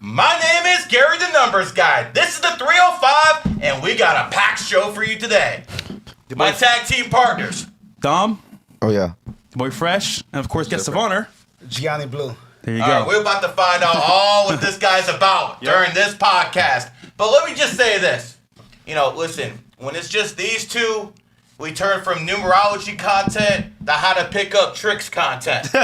My name is Gary the Numbers Guy. This is the 305, and we got a packed show for you today. My tag team partners. Dom. Oh, yeah. Boy Fresh. And, of course, guest of honor. Gianni Blue. There you All go. right, we're about to find out all what this guy's about during this podcast. But let me just say this. You know, listen, when it's just these two, we turn from numerology content to how to pick up tricks content. When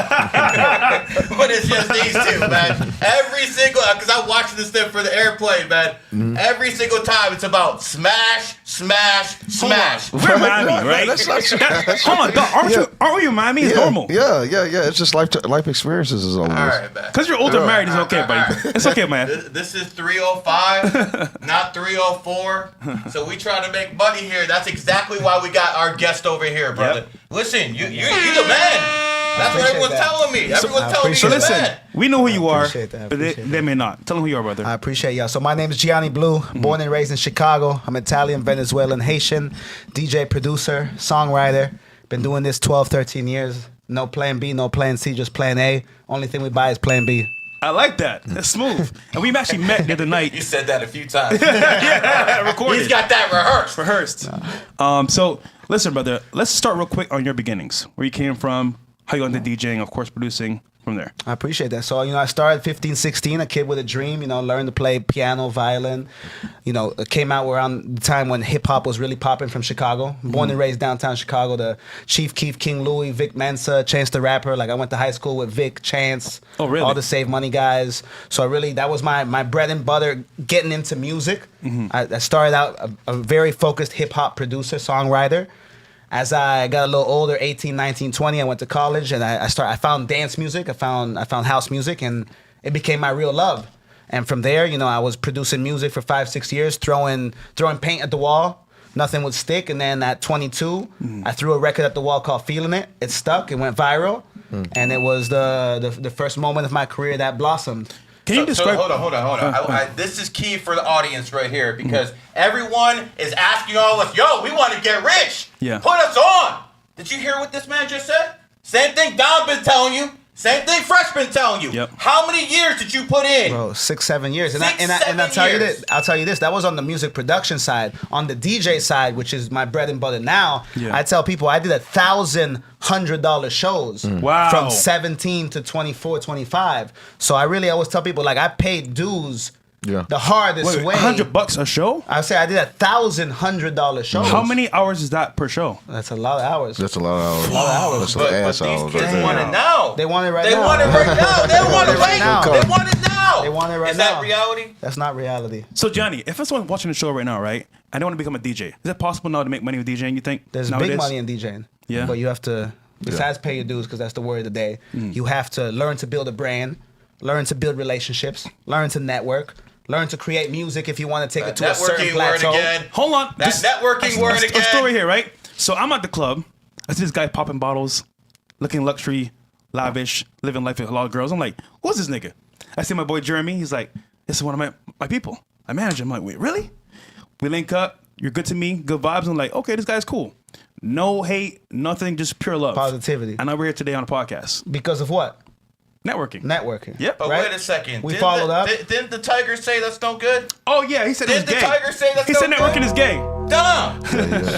it's just these two, man. Every single, because I watched this thing for the airplane, man. Mm-hmm. Every single time it's about smash, smash, smash. We're Miami, right? That's not true. Hold on, Dom, aren't we in Miami? It's normal. Yeah. It's just life experiences is almost. All right, man. Because you're older married, it's okay, buddy. It's okay, man. This is 305, not 304. So we try to make money here. That's exactly why we got our guest over here, brother. Yep. Listen, you're the man. That's what everyone's telling me. Everyone's telling me So you're the listen, man. we know who you are, that. but they may not. Tell them who you are, brother. I appreciate y'all. So my name is Gianni Blue, born and raised in Chicago. I'm Italian, Venezuelan, Haitian, DJ, producer, songwriter. Been doing this 12, 13 years. No plan B, no plan C, just plan A. Only thing we buy is plan B. I like that. That's smooth. And we actually met the other night. You said that a few times. Yeah, recorded. He's got that rehearsed. So listen, brother, let's start real quick on your beginnings. Where you came from, how you got into DJing, of course, producing from there. I appreciate that. So, I started 15, 16, a kid with a dream, learned to play piano, violin. It came out around the time when hip-hop was really popping from Chicago. Born and raised downtown Chicago, the Chief Keef, King Louie, Vic Mensa, Chance the Rapper. Like, I went to high school with Vic, Chance, all the Save Money guys. So, that was my bread and butter getting into music. Mm-hmm. I started out a very focused hip-hop producer, songwriter. As I got a little older, 18, 19, 20, I went to college and I found dance music. I found house music, and it became my real love. And from there, I was producing music for 5, 6 years, throwing paint at the wall. Nothing would stick. And then at 22, I threw a record at the wall called Feeling It. It stuck. It went viral. And it was the first moment of my career that blossomed. Can you describe? Hold on. This is key for the audience right here because everyone is asking all of us, yo, we want to get rich. Yeah. Put us on. Did you hear what this man just said? Same thing Don been telling you. Same thing Fresh been telling you. Yep. How many years did you put in? Bro, 6, 7 years. And I'll tell you this. That was on the music production side. On the DJ side, which is my bread and butter now, I tell people I did $1,100 shows. Wow. From 17 to 24, 25. So I always tell people, like, I paid dues the hardest way. $100 a show? I say I did $1,100 shows. How many hours is that per show? That's a lot of hours. That's a lot of hours. A lot of hours. That's But ass these hours kids right there. want it now. They want it right They now. want it right now. They don't want it right now. They want it now. They want it right now. Is now. that reality? That's not reality. So, Johnny, if someone's watching the show right now, right, and they want to become a DJ, is it possible now to make money with DJing, you think? There's nowadays? big money in DJing. Yeah. But you have to, besides pay your dues, because that's the word of the day, you have to learn to build a brand, learn to build relationships, learn to network, learn to create music if you want to take it to a certain plateau. Hold on. That networking word again. A story here, right? So I'm at the club. I see this guy popping bottles, looking luxury, lavish, living life with a lot of girls. I'm like, who's this nigga? I see my boy Jeremy. He's like, this is one of my people. I manage him. I'm like, wait, really? We link up. You're good to me. Good vibes. I'm like, okay, this guy's cool. No hate, nothing, just pure love. Positivity. And now we're here today on a podcast. Because of what? Networking. Yep. But Right? wait a second. We followed up. Didn't the Tigers say that's no good? Oh, yeah. He said it was Didn't gay. the Tigers say that's He no said good? networking is gay. Dumb.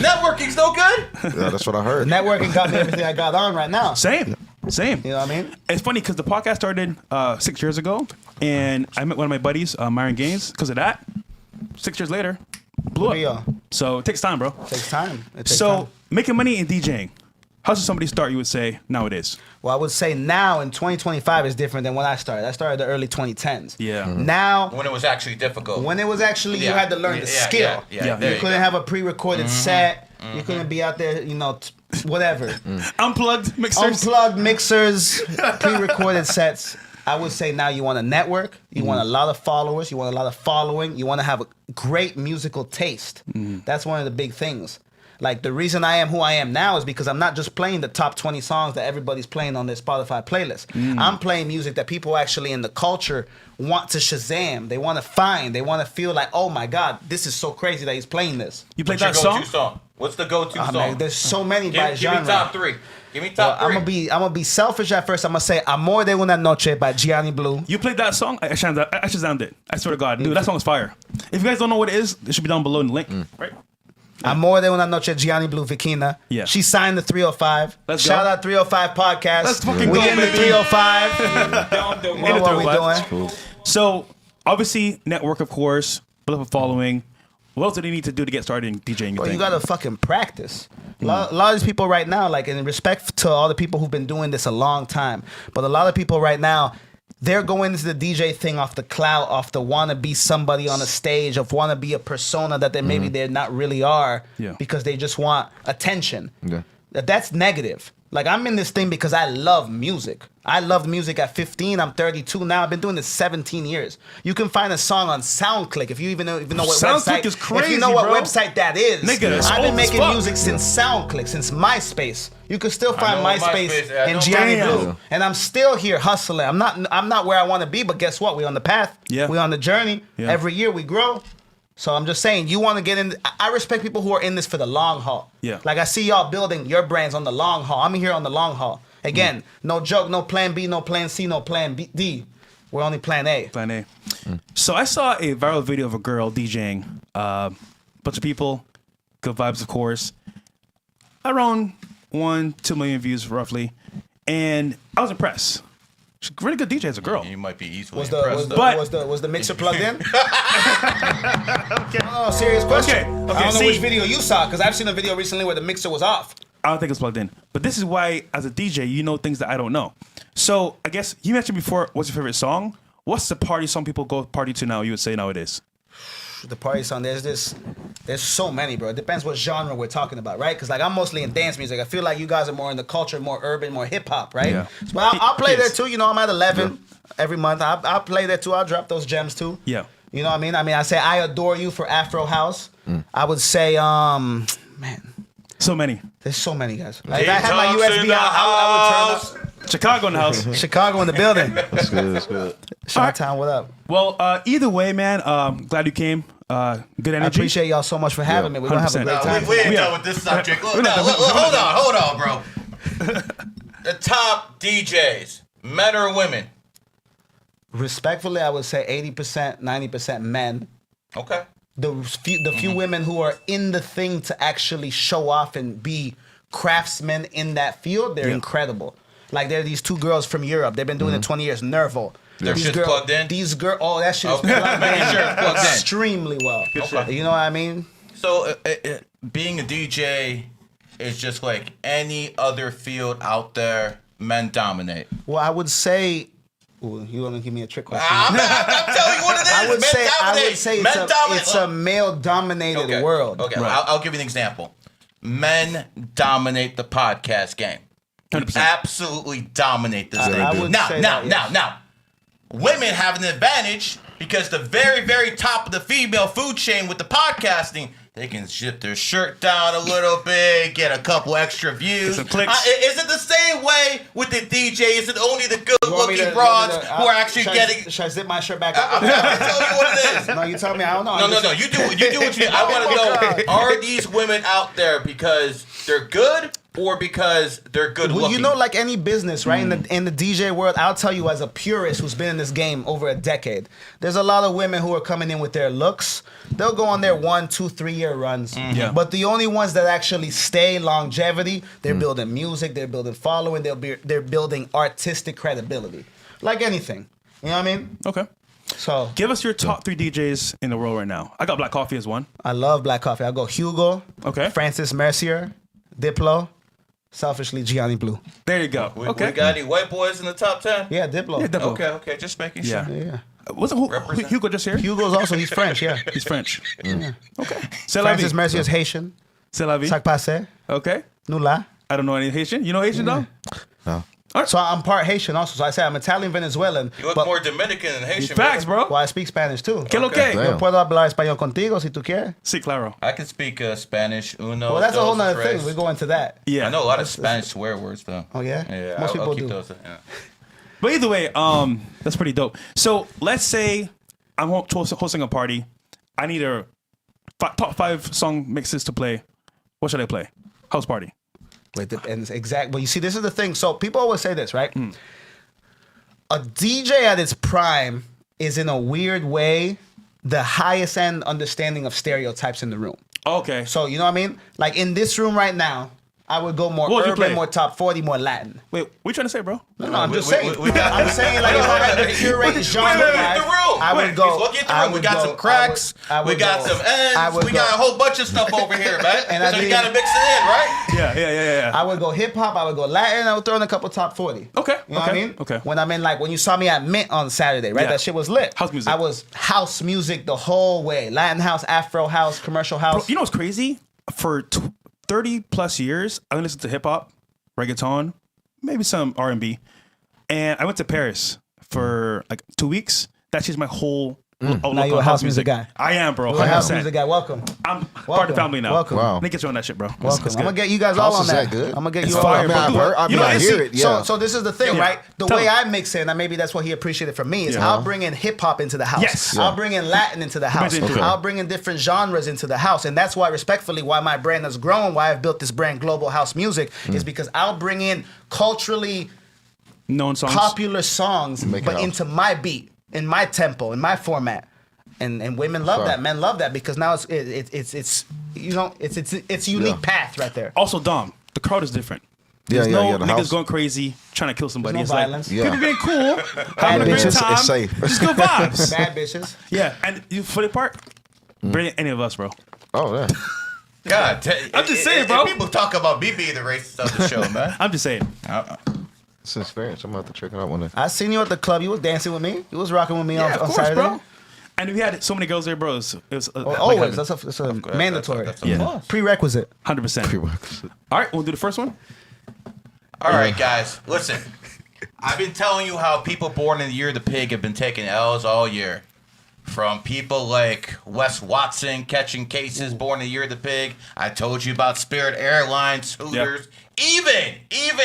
Networking's no good? Yeah, that's what I heard. Networking got me everything I got on right now. Same. You know what I mean? It's funny because the podcast started 6 years ago, and I met one of my buddies, Myron Gaines, because of that. 6 years later, blew up. Yeah. So it takes time, bro. It takes time. Making money in DJing, how should somebody start, you would say, nowadays? Well, I would say now in 2025 is different than when I started. I started in the early 2010s. Yeah. Now, When it was actually difficult. when it was actually, you Yeah. had to learn the Yeah, skill. yeah, there You you couldn't go. have a pre-recorded set. You couldn't be out there, whatever. Unplugged mixers. Unplugged mixers, pre-recorded sets. I would say now you want to network. You want a lot of followers. You want a lot of following. You want to have a great musical taste. That's one of the big things. Like, the reason I am who I am now is because I'm not just playing the top 20 songs that everybody's playing on their Spotify playlist. I'm playing music that people actually in the culture want to Shazam. They want to find. They want to feel like, oh my God, this is so crazy that he's playing this. You played What's that your song? go-to song? What's the go-to song? Man, there's so many by Give me genre. top three. Give me top three. I'm gonna be selfish at first. I'm gonna say Amor de una Noche by Gianni Blue. You played that song? I Shazammed it. I swear to God. Dude, that song is fire. If you guys don't know what it is, it should be down below in the link. Right? Amor de una Noche, Gianni Blue Vikina. Yeah. She signed the 305. Let's Shout go. out 305 podcast. Let's fucking we go, in the baby. 305. We know what we 305. doing. So, obviously, network, of course, build up a following. What else do they need to do to get started in DJing? Well, thing? you gotta fucking practice. A lot of these people right now, like in respect to all the people who've been doing this a long time, but a lot of people right now, they're going into the DJ thing off the clout, off the want to be somebody on a stage, of want to be a persona that they maybe they're not really are, Yeah. because they just want attention. Yeah. That's negative. Like, I'm in this thing because I love music. I loved music at 15. I'm 32 now. I've been doing this 17 years. You can find a song on SoundClick if you even know what SoundClick website. is crazy, if you know what bro. website that is. Nigga, that's I've been old as making fuck. music since SoundClick, since MySpace. You can still find know MySpace MySpace. I and know Gianni MySpace. Blue. And I'm still here hustling. I'm not where I want to be, but guess what? We're on the path. Yeah. We're on the journey. Yeah. Every year we grow. So I'm just saying, you want to get in. I respect people who are in this for the long haul. Yeah. Like, I see y'all building your brands on the long haul. I'm here on the long haul. Again, no joke, no plan B, no plan C, no plan D. We're only plan A. Plan A. So I saw a viral video of a girl DJing. Bunch of people, good vibes, of course. Around 1-2 million views, roughly. And I was impressed. She's a really good DJ as a girl. You might be easily Was impressed. the mixer plugged in? No, serious question. Okay, I don't know see- which video you saw, because I've seen a video recently where the mixer was off. I don't think it's plugged in. But this is why, as a DJ, you know things that I don't know. So I guess you mentioned before, what's your favorite song? What's the party song people go party to now? You would say nowadays. The party song, there's so many, bro. It depends what genre we're talking about, right? Because like, I'm mostly in dance music. I feel like you guys are more in the culture, more urban, more hip hop, right? Yeah. So, but I'll play there Yes. too. You know, I'm at 11 every month. I'll play there too. I'll drop those gems too. Yeah. You know what I mean? I say I Adore You for Afro House. I would say, man, So many. there's so many guys. Like, if I had my Detox in USB the out, I would turn up. Chicago in the house. Chicago in the building. That's good. That's good. Chi-Town, what up? Well, either way, man, glad you came. Good energy. I appreciate y'all so much for having me. We're going to have a 100%. great time. We ain't Yeah. done with this subject. Hold on, bro. The top DJs, men or women? Respectfully, I would say 80%, 90% men. Okay. The few women who are in the thing to actually show off and be craftsmen in that field, they're Yeah. incredible. Like, there are these two girls from Europe. They've been doing it 20 years. Nervo. Their These shit's girl- plugged in? These girls, oh, that shit is Okay. plugged Making in sure it's plugged in. extremely well. shit. You know what I mean? So being a DJ is just like any other field out there. Men dominate. Well, I would say. Ooh, you want to give me a trick question? I'm telling you what it is. I would Men say dominate. Men dominate. it's a male-dominated Okay. world. Okay, Right. I'll give you an example. Men dominate the podcast game. 100%. Absolutely dominate this thing. I would now, say now, that, now, yes. now. Women have an advantage because the very, very top of the female food chain with the podcasting, they can zip their shirt down a little bit, get a couple extra views. some clicks. Is it the same way with the DJ? Is it only the You want me good-looking to- broads you want me to- who are actually should getting? Should I zip my shirt back up? I'm gonna tell you what it is. No, you tell me. I don't know. No. You do what you do. I want to know: are these women out there because they're good, or because they're good Well, looking? you know, like any business, right? In the DJ world, I'll tell you as a purist who's been in this game over a decade, there's a lot of women who are coming in with their looks. They'll go on their 1, 2, 3 year runs. Yeah. But the only ones that actually stay longevity, they're building music, they're building following, they're building artistic credibility. Like anything. You know what I mean? Okay. So Give us your top 3 DJs in the world right now. I got Black Coffee as one. I love Black Coffee. I'll go Hugo, Okay. Francis Mercier, Diplo, selfishly Gianni Blue. There you go. we Okay. got any white boys in the top 10? Yeah, Diplo. Yeah, Diplo. Okay, just making Yeah. sure. Yeah. Wasn't Represent. Hugo just here? Hugo's also, he's French, yeah. He's French. Okay. C'est la vie. Francis Mercier is Haitian. C'est la vie. Sac passe. Okay. Nula. I don't know any Haitian. You know Haitian though? No. So I'm part Haitian also. So I say I'm Italian Venezuelan. You look but, more Dominican than Haitian. Facts, brother. bro. well, I speak Spanish too. ¿Qué lo que? Damn. Yo puedo hablar español contigo si tú quieres. Sí, claro. I can speak Spanish. Uno. Well, that's a whole dos, nother tres. thing. We go into that. Yeah. I know a lot of Spanish swear words though. Oh, yeah? Yeah. Most I'll people keep do. those. Yeah. But either way, that's pretty dope. So let's say I'm hosting a party. I need a top 5 song mixes to play. What should I play? House party. And well, you see, this is the thing. So people always say this, right? A DJ at its prime is in a weird way the highest end understanding of stereotypes in the room. Okay. So you know what I mean? Like in this room right now, I would go more What would you urban, play? more top 40, more Latin. Wait, what you trying to say, bro? No, I'm just saying. I'm saying like if I had to curate genre, I would go. Look at the room. We got some cracks. We got some ends. We got a whole bunch of stuff over here, man. So you got to mix it in, right? Yeah. I would go hip hop. I would go Latin. I would throw in a couple top 40. Okay. You know what I mean? Okay. When I'm in when you saw me at Mint on Saturday, right? Yeah. That shit was lit. House music. I was house music the whole way. Latin house, Afro house, commercial house. Bro, you know what's crazy? For 30 plus years, I listened to hip hop, reggaeton, maybe some R&B, and I went to Paris for like 2 weeks. That changed my whole outlook Now you're on a house music guy. I am, bro. You're a house 100%. music guy. Welcome. I'm part of the family now. Welcome. Wow. Niggas on that shit, bro. Welcome. It's I'm gonna good. get you guys all House on is that. that good? I'm gonna get It's you all fire, on bro. that. I mean, I hear it. Yeah. So this is the thing, Yeah. right? The Tell way him. I mix in, and maybe that's what he appreciated from me, is Yeah. I'll bring in hip hop into the house. Yes. I'll bring in Latin into the house. into it. I'll bring in different genres into the house, and that's why, respectfully, why my brand has grown, why I've built this brand, Global House Music, is because I'll bring in culturally Known songs. popular songs, Make it but house. into my beat, in my tempo, in my format. And women love Sure. that, men love that because now it's you know it's a unique path right there. Also, Dom, the crowd is different. Yeah, There's yeah, no yeah. The niggas house. going crazy trying to kill somebody. There's no It's violence. like Yeah. people being cool, Bad having a great bitches, time. it's safe. Just good vibes. Bad bitches. Yeah, and you for the part, bring any of us, bro. Oh yeah. God, I'm just saying, bro. People talk about me being the racist of the show, man. I'm just saying. It's an experience. I'm gonna have to check it out one day. I seen you at the club. You was dancing with me. You was rocking with me Yeah, on of course, Saturday. bro. And we had so many girls there, bro. It was Always. That's a mandatory. That's a plus. Prerequisite. 100%. All right, we'll do the first one. All right, guys, listen. I've been telling you how people born in the year of the pig have been taking L's all year. From people like Wes Watson catching cases born in the year of the pig. I told you about Spirit Airlines, Hooters, even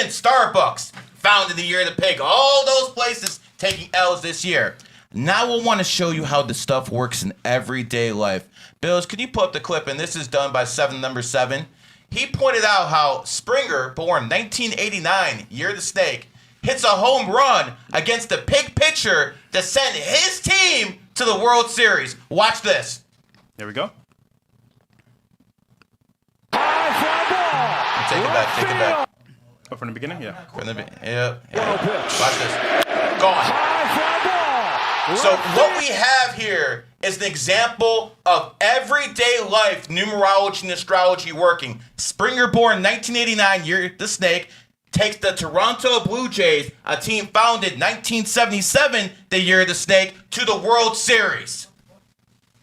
Starbucks found in the year of the pig. All those places taking L's this year. Now I want to show you how this stuff works in everyday life. Bills, can you put up the clip? And this is done by number 7. He pointed out how Springer, born 1989, year of the snake, hits a home run against the pig pitcher to send his team to the World Series. Watch this. There we go. Take it back. Oh, from the beginning, yeah. Yeah. Watch this. Gone. So what we have here is an example of everyday life numerology and astrology working. Springer, born 1989, year the snake, takes the Toronto Blue Jays, a team founded 1977, the year of the snake, to the World Series.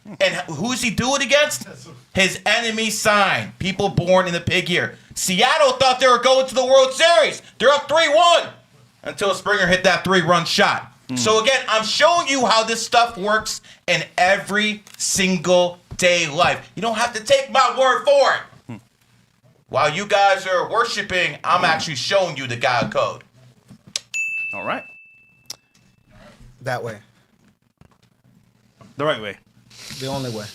And who's he do it against? His enemy sign. People born in the pig year. Seattle thought they were going to the World Series. They're up 3-1 until Springer hit that 3-run shot. So again, I'm showing you how this stuff works in every single day life. You don't have to take my word for it. While you guys are worshiping, I'm actually showing you the God code. All right. That way. The right way. The only way.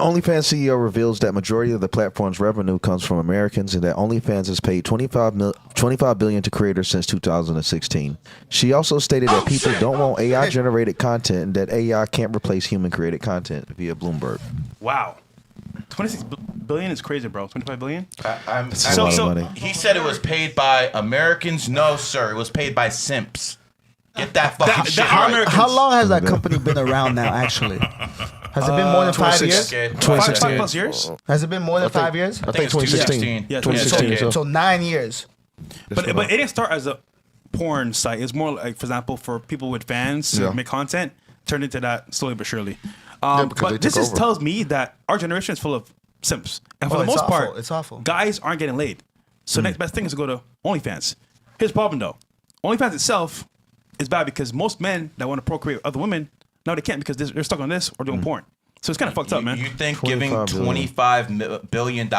OnlyFans CEO reveals that majority of the platform's revenue comes from Americans and that OnlyFans has paid $25 billion to creators since 2016. She also stated that people don't want AI-generated content and that AI can't replace human-created content via Bloomberg. Wow. 26 billion is crazy, bro. 25 billion? That's a lot of money. He said it was paid by Americans. No, sir. It was paid by simps. Get that fucking shit our right. Americans- How long has that company been around now, actually? Has it been more than 5 years? Okay. 5 plus years? Has it been more than 5 years? I think it's 2016. 2016. Yeah, 2016. okay. So. So 9 years. But it didn't start as a porn site. It's more like, for example, for people with fans to Yeah. make content, turned into that slowly but surely. because they But this took just over. tells me that our generation is full of simps. And for Oh, the it's most awful. part, It's awful. guys aren't getting laid. So next best thing is to go to OnlyFans. Here's the problem, though. OnlyFans itself is bad because most men that want to procreate with other women, now they can't because they're stuck on this or doing porn. So it's kind of fucked up, man. You think giving 25 $25 billion to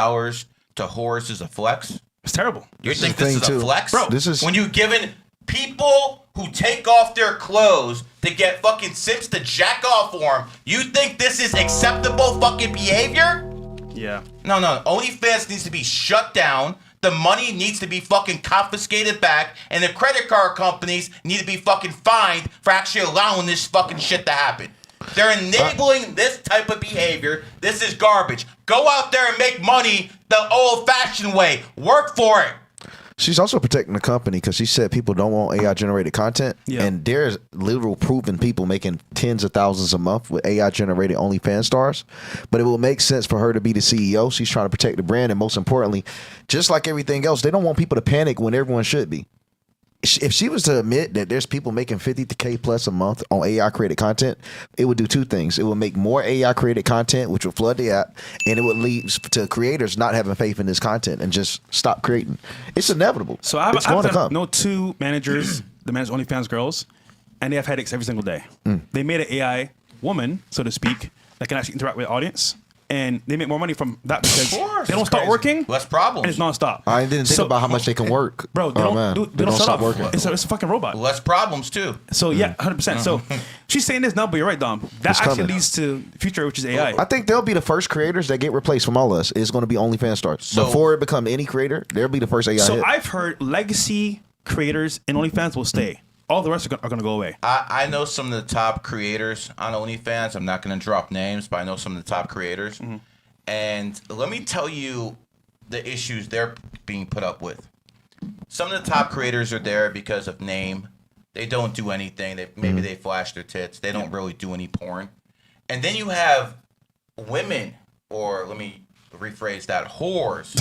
whores is a flex? It's terrible. You This think is the this is thing, a too. flex? Bro, this is- when you giving people who take off their clothes to get fucking simps to jack off for them, you think this is acceptable fucking behavior? Yeah. No. OnlyFans needs to be shut down. the money needs to be fucking confiscated back, and the credit card companies need to be fucking fined for actually allowing this fucking shit to happen. They're enabling this type of behavior. This is garbage. Go out there and make money the old-fashioned way. Work for it. She's also protecting the company because she said people don't want AI generated content. Yeah. And there's literal proven people making tens of thousands a month with AI generated OnlyFans stars. But it will make sense for her to be the CEO. She's trying to protect the brand. And most importantly, just like everything else, they don't want people to panic when everyone should be. If she was to admit that there's people making $50K plus a month on AI created content, it would do two things. It would make more AI created content, which would flood the app, and it would lead to creators not having faith in this content and just stop creating. It's inevitable. So I it's going to come. know two managers that manage OnlyFans girls, and they have headaches every single day. They made an AI woman, so to speak, that can actually interact with the audience. And they make more money from that because they don't stop working. Less problems. And it's nonstop. I didn't think about how much they can work. Bro, they don't stop shut working. off. It's a fucking robot. Less problems, too. So, yeah, 100%. So, she's saying this now, but you're right, Dom. That It's actually coming. leads to the future, which is AI. I think they'll be the first creators that get replaced from all of us. It's going to be OnlyFans stars. So- Before it become any creator, they'll be the first AI So hit. I've heard legacy creators in OnlyFans will stay. All the rest are going to go away. I know some of the top creators on OnlyFans. I'm not going to drop names, but I know some of the top creators. And let me tell you the issues they're being put up with. Some of the top creators are there because of name. They don't do anything. Maybe they flash their tits. They don't really do any porn. And then you have women, or let me rephrase that, whores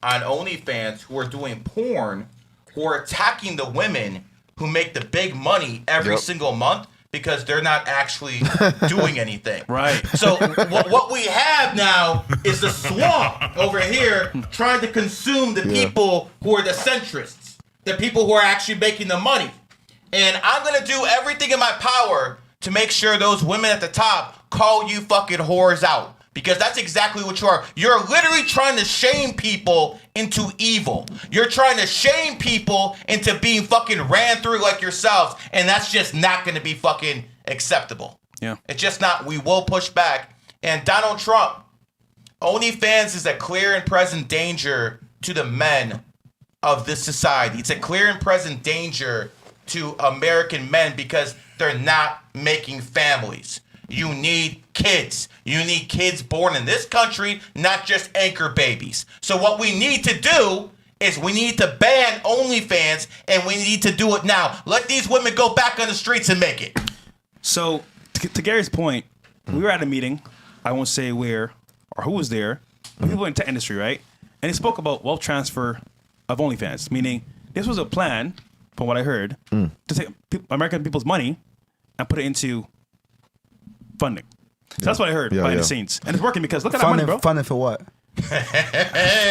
on OnlyFans who are doing porn, who are attacking the women who make the big money every single month because they're not actually doing anything. Right. So what we have now is the swamp over here trying to consume the people who are the centrists, the people who are actually making the money. And I'm going to do everything in my power to make sure those women at the top call you fucking whores out. Because that's exactly what you are. You're literally trying to shame people into evil. You're trying to shame people into being fucking ran through like yourselves. And that's just not going to be fucking acceptable. Yeah. It's just not. We will push back. And Donald Trump, OnlyFans is a clear and present danger to the men of this society. It's a clear and present danger to American men because they're not making families. You need kids. You need kids born in this country, not just anchor babies. So what we need to do is we need to ban OnlyFans, and we need to do it now. Let these women go back on the streets and make it. So, to Gary's point, we were at a meeting. I won't say where or who was there. But people in the tech industry, right? And they spoke about wealth transfer of OnlyFans, meaning this was a plan, from what I heard, to take American people's money and put it into funding. So that's what I heard behind the scenes. And it's working because look at that money, bro. Funding for what?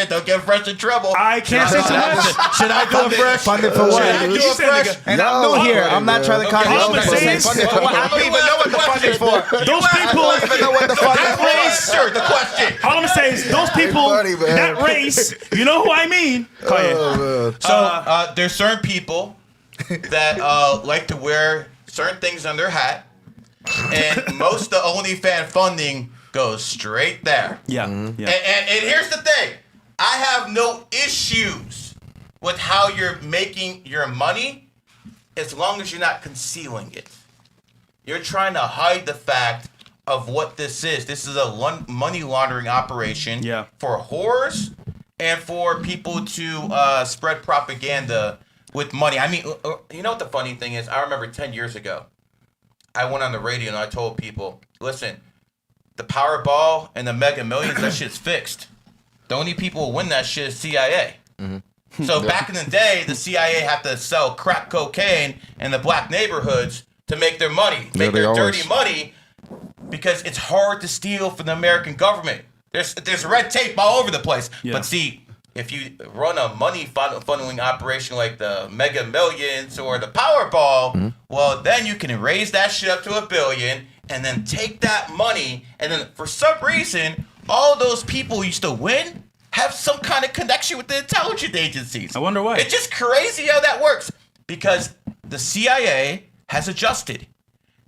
Don't get Fresh in trouble. I can't say too much. Should I do it Fresh? Funding for what? Should I do You it said, Fresh? nigga. And I'm new here. I'm not trying to contradict all I'm people saying saying is- funding for what. I don't even know what the funding's for. Those people, I don't even know what the funding's That's for. the answer the question. all I'm saying is those people, funny, man. that race, you know who I mean? Oh, man. So there's certain people that like to wear certain things on their hat, and most of the OnlyFans funding goes straight there. Yeah. And here's the thing. I have no issues with how you're making your money as long as you're not concealing it. You're trying to hide the fact of what this is. This is a money laundering operation for whores and for people to spread propaganda with money. I mean, you know what the funny thing is? I remember 10 years ago, I went on the radio and I told people, listen, the Powerball and the Mega Millions, that shit's fixed. The only people who win that shit is CIA. So back in the day, the CIA had to sell crack cocaine in the black neighborhoods to make their money, make their dirty money, because it's hard to steal from the American government. There's red tape all over the place. Yeah. But see, if you run a money funneling operation like the Mega Millions or the Powerball, well, then you can raise that shit up to $1 billion and then take that money, and then for some reason, all those people who used to win have some kind of connection with the intelligence agencies. I wonder why. It's just crazy how that works. Because the CIA has adjusted.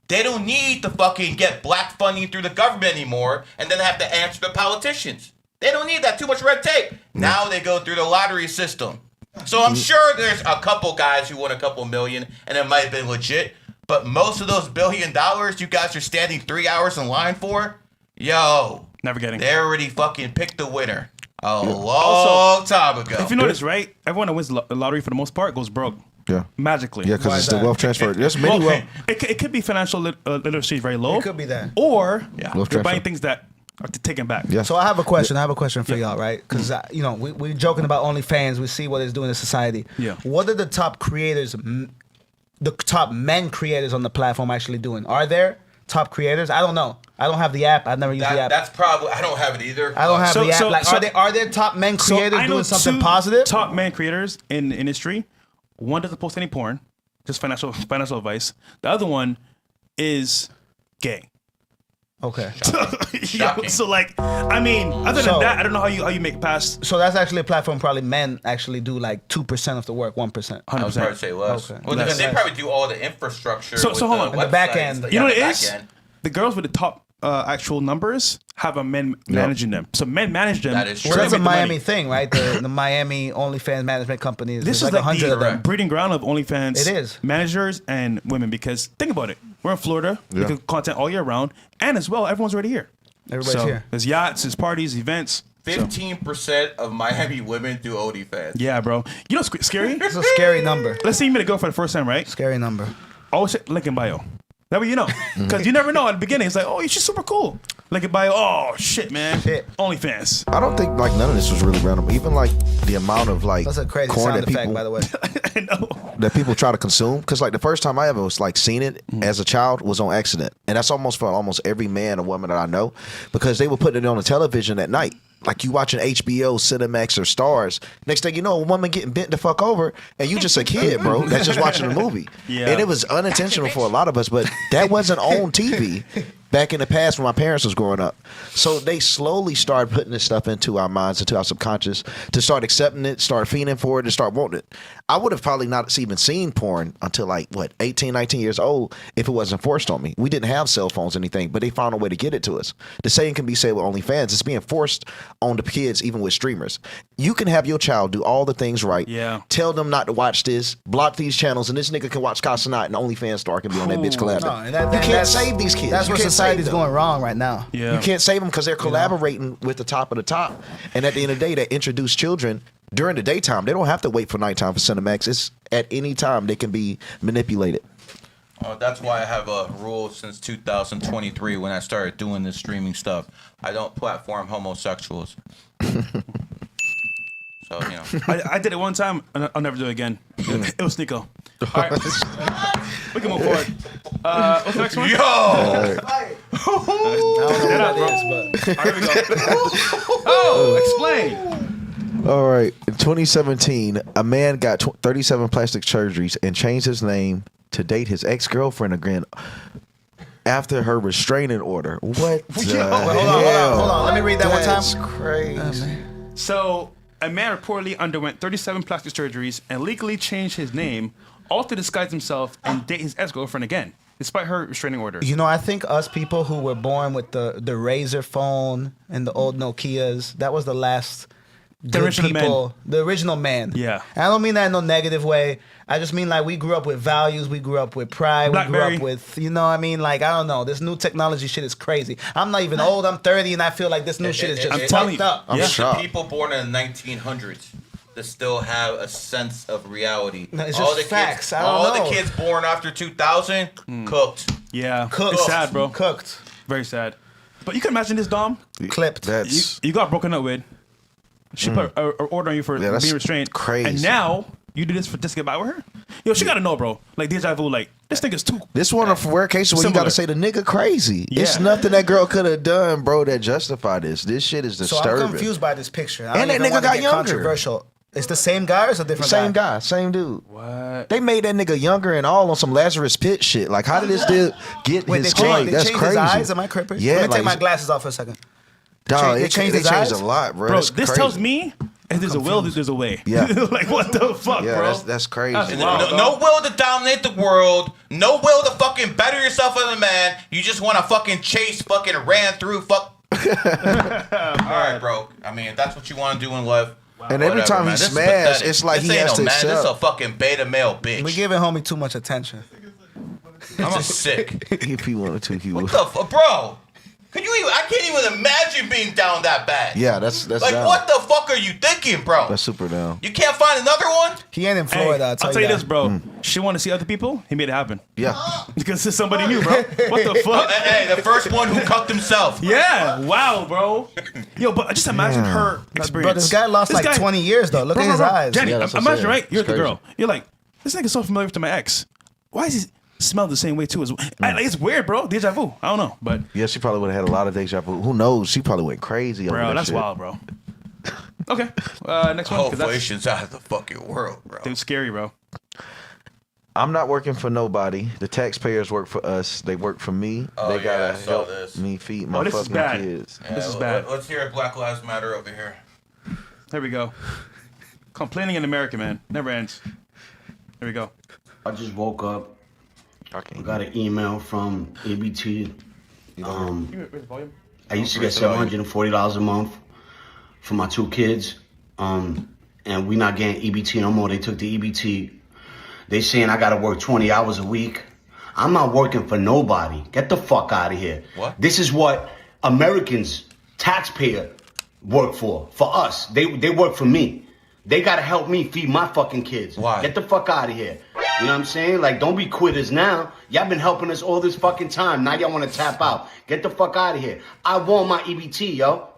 They don't need to fucking get black funding through the government anymore and then have to answer the politicians. They don't need that. Too much red tape. Now they go through the lottery system. So I'm sure there's a couple guys who won a couple million, and it might have been legit. But most of those $1 billion you guys are standing 3 hours in line for, yo, Never getting. they already fucking picked the winner a long time ago. If you notice, right, everyone that wins the lottery for the most part goes broke. Yeah. Magically. Yeah, because it's the wealth transfer. There's Well, many wealth. it could be financial literacy is very low. It could be that. Or Yeah. Wealth they're buying transfer. things that are taken back. Yeah. So I have a question. I have a question for y'all, right? Because we're joking about OnlyFans. We see what it's doing to society. Yeah. What are the top creators, the top men creators on the platform actually doing? Are there top creators? I don't know. I don't have the app. I've never used the app. That's probably, I don't have it either. I don't have the app. so- Like, so- are there top men So creators I know doing something 2 positive? top man creators in the industry. One doesn't post any porn, just financial advice. The other one is gay. Okay. Shocking. So like, I mean, other than So- that, I don't know how you make it past. So that's actually a platform probably men actually do like 2% of the work, 1%. I would probably say less. Okay. Well, Less. they probably do all the infrastructure. So with hold the on. The back websites, end. You know what the it back is? end. The girls with the top actual numbers have a men managing them. So men manage them. That is true. Well, that's a They make the Miami money. thing, right? The Miami OnlyFans management company. This There's is like 100 of the them. breeding ground of OnlyFans It is. managers and women, because think about it. We're in Florida. We Yeah. can content all year round. And as well, everyone's already here. Everybody's So, here. There's yachts, there's parties, events. 15% of Miami women do OnlyFans. Yeah, bro. You know what's scary? It's a scary number. Let's say you meet a girl for the first time, right? Scary number. Always check link in bio. That way you know. Because you never know at the beginning. It's like, oh, she's super cool. Link in bio. Oh, shit, man. Shit. OnlyFans. I don't think like none of this was really random. Even like the amount of like That's a crazy corn sound that effect, people by the way. I know. that people try to consume. Because like the first time I ever was like seen it as a child was on accident, and that's almost for almost every man or woman that I know, because they were putting it on the television at night. Like you watching HBO, Cinemax, or Stars. Next thing you know, a woman getting bent the fuck over, and you just a kid, bro, that's just watching the movie. Yeah. And it was unintentional for a lot of us, but that wasn't on TV back in the past when my parents was growing up. So they slowly started putting this stuff into our minds, into our subconscious, to start accepting it, start feeding for it, and start wanting it. I would have probably not even seen porn until like, 18, 19 years old if it wasn't forced on me. We didn't have cell phones or anything, but they found a way to get it to us. The same can be said with OnlyFans. It's being forced on the kids, even with streamers. You can have your child do all the things right. Yeah. Tell them not to watch this, block these channels, and this nigga can watch Casanat, and OnlyFans star can be on that bitch collabing. No, and you can't that's- save these kids. That's You where can't save society's them. going wrong right now. Yeah. You can't save them because they're collaborating with the top of the top. And at the end of the day, they introduce children during the daytime. They don't have to wait for nighttime for Cinemax. It's at any time they can be manipulated. That's why I have a rule since 2023 when I started doing this streaming stuff. I don't platform homosexuals. So, you know. I did it one time, and I'll never do it again. It was Nico. All right. We can move forward. What's the next one? Yo! I don't know Get what out, bro. that is, but All right, here we go. Oh, explain. All right. In 2017, a man got 37 plastic surgeries and changed his name to date his ex-girlfriend again after her restraining order. What the hell? hold on. Let me read that one time. That's crazy. So, a man reportedly underwent 37 plastic surgeries and legally changed his name, all to disguise himself and date his ex-girlfriend again, despite her restraining order. You know, I think us people who were born with the Razor phone and the old Nokias, that was the last good original people, men. the original man. Yeah. And I don't mean that in no negative way. I just mean like we grew up with values, we grew up with pride, we Blackberry. grew up with, you know what I mean? Like, I don't know. This new technology shit is crazy. I'm not even old, I'm 30, and I feel like this new shit is just I'm telling fucked you. up. I'm Yeah. shocked. People born in the 1900s that still have a sense of reality. No, it's just facts. I don't all know. the kids born after 2000 cooked. Yeah. Cooked. It's sad, bro. Cooked. Very sad. But you can imagine this, Dom. Clipped. That's You got broken up with. She put a order on you for Yeah, that's being restrained. crazy. And now you do this for just to get by with her? Yo, she gotta know, bro. Like deja vu, like this nigga's too. this one of rare cases where you got to say Similar. the nigga crazy. It's Yeah. nothing that girl could have done, bro, that justify this. This shit is So disturbing. I'm confused by this picture. I don't And that even nigga wanna got get younger. Controversial. It's the same guy or it's a different Same guy, same dude. What? They made that nigga younger and all on some Lazarus Pit shit. Like, how did this dude get Wait, his they change? changed, That's changed crazy. his eyes? Am I tripping? Yeah, Let me like, take my glasses off for a second. dog, they changed his changed eyes? a lot, bro. Bro, That's this crazy. tells me if there's a will, there's a way. Yeah. Like what the fuck, Yeah, bro? that's crazy. That's And wild, no, dog. no will to dominate the world. No will to fucking better yourself as a man. You just want to fucking chase fucking ran through fuck All right, bro. I mean, if that's what you want to do in life. And every whatever, time man. he This is smashed, pathetic. it's like this he ain't has to no man. This is a accept. fucking beta male bitch. We giving homie too much attention. I'm just sick. If he wanted to, he What would. the bro? Could you even? I can't even imagine being down that bad. Yeah, that's Like, down. what the fuck are you thinking, bro? That's super down. You can't find another one? He ain't in Hey, Florida. I'll tell you that. this, bro. She want to see other people. He made it happen Yeah. because it's somebody new, bro. What the fuck? Hey, the first one who cucked himself. Yeah, wow, bro. Yo, but just imagine Damn. her experience. Bro, this guy lost like 20 years though. Look at his eyes. Jenny, Yeah, that's what I'm imagine, saying. right? You're It's the crazy. girl. You're like, this nigga's so familiar to my ex. Why does he smell the same way too? It's weird, bro. Deja vu. I don't know, but Yeah, she probably would have had a lot of deja vu. Who knows? She probably went crazy. over bro, that that's shit. wild, bro. Okay, next one. 'cause that's Inflation's out of the fucking world, bro. dude, scary, bro. I'm not working for nobody. The taxpayers work for us. They work for me. Oh, they yeah, gotta I saw help this. me feed my this is fucking bad. kids. Yeah, This is bad. Let's hear Black Lives Matter over here. There we go. Complaining in America, man, never ends. There we go. I just woke up. I I can't. got an email from EBT. Volume. I used to get $740 a month for my 2 kids. And we not getting EBT no more. They took the EBT. They saying I gotta work 20 hours a week. I'm not working for nobody. Get the fuck out of here. What? This is what Americans, taxpayer, work for us. They work for me. They gotta help me feed my fucking kids. Why? Get the fuck out of here. You know what I'm saying? Like, don't be quitters now. Y'all been helping us all this fucking time. Now y'all want to tap out. Get the fuck out of here. I want my EBT, yo.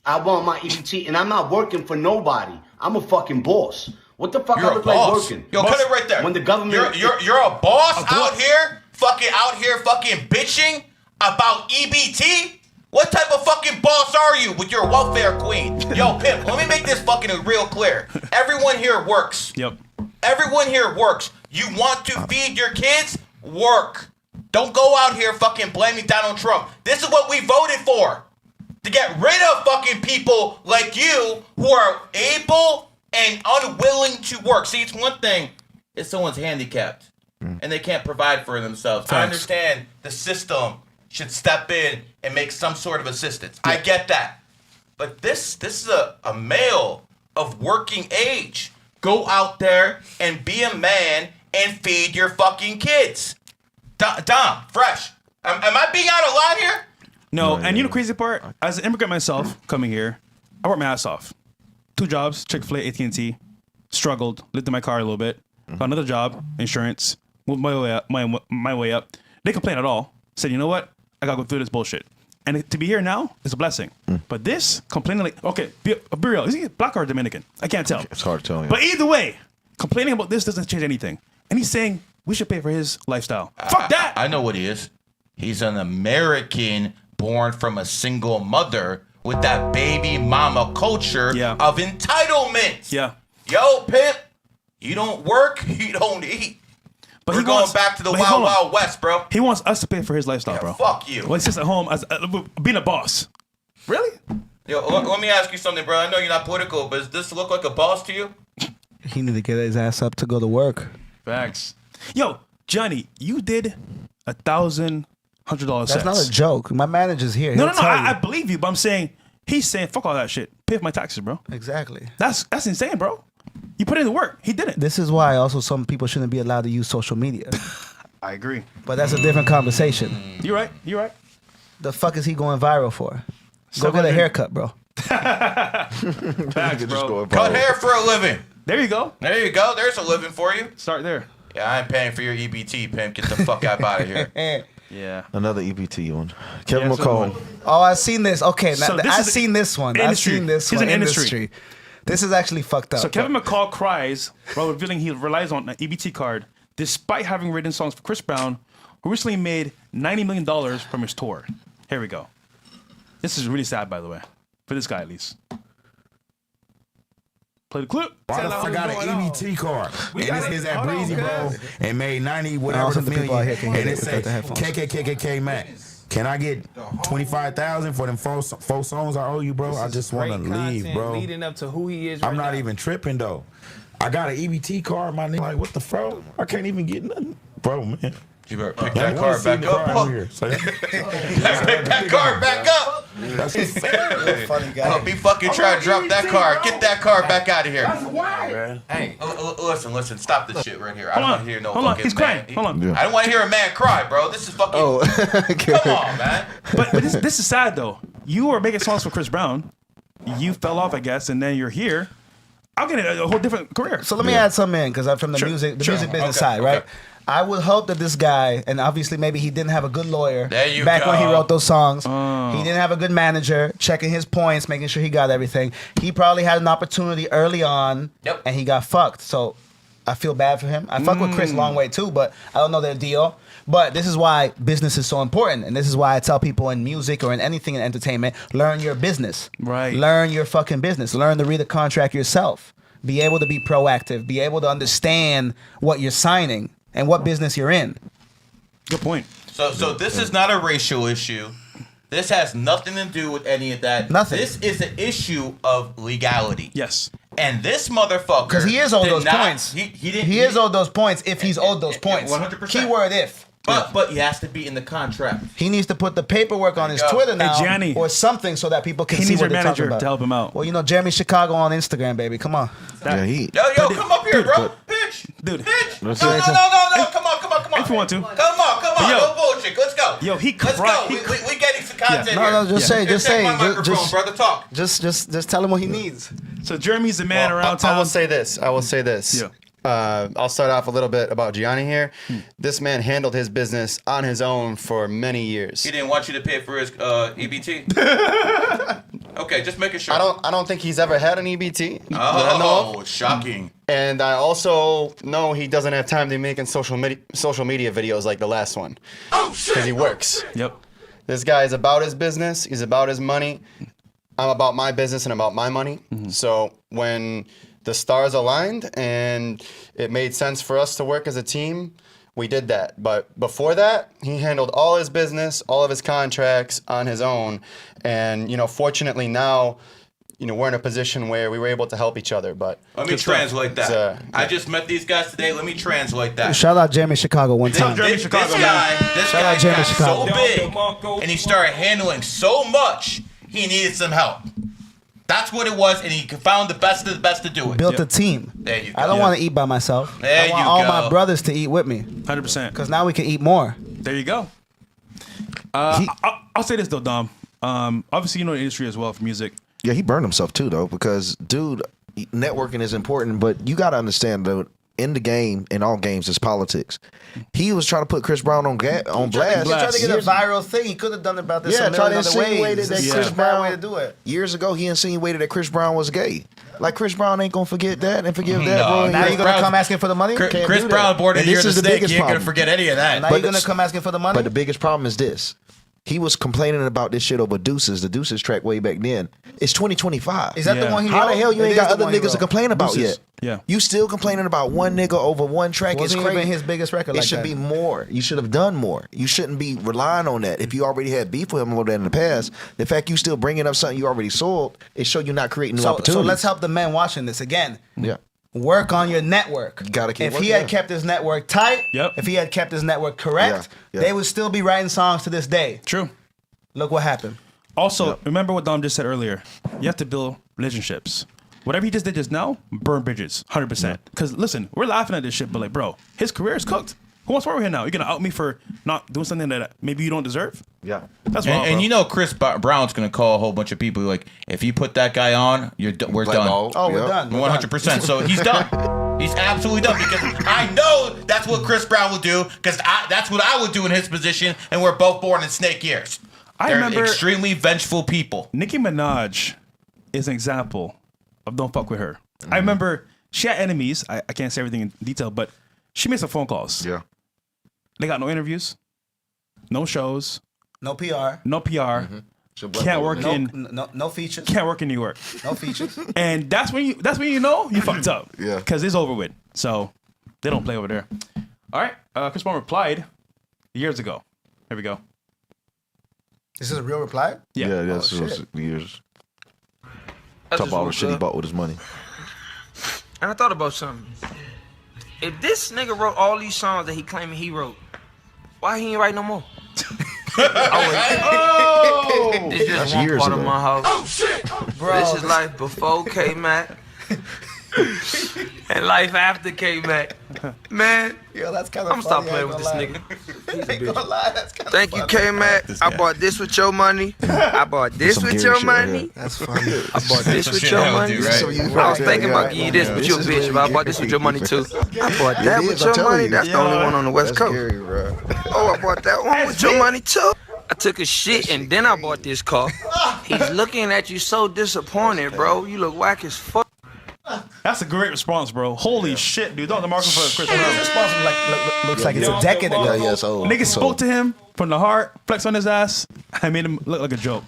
I want my EBT, and I'm not working for nobody. I'm a fucking boss. What the fuck You're I a look like boss. working? Yo, cut it right there. When the government- you're a boss out here, fucking bitching about EBT. What type of fucking boss are you with your welfare queen? Yo, pimp, let me make this fucking real clear. Everyone here works. Yep. Everyone here works. You want to feed your kids? Work. Don't go out here fucking blaming Donald Trump. This is what we voted for. To get rid of fucking people like you who are able and unwilling to work. See, it's one thing if someone's handicapped and they can't provide for themselves. I understand the system should step in and make some sort of assistance. I get that. But this is a male of working age. Go out there and be a man and feed your fucking kids. Dom, fresh. Am I being out of line here? No, and you know the crazy part? As an immigrant myself, coming here, I worked my ass off. 2 jobs, Chick-fil-A, AT&T, struggled, lived in my car a little bit, found another job, insurance, moved my way up, my way up. They complained at all. Said, you know what? I gotta go through this bullshit. And to be here now is a blessing. But this, complaining like, okay, be real. Is he black or Dominican? I can't tell. It's hard to tell. But either way, complaining about this doesn't change anything. And he's saying we should pay for his lifestyle. Fuck that! I know what he is. He's an American born from a single mother with that baby mama culture of entitlement. Yeah. Yo, pimp, you don't work, you don't eat. But We're going back to the Wild Wild West, bro. He wants us to pay for his lifestyle, bro. Fuck you. Well, he sits at home as being a boss. Really? Yo, let me ask you something, bro. I know you're not political, but does this look like a boss to you? He need to get his ass up to go to work. Facts. Yo, Johnny, you did $1,100 That's sets. not a joke. My manager's here. No, He'll no, tell I you. believe you, but I'm saying he's saying fuck all that shit. Pay for my taxes, bro. Exactly. That's insane, bro. You put in the work. He did it. This is why also some people shouldn't be allowed to use social media. I agree. But that's a different conversation. You're right. You're right. The fuck is he going viral for? Go So get a good. haircut, bro. Facts, bro. Cut hair for a living. There you go. There you go. There's a living for you. Start there. Yeah, I ain't paying for your EBT, pimp. Get the fuck out of here. Yeah. Another EBT one. Kevin Yeah, so McCall. one. Oh, I've seen this. Okay, So now, this I've is seen this one. I've industry. seen this He's one. an industry. This is actually fucked up. So Kevin McCall cries while revealing he relies on an EBT card despite having written songs for Chris Brown, who recently made $90 million from his tour. Here we go. This is really sad, by the way. For this guy, at least. Play the clip. Why the fuck I got an EBT card? And this is at Breezy, bro, and made 90 whatever some the people out here million. can And hear it it say without the headphones. KKKKK Max. Can I get 25,000 for them four songs I owe you, bro? I just want to leave, bro. Leading up to who he is. I'm right not now. even tripping though. I got an EBT card, my nigga. Like, what the fuck? I can't even get nothing, bro, man. You better pick I that wanna card see back the up. card Paul. here. So, Pick that card back up. That's insane. You're a funny guy. Don't be fucking trying to drop that car. Get that car back out of here. Man. Hey, listen. Stop this shit right here. I don't Hold want on. to hear no Hold on. fucking He's man. crying. Hold on. Yeah. I don't want to hear a man cry, bro. This is fucking. Come on, man. But this is sad though. You were making songs for Chris Brown. You fell off, I guess, and then you're here. I'll get a whole different career. So let me add something in because I'm from the music business side, right? I would hope that this guy, and obviously maybe he didn't have a good lawyer back when he wrote those songs. He didn't have a good manager checking his points, making sure he got everything. He probably had an opportunity early on, and he got fucked. So I feel bad for him. I fuck with Chris long way too, but I don't know their deal. But this is why business is so important, and this is why I tell people in music or in anything in entertainment, learn your business. Right. Learn your fucking business. Learn to read a contract yourself. Be able to be proactive. Be able to understand what you're signing and what business you're in. Good point. So this is not a racial issue. This has nothing to do with any of that. Nothing. This is an issue of legality. Yes. And this motherfucker, Because he is owed did those not- points. He didn't. He is owed those points if he's owed those points. 100%. Keyword if. But he has to be in the contract. He needs to put the paperwork on his go. Twitter now Gianni. or something so that people can He see needs what your they're talking manager about. to help him out. Well, you know, Jeremy Chicago on Instagram, baby. Come on. Yeah, he. Yo, come up here, bro. Bitch. Dude. Bitch. No. Let's Come see. on. If you want to. Come on. Yo. No bullshit. Let's go. Yo, he Let's cried. go. We getting some content Yeah. here. No, just say, Here, just take say, my microphone, brother. Talk. just tell him what he needs. So Jeremy's the man around town. I will say this. Yeah. I'll start off a little bit about Gianni here. This man handled his business on his own for many years. He didn't want you to pay for his EBT. Okay, just making sure. I don't think he's ever had an EBT. that I know of. Oh, shocking. And I also know he doesn't have time to be making social media videos like the last one. Oh shit! Because he works. Yep. This guy is about his business. He's about his money. I'm about my business and about my money. So when the stars aligned and it made sense for us to work as a team, we did that. But before that, he handled all his business, all of his contracts on his own. And, fortunately now, we're in a position where we were able to help each other. But Let me translate that. Yeah. I just met these guys today. Let me translate that. Shout out Jeremy Chicago one time. This guy out Jeremy got Chicago. so big, and he started handling so much, he needed some help. That's what it was, and he found the best of the best to do it. Built a team. There you go. I don't want to eat by myself. There I want you all go. my brothers to eat with me 100%. because now we can eat more. There you go. I'll say this though, Dom. Obviously, you know the industry as well for music. Yeah, he burned himself too, though, because, dude, networking is important, but you got to understand, though, in the game, in all games, it's politics. He was trying to put Chris Brown on blast. He tried to get a viral thing. He could have done about this. Yeah, a tried million to other insinuate ways. that This is Chris a bad Brown way to do it. Years ago, he insinuated that Chris Brown was gay. Like, Chris Brown ain't gonna forget that and forgive that, bro. Now Chris you're gonna Brown's- come asking for the money? Chris Can't do that. Brown boarded And here this in the is the snake. biggest You ain't gonna problem. forget any of that. Now But you're gonna it's- come asking for the money? But the biggest problem is this. He was complaining about this shit over Deuces, the Deuces track way back then. It's 2025. Is that the Yeah. one he How wrote? the hell you It ain't is got the other one he niggas to wrote. complain about Deuces. yet? Yeah. You still complaining about one nigga over one track? It's Wasn't crazy. even his biggest record It like should that. be more. You should have done more. You shouldn't be relying on that. If you already had beef with him over that in the past, the fact you still bringing up something you already sold, it show you not creating new So opportunities. let's help the men watching this again. Yeah. Work on your network. You gotta keep If he working, had yeah. kept his network tight, Yep. if he had kept his network correct, Yeah. they would still be writing songs to this day. True. Look what happened. Also, remember what Dom just said earlier. You have to build relationships. Whatever he just did just now, burn bridges, 100%. Because listen, we're laughing at this shit, but like, bro, his career is cooked. Who wants to work with him now? You're gonna out me for not doing something that maybe you don't deserve? Yeah. That's wild, And bro. you know Chris Brown's gonna call a whole bunch of people like, if you put that guy on, we're done. Oh, we're done. 100%. So he's done. He's absolutely done because I know that's what Chris Brown would do because that's what I would do in his position, and we're both born in snake years. I They're remember extremely vengeful people. Nicki Minaj is an example of don't fuck with her. I remember she had enemies. I can't say everything in detail, but she made some phone calls. Yeah. They got no interviews, no shows, No PR. no PR. Can't work in No features. can't work in New York. No features. And that's when you know you fucked up. Yeah. Because it's over with. So they don't play over there. All right. Chris Brown replied years ago. Here we go. This is a real reply? Yeah, that's Oh, what shit. years. I Talk just about all the woke shit he up bought with his money. and I thought about something. If this nigga wrote all these songs that he claiming he wrote, why he ain't write no more? This is That's just one years part ago. of my house. Oh shit, bro. This is life before K-Mac. And life after K-Mac. Man, Yo, that's kind of I'm stop playing with this nigga. Thank you, funny. K-Mac. I bought this with your money. I bought this Some with Gary your shit right money. here. That's funny. I bought this with shit your I would money. do, right? So you I was right thinking there, about yeah. getting you this with your This is bitch, very but I bought this with your money too. I bought that It with is, I'm your telling money. you. That's the only one on the West That's Coast. Gary, bro. Oh, I bought that one with your money too. I took a shit and then I bought this car. He's looking at you so disappointed, bro. You look whack as fuck. That's a great response, bro. Holy shit, dude. Don't the market for Chris This Brown. response looks like it's a decade ago. Yeah, it's old. Nigga It's spoke old. to him from the heart, flexed on his ass. I made him look like a joke.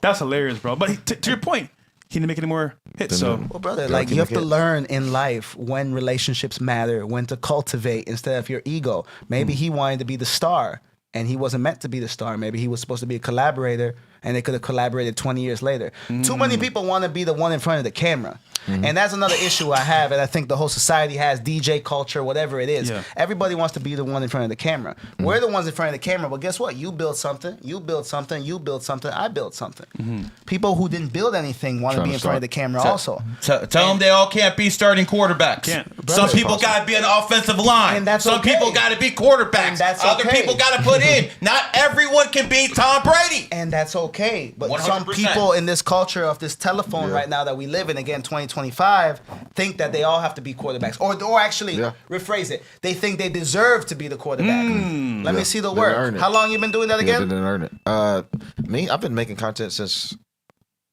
That's hilarious, bro. But to your point, he didn't make any more hits. So Well, brother, Yeah, like keep you have it to good. learn in life when relationships matter, when to cultivate instead of your ego. Maybe he wanted to be the star and he wasn't meant to be the star. Maybe he was supposed to be a collaborator and they could have collaborated 20 years later. Too many people want to be the one in front of the camera. And that's another issue I have, and I think the whole society has, DJ culture, whatever it is. Yeah. Everybody wants to be the one in front of the camera. We're the ones in front of the camera, but guess what? You build something, you build something, you build something, I build something. People who didn't build anything want to Trying be to in front of the camera also. Tell them they all can't be starting quarterbacks. Can't. Some people got to be on the offensive line. And that's Some okay. people got to be quarterbacks. And that's Other okay. people got to put in. Not everyone can be Tom Brady. And that's okay. But some 100%. people in this culture of this telephone right now that we live in, again, 2025, think that they all have to be quarterbacks. Or actually, Yeah. rephrase it. They think they deserve to be the quarterback. Let me see the They earn work. it. How long you been doing that Yeah, again? they didn't earn it. Me, I've been making content since,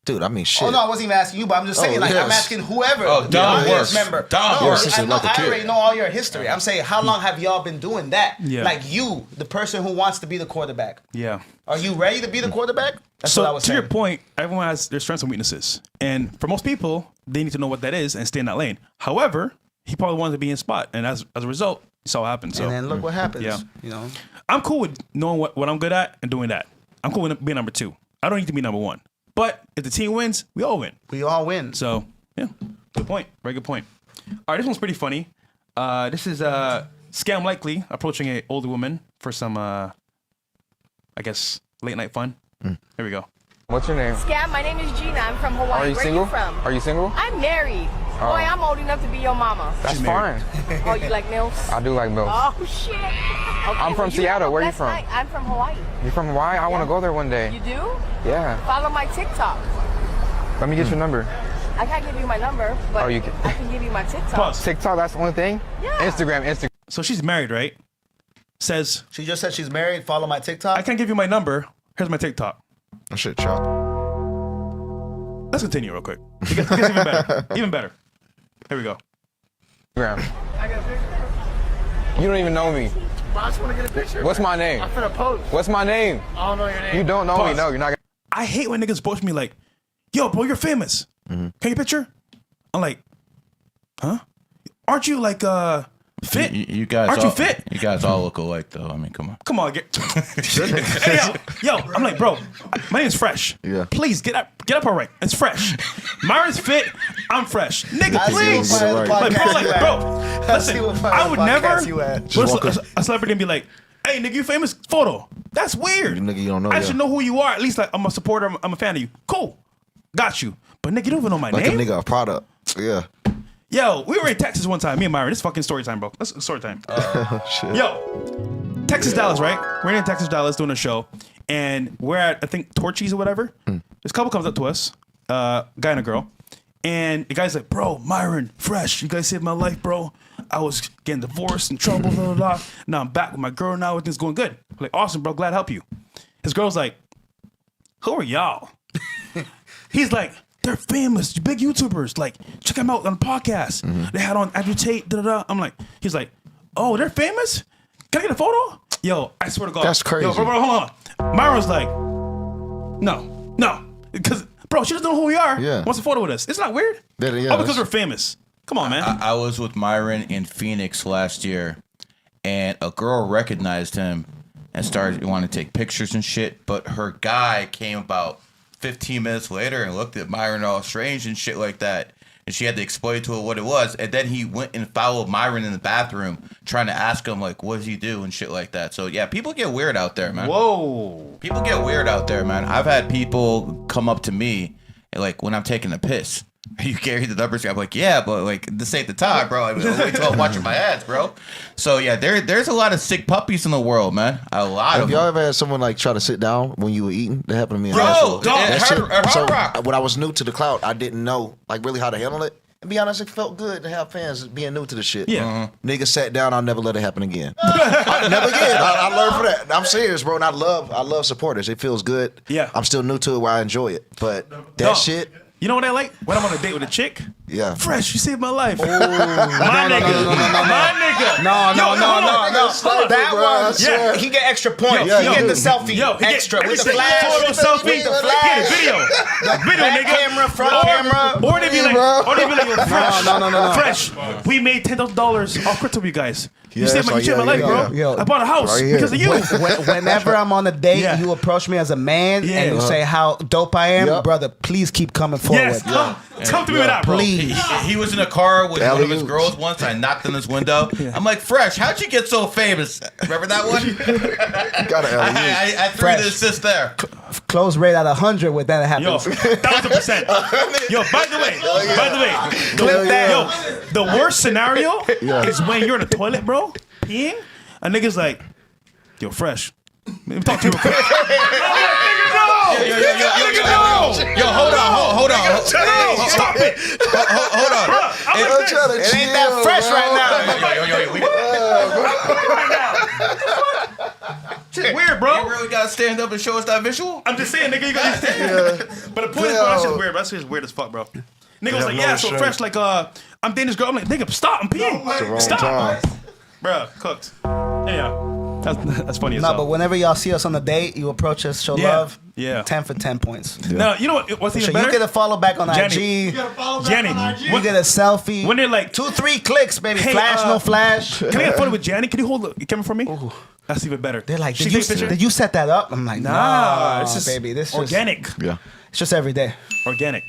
dude. I mean, shit. Oh no, I wasn't even asking you, but I'm just saying, Oh, like, I'm yes. asking whoever. Oh, the Don audience works. member. Don no, works. Since I, he know, was a I kid. already know all your history. I'm saying, how long have y'all been doing that? Yeah. Like you, the person who wants to be the quarterback. yeah. Are you ready to be the quarterback? That's what I So was to saying. your point, everyone has their strengths and weaknesses, and for most people, they need to know what that is and stay in that lane. However, he probably wanted to be in spot, and as a result, you saw what happened. So And then look what happens. Yeah. You know. I'm cool with knowing what I'm good at and doing that. I'm cool with being number 2. I don't need to be number 1. But if the team wins, we all win. We all win. So yeah, good point. Very good point. All right, this one's pretty funny. This is Scam Likely approaching an older woman for some, I guess, late night fun. Here we go. What's your name? Scam, my name is Gina. I'm from Hawaii. Are you Where single? you from? Are you single? I'm married. Boy, I'm old enough to be your mama. That's fine. Oh, you like MILFs? I do like milk. Oh, shit. Okay, I'm from well, Seattle. have a Where you blessed from? night. I'm from Hawaii. You from Hawaii? I want to go there one You day. do? Yeah. Follow my TikTok. Let me get your number. I can't give you my number, but Oh, you can. I can give you my TikTok. Pause. TikTok, that's the only thing? Yeah. Instagram. So she's married, right? Says, She just said she's married. Follow my TikTok. I can't give you my number. Here's my TikTok. Oh, shit, chop. Let's continue real quick. It gets even better. Even better. Here we go. Instagram. You don't even know me. I just want to get a picture. What's my name? I'm finna post. What's my name? I don't know your name. You don't know me. Pause. No, you're not gonna. I hate when niggas post me like, yo, bro, you're famous. Can you picture? I'm like, huh? Aren't you like fit? You guys Aren't you fit? You guys all look alike, though. I mean, come on. Come on, get. Hey, yo, I'm like, bro, my name's Fresh. Yeah. Please get up all right. It's Fresh. Myron's fit. I'm fresh. Nigga, I see please. what part of the Like, bro, podcast like, you at. bro, I see what listen, part I of would the never podcast you at. go walk to a celebrity and be like, hey, nigga, you famous? Photo. That's weird. Nigga, you don't know, I yeah. should know who you are. At least like I'm a supporter. I'm a fan of you. Cool. Got you. But nigga, you don't even know my Like name. a nigga, a product. Yeah. Yo, we were in Texas one time. Me and Myron. This is fucking story time, bro. That's story time. Shit. Yo, Texas, Dallas, right? We're in Texas, Dallas doing a show. And we're at, I think, Torchy's or whatever. This couple comes up to us, guy and a girl. And the guy's like, bro, Myron, Fresh, you guys saved my life, bro. I was getting divorced and trouble, blah, blah, blah. Now I'm back with my girl now. Everything's going good. I'm like, awesome, bro. Glad to help you. His girl's like, who are y'all? He's like, they're famous, big YouTubers. Like, check them out on the podcast. They had on Andrew Tate, da, da, da. I'm like, he's like, oh, they're famous? Can I get a photo? Yo, I swear to God. That's crazy. Yo, bro, hold on. Myron's like, no. Because, bro, she doesn't know who we are. Yeah. Wants a photo with us. It's not weird. Yeah, Oh, because that's- we're famous. Come on, man. I was with Myron in Phoenix last year, and a girl recognized him and started wanting to take pictures and shit. But her guy came about 15 minutes later and looked at Myron all strange and shit like that. And and she had to explain to her what it was. And then he went and followed Myron in the bathroom, trying to ask him like, "What does he do?" and shit like that. So yeah, people get weird out there, man. Whoa. People get weird out there, man. I've had people come up to me like when I'm taking a piss. You carry the numbers. I'm like, yeah, but like this ain't the time, bro. I mean, wait till I'm watching my ads, bro. So yeah, there's a lot of sick puppies in the world, man. A lot Have of y'all them. ever had someone like try to sit down when you were eating? That happened to me in Bro, high school. dog, That shit- Hard Rock. when I was new to the clout, I didn't know like really how to handle it. And be honest, it felt good to have fans being new to the shit. Yeah. Niggas sat down. I'll never let it happen again. Never again. I learned from that. I'm serious, bro. And I love supporters. It feels good. Yeah. I'm still new to it where I enjoy it. But that Dog, shit, You know what I like? When I'm on a date with a chick. yeah. Fresh, you saved my life. My No, nigga. no. That one, Yeah. he get extra points. Yo, he yo, get the selfie Yo, he extra get with the everything. flash. Photo selfie. With the flash. Video, Back nigga. camera, front camera. Or they be like, yo, Fresh. No. Fresh. We made $10,000 off crypto, you guys. You Yeah, saved my, so you saved my yeah, life, bro. yo. I bought a house Right here. because of you. Whenever I'm on a date, Yeah. you approach me as a man Yeah. and you say how dope I am, Yep. brother. Please keep coming forward. Yes, come to me with that, bro. Please. He was in a car with one of his Alley-oops. girls once. I knocked on his window. I'm like, Fresh, how'd you get so famous? Remember that one? Got an alley-oop. I threw Fresh. the assist there. Close rate at 100 when that Yo, happens. 1,000%. Yo, by the way, Hell yeah. the worst scenario is when you're in the toilet, bro, peeing. A nigga's like, yo, Fresh. Let me talk to you real quick. Yo, hold on. Stop it. Hold on. I'm trying to It ain't chill, that fresh bro. right now. Shit weird, bro. You really gotta stand up and show us that visual? I'm just saying, nigga, you gotta understand. But the point is, bro, that shit's weird. That shit's weird as fuck, bro. Nigga was like, yeah, so Fresh, like, I'm dating this girl. I'm like, nigga, stop, I'm peeing. It's the wrong Stop. time. Bro, cooked. Yeah, that's funny as No, hell. but whenever y'all see us on a date, you approach us, show Yeah. love. Yeah. 10 for 10 points. Now, you know what's So even you better? get a follow back on Jenny. IG. Jenny. You get a selfie. When they're like, 2-3 clicks, baby. Hey, Flash, no flash. can I get a photo with Jenny? Can you hold the camera for me? That's even better. They're like, She did take a picture? you set that up? I'm like, Nah, no, it's just baby. This is organic. Yeah. It's just every day. Organic.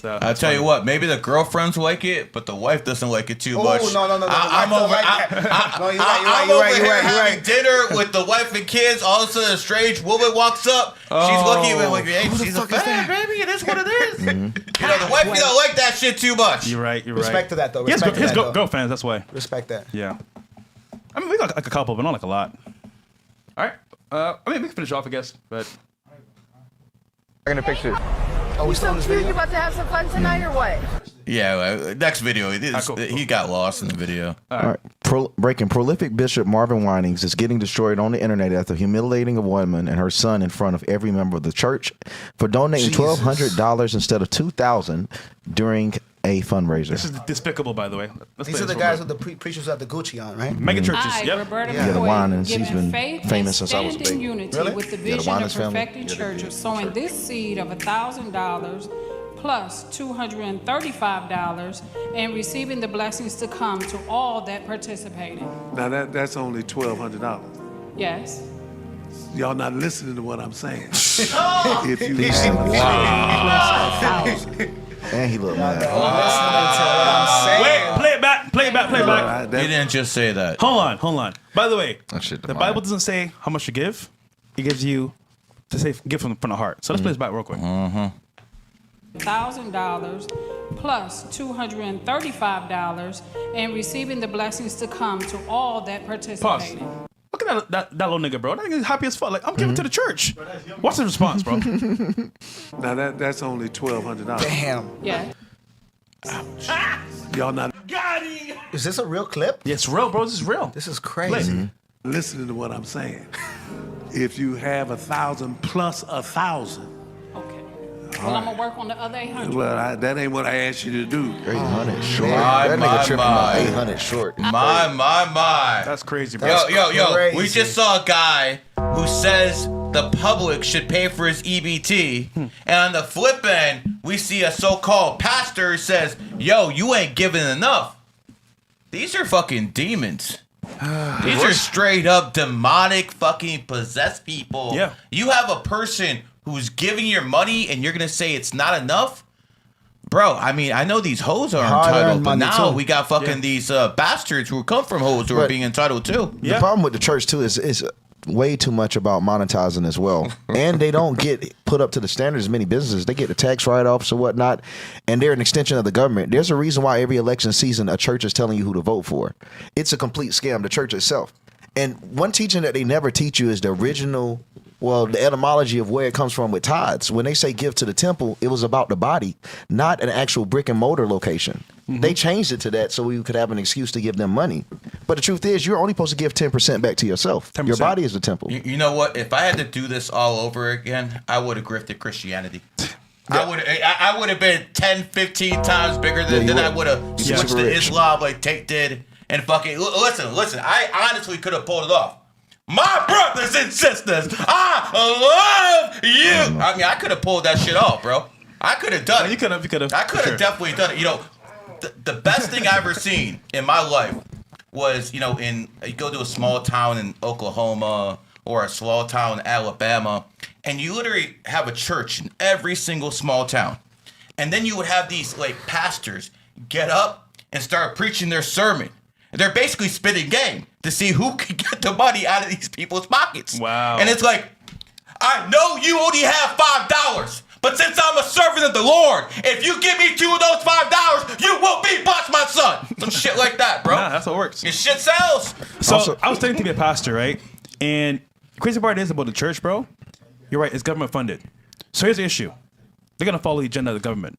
So, I'll tell you what, maybe the girlfriends like it, but the wife doesn't like it too much. no. I'm over. No, you're I'm right, over here you're having right. dinner with the wife and kids. All of a sudden, a strange woman walks up. She's looking at me like, "Hey, she's a fan, baby. It is what it is." You know, the wife don't like that shit too much. You're right. You're Respect right. to that, though. Yes, Respect to his that, though. girl fans. That's why. Respect that. Yeah. I mean, we got like a couple, but not like a lot. All right. I mean, we can finish off, I guess. But Taking a picture. Oh, we still on this You video? about to have some fun tonight or what? Yeah, next video. Cool. He got lost in the video. All right. Breaking prolific Bishop Marvin Winings is getting destroyed on the internet after humiliating a woman and her son in front of every member of the church for donating $1,200 instead of $2,000 during a fundraiser. this is despicable, by the way. Let's These play are the this guys real with the preachers at the Gucci on, right? Mega churches. I, Yep. Roberta Yeah, the McCoy, Winans, he's giving been faith famous and since I was a stand in baby. unity Really? with the Yeah, the vision of Winans family. Perfecting Church of sowing this seed of $1,000 plus $235 and receiving the blessings to come to all that participated. Now that's only $1,200. Yes. Y'all not listening to what I'm saying. If you have And he looked mad. Wait, play it back. Play it back. He didn't just say that. Hold on. By the way, That shit the demonic. Bible doesn't say how much to give. It gives you to say give from the heart. So let's play this back real quick. $1,000 plus $235 and receiving the blessings to come to all that participated. Look at that little nigga, bro. That nigga's happy as fuck. Like, I'm giving to the church. What's the response, bro? now that's only $1,200. Damn. Yeah. Y'all not Is this a real clip? Yeah, it's real, bro. This is real. This is crazy. listening to what I'm saying. If you have 1,000 plus 1,000. Okay. Well, I'm going to work on the other 800. Well, that ain't what I asked you to do. 800 short. My, That my, nigga tripping my. about 800 short. My. That's crazy, bro. Yo. crazy. We just saw a guy who says the public should pay for his EBT. And on the flip end, we see a so-called pastor who says, yo, you ain't giving enough. These are fucking demons. These are straight up demonic fucking possessed people. Yeah. You have a person who's giving your money and you're going to say it's not enough? bro, I mean, I know these hoes are Hard-earned entitled, but money, now too. we got fucking these bastards who come from hoes who are But- being entitled too. The problem with the church too is way too much about monetizing as well, and they don't get put up to the standards as many businesses. They get the tax write-offs or whatnot, and they're an extension of the government. There's a reason why every election season a church is telling you who to vote for. It's a complete scam. The church itself. And one teaching that they never teach you is the original, the etymology of where it comes from with tithes. When they say give to the temple, it was about the body, not an actual brick and mortar location. They changed it to that so we could have an excuse to give them money. But the truth is, you're only supposed to give 10% back to yourself. 10%. Your body is the temple. You know what? If I had to do this all over again, I would have grifted Christianity. I would have been 10, 15 times bigger than I would have switched to Islam like Tate did. And fucking listen. I honestly could have pulled it off. My brothers and sisters, I love you. I mean, I could have pulled that shit off, bro. I could have done it. You could have. I could have definitely done it. You know, the best thing I ever seen in my life was, you go to a small town in Oklahoma or a small town in Alabama, and you literally have a church in every single small town. And then you would have these like pastors get up and start preaching their sermon. They're basically spitting game to see who can get the money out of these people's pockets. Wow. And it's like, I know you only have $5, but since I'm a servant of the Lord, if you give me 2 of those $5, you will be boss my son. Some shit like that, bro. Nah, that's how it works. Your shit sells. So I was studying to be a pastor, right? And the crazy part is about the church, bro. You're right. It's government funded. So here's the issue. They're gonna follow the agenda of the government.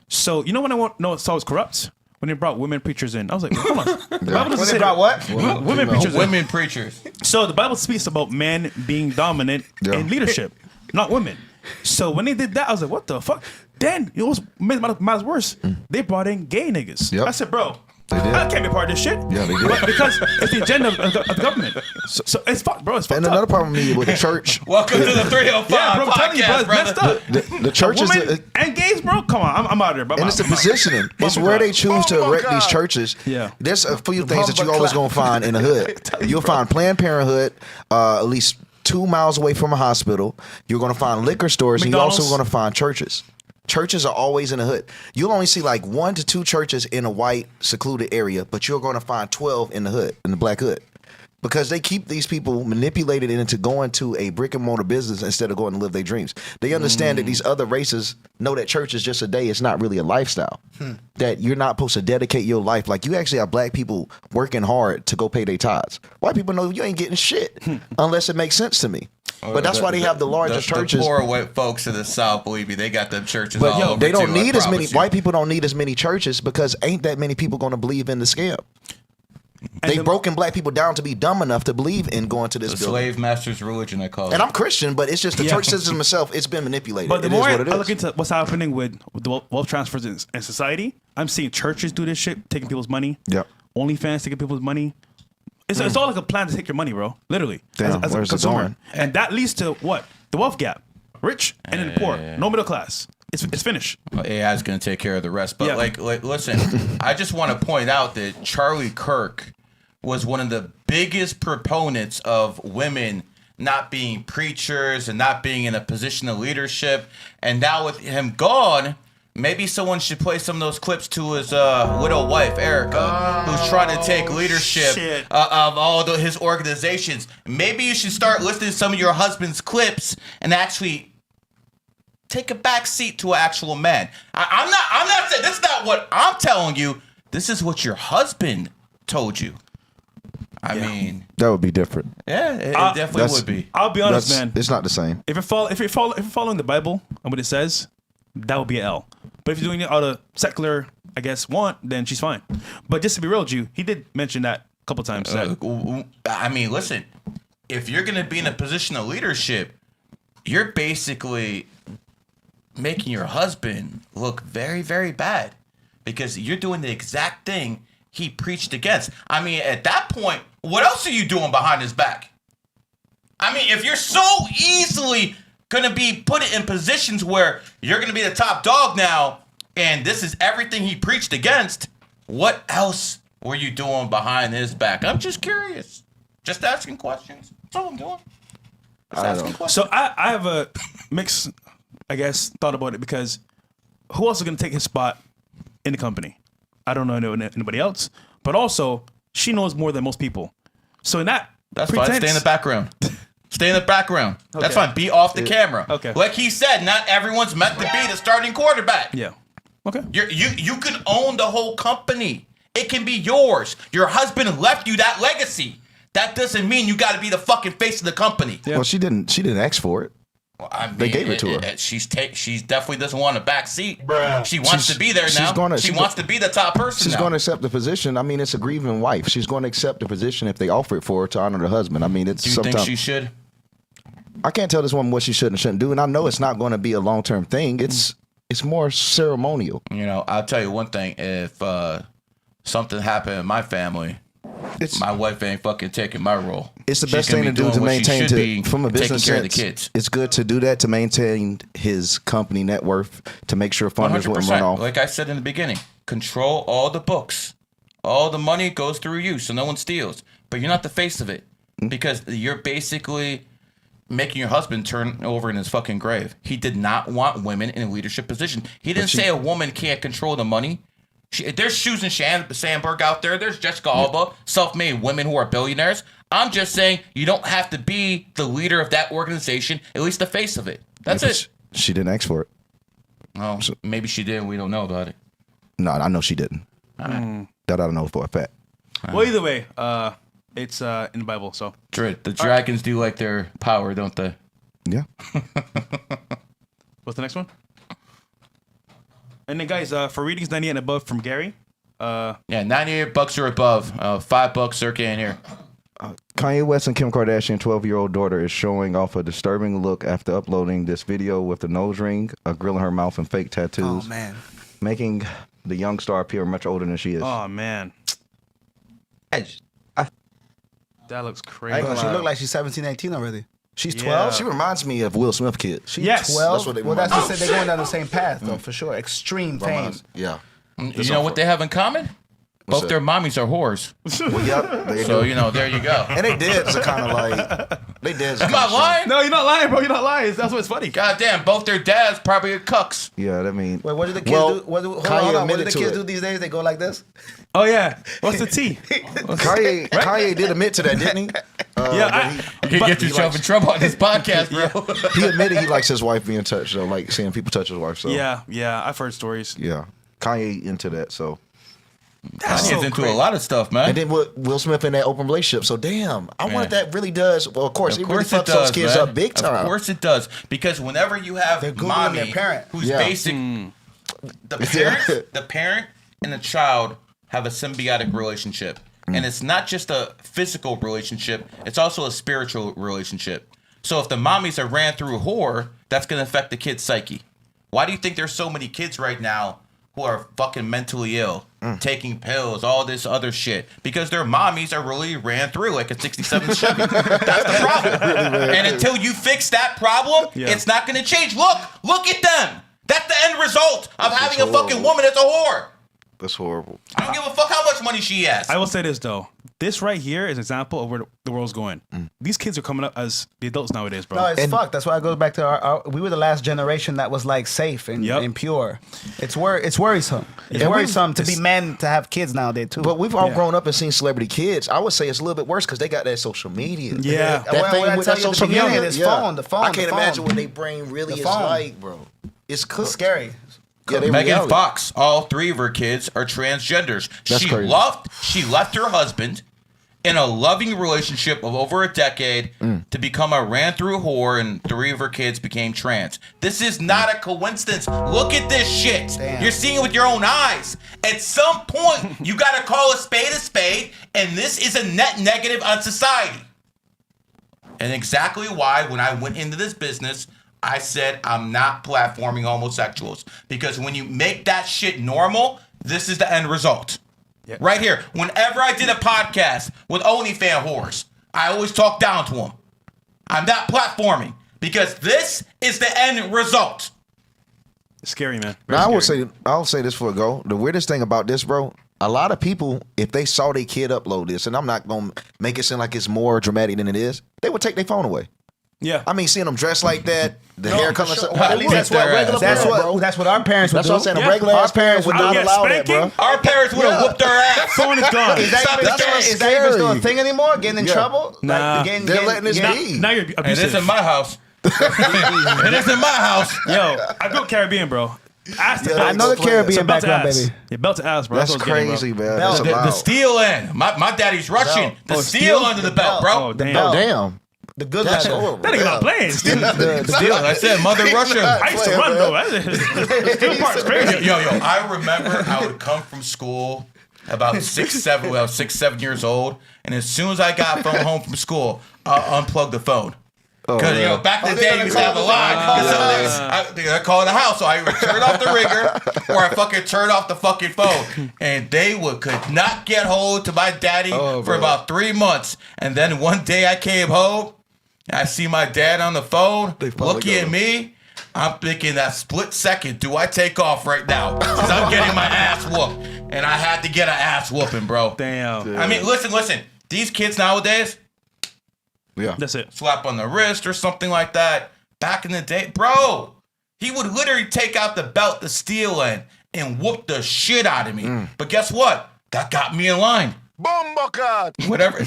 So you know when I want know it's always corrupt? When they brought women preachers in, I was like, hold on. The Bible doesn't say brought what? Women preachers. Women preachers. So the Bible speaks about men being dominant in leadership, not women. So when they did that, I was like, what the fuck? Then it was might worse. They brought in gay niggas. Yep. I said, bro, I can't be part of this shit. Yeah, they did. But because it's the agenda of the government. So it's fucked, bro. It's fucked And up. another problem with the church. Welcome to the 305 Yeah, bro, I'm telling you, bro, podcast, it's messed brother. up. The church is Women and gays, bro. Come on, I'm out of there. Bro. and it's the positioning. It's where they choose to erect these churches. Yeah. There's a few things that you always gonna find in the hood. You'll find Planned Parenthood, at least 2 miles away from a hospital. You're gonna find liquor stores, and you're also McDonald's. gonna find churches. Churches are always in the hood. You'll only see like 1 to 2 churches in a white secluded area, but you're gonna find 12 in the hood, in the black hood. Because they keep these people manipulated into going to a brick and mortar business instead of going to live their dreams. They understand that these other races know that church is just a day. It's not really a lifestyle. That you're not supposed to dedicate your life. Like you actually have black people working hard to go pay their tithes. White people know you ain't getting shit unless it makes sense to me. But that's why they have the largest churches. The poor white folks in the South, believe me, they got them churches But all over they don't too, need I as many. promise you. White people don't need as many churches because ain't that many people going to believe in the scam. They've broken black people down to be dumb enough to believe in going to this The building. slave master's religion, I call it. And I'm Christian, but it's just the Yeah. church system itself. It's been manipulated. But the It more is I what it is. look into what's happening with the wealth transfers in society, I'm seeing churches do this shit, taking people's money. Yep. OnlyFans taking people's money. It's all like a plan to take your money, bro. Literally. Damn, as a where's it consumer. going? And that leads to what? The wealth gap. Rich and then poor. No middle class. It's finished. Well, AI is going to take care of the rest. But Yeah. like, listen, I just want to point out that Charlie Kirk was one of the biggest proponents of women not being preachers and not being in a position of leadership. And now with him gone, maybe someone should play some of those clips to his widow wife, Erica, who's trying to take leadership of all his organizations. Maybe you should start listening to some of your husband's clips and actually take a back seat to an actual man. I'm not saying this is not what I'm telling you. This is what your husband told you. I mean, that would be different. yeah, it definitely would be. I'll be honest, That's- man. It's not the same. If you're following the Bible and what it says, that would be an L. But if you're doing it out of secular, I guess, want, then she's fine. But just to be real with you, he did mention that a couple times. I mean, listen, if you're going to be in a position of leadership, you're basically making your husband look very, very bad because you're doing the exact thing he preached against. I mean, at that point, what else are you doing behind his back? I mean, if you're so easily going to be put in positions where you're going to be the top dog now, and this is everything he preached against, what else were you doing behind his back? I'm just curious. Just asking questions. That's all I'm doing. Just asking questions. So I have a mixed, I guess, thought about it because who else is going to take his spot in the company? I don't know anybody else. But also, she knows more than most people. So in that That's fine. Stay in the background. Stay in the background. Okay. That's fine. Be off the camera. Okay. Like he said, not everyone's meant to be the starting quarterback. Yeah. Okay. You can own the whole company. It can be yours. Your husband left you that legacy. That doesn't mean you got to be the fucking face of the company. Well, she didn't ask for it. Well, I mean, they gave it to her. She's definitely doesn't want a back seat. She wants to be there now. She wants to be the top person. She's now. going to accept the position. I mean, it's a grieving wife. She's going to accept the position if they offer it for her to honor the husband. I mean, it's. Do you think she should? I can't tell this woman what she should and shouldn't do, and I know it's not going to be a long-term thing. It's more ceremonial. You know, I'll tell you one thing. If something happened in my family, my wife ain't fucking taking my role. It's the best thing to do to maintain from a business taking care sense. of the kids. It's good to do that to maintain his company net worth, to make sure funders wouldn't run off. Like I said in the beginning, control all the books. All the money goes through you, so no one steals. But you're not the face of it because you're basically making your husband turn over in his fucking grave. He did not want women in a leadership position. He didn't say a woman can't control the money. There's Susan Sandberg out there. There's Jessica Alba, self-made women who are billionaires. I'm just saying you don't have to be the leader of that organization, at least the face of it. That's it. She didn't ask for it. Oh, maybe she did. We don't know about it. No, I know she didn't. Right. That I don't know for a fact. Well, either way, it's in the Bible. So the dragons do like their power, don't they? Yeah. What's the next one? And then, guys, for readings 98 and above from Gary. Yeah, $98 or above. $5 circa in here. Kanye West and Kim Kardashian 12-year-old daughter is showing off a disturbing look after uploading this video with a nose ring, a grill in her mouth, and fake tattoos. Oh, man. Making the young star appear much older than she is. Oh, man. That looks crazy. She looked like she's 17, 18 already. She's 12. Yeah. She reminds me of Will Smith kid. She's Yes. 12. That's what they well, remind that's me what they're going down the same path, though, for sure. Extreme fame. Yeah. You know what they have in common? Both their mommies are whores. Well, yep. So, there you go. And they dads are kind of like... They dads Am I lying? No, you're not lying, bro. You're not lying. That's what's funny. God damn, both their dads probably are cucks. Yeah, I mean... Wait, what do the kids well, do? Hold on. What do the kids do these days? They go like this? Oh, yeah. What's the T? Kanye did admit to that, didn't he? You can get yourself in trouble on this podcast, bro. He admitted he likes his wife being touched, though, like seeing people touch his wife. So Yeah, I've heard stories. Yeah. Kanye into that, so... Kanye's into a lot of stuff, man. And then Will Smith in that open relationship. So damn, I wonder if that really does. Well, of course, it really fucks those kids up big time. Of course it does, because whenever you have mommy their parent. who's basic, the parent and the child have a symbiotic relationship, and it's not just a physical relationship; it's also a spiritual relationship. So if the mommies are ran through whore, that's going to affect the kid's psyche. Why do you think there's so many kids right now who are fucking mentally ill, taking pills, all this other shit? Because their mommies are really ran through like a 67 Chevy. That's the problem. And until you fix that problem, it's not going to change. Look at them. That's the end result of having a fucking woman that's a whore. That's horrible. I don't give a fuck how much money she has. I will say this, though. This right here is an example of where the world's going. These kids are coming up as the adults nowadays, bro. No, it's fucked. That's why I go back to our we were the last generation that was like safe and pure. It's worrisome. It's worrisome to be men to have kids nowadays too. But we've all grown up and seen celebrity kids. I would say it's a little bit worse because they got that social media. Yeah. That thing with that social media. The phone. I can't imagine what their brain really is like, bro. It's scary. Yeah, Megan Fox, all 3 of her kids are transgenders. That's crazy. She left her husband in a loving relationship of over a decade to become a ran-through whore, and 3 of her kids became trans. This is not a coincidence. Look at this shit. Damn. You're seeing it with your own eyes. At some point, you got to call a spade, and this is a net negative on society. And exactly why, when I went into this business, I said I'm not platforming homosexuals, because when you make that shit normal, this is the end result. Yep. Right here. Whenever I did a podcast with OnlyFans whores, I always talk down to them. I'm not platforming because this is the end result. It's scary, man. Now, I'll say this for a go. The weirdest thing about this, bro, a lot of people, if they saw their kid upload this, and I'm not gonna make it seem like it's more dramatic than it is, they would take their phone away. Yeah. I mean, seeing them dressed like that, the hair color. sure. Well, At least that's what regular That's parents, what bro. that's what our parents would That's do. what I'm saying. Yeah. A regular Our ass parents would not get allow that, spanking? bro. Our parents would have whooped their ass. Phone is gone. Is that, Stop even, the is that scary. even still a thing anymore? Getting in trouble? Nah. They're letting this be. Now you're And abusive. it's in my house. And it's in my house. Yo, I built Caribbean, bro. Ass to Yeah, belt. I know the It's a Caribbean belt to background, ass. baby. Yeah, belt to ass, bro. That's what I was getting, crazy, bro. man. Belt. That's The allowed. steel end. My daddy's Russian. The steel under the belt, bro. Oh, damn. belt. Damn. The good That's leather. horrible. That nigga not playing. The steel. I said Mother Russia. I used to run, though. The steel part's crazy. Yo, I remember I would come from school about 6, 7 years old, and as soon as I got home from school, I'll unplug the phone. Because back in the day, you used to have a line. I call it a house, so I would turn off the ringer or I fucking turn off the fucking phone. And they could not get hold to my daddy for about 3 months. And then one day I came home, I see my dad on the phone looking at me. I'm thinking that split second, do I take off right now? Because I'm getting my ass whooped. And I had to get an ass whooping, bro. Damn. I mean, listen. These kids nowadays, Yeah. That's it. slap on the wrist or something like that. Back in the day, bro, he would literally take out the belt, the steel end, and whoop the shit out of me. But guess what? That got me in line. Whatever.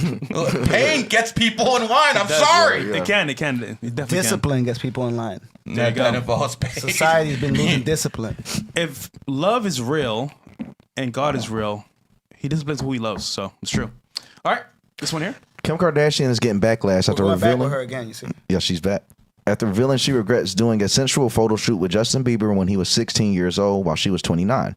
Pain gets people in line. I'm sorry. They can. They definitely Discipline gets people in line. That involves pain. Society's been losing discipline. can. If love is real and God is real, he disciplines who he loves. So it's true. All right. This one here. Kim Kardashian is getting backlash after We're back revealing. with her again, you see. Yeah, she's back. After revealing she regrets doing a sensual photo shoot with Justin Bieber when he was 16 years old while she was 29.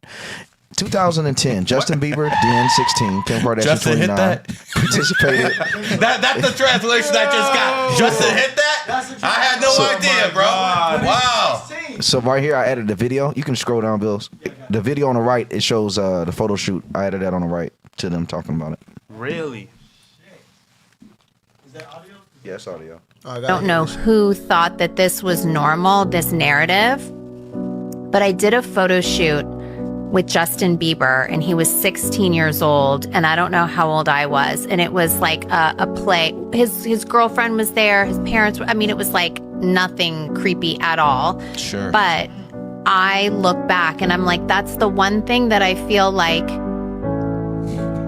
2010, Justin Bieber, then 16, Kim Kardashian, Justin 29, hit that? participated. That's the translation I just got. Justin hit that? I had no idea, bro. Wow. So right here, I added the video. You can scroll down, Bills. The video on the right, it shows the photo shoot. I added that on the right to them talking about it. Really? Yeah, it's audio. I don't know who thought that this was normal, this narrative, but I did a photo shoot with Justin Bieber and he was 16 years old and I don't know how old I was. And it was like a play. His girlfriend was there, his parents were, I mean, it was like nothing creepy at all. Sure. But I look back and I'm like, that's the one thing that I feel like,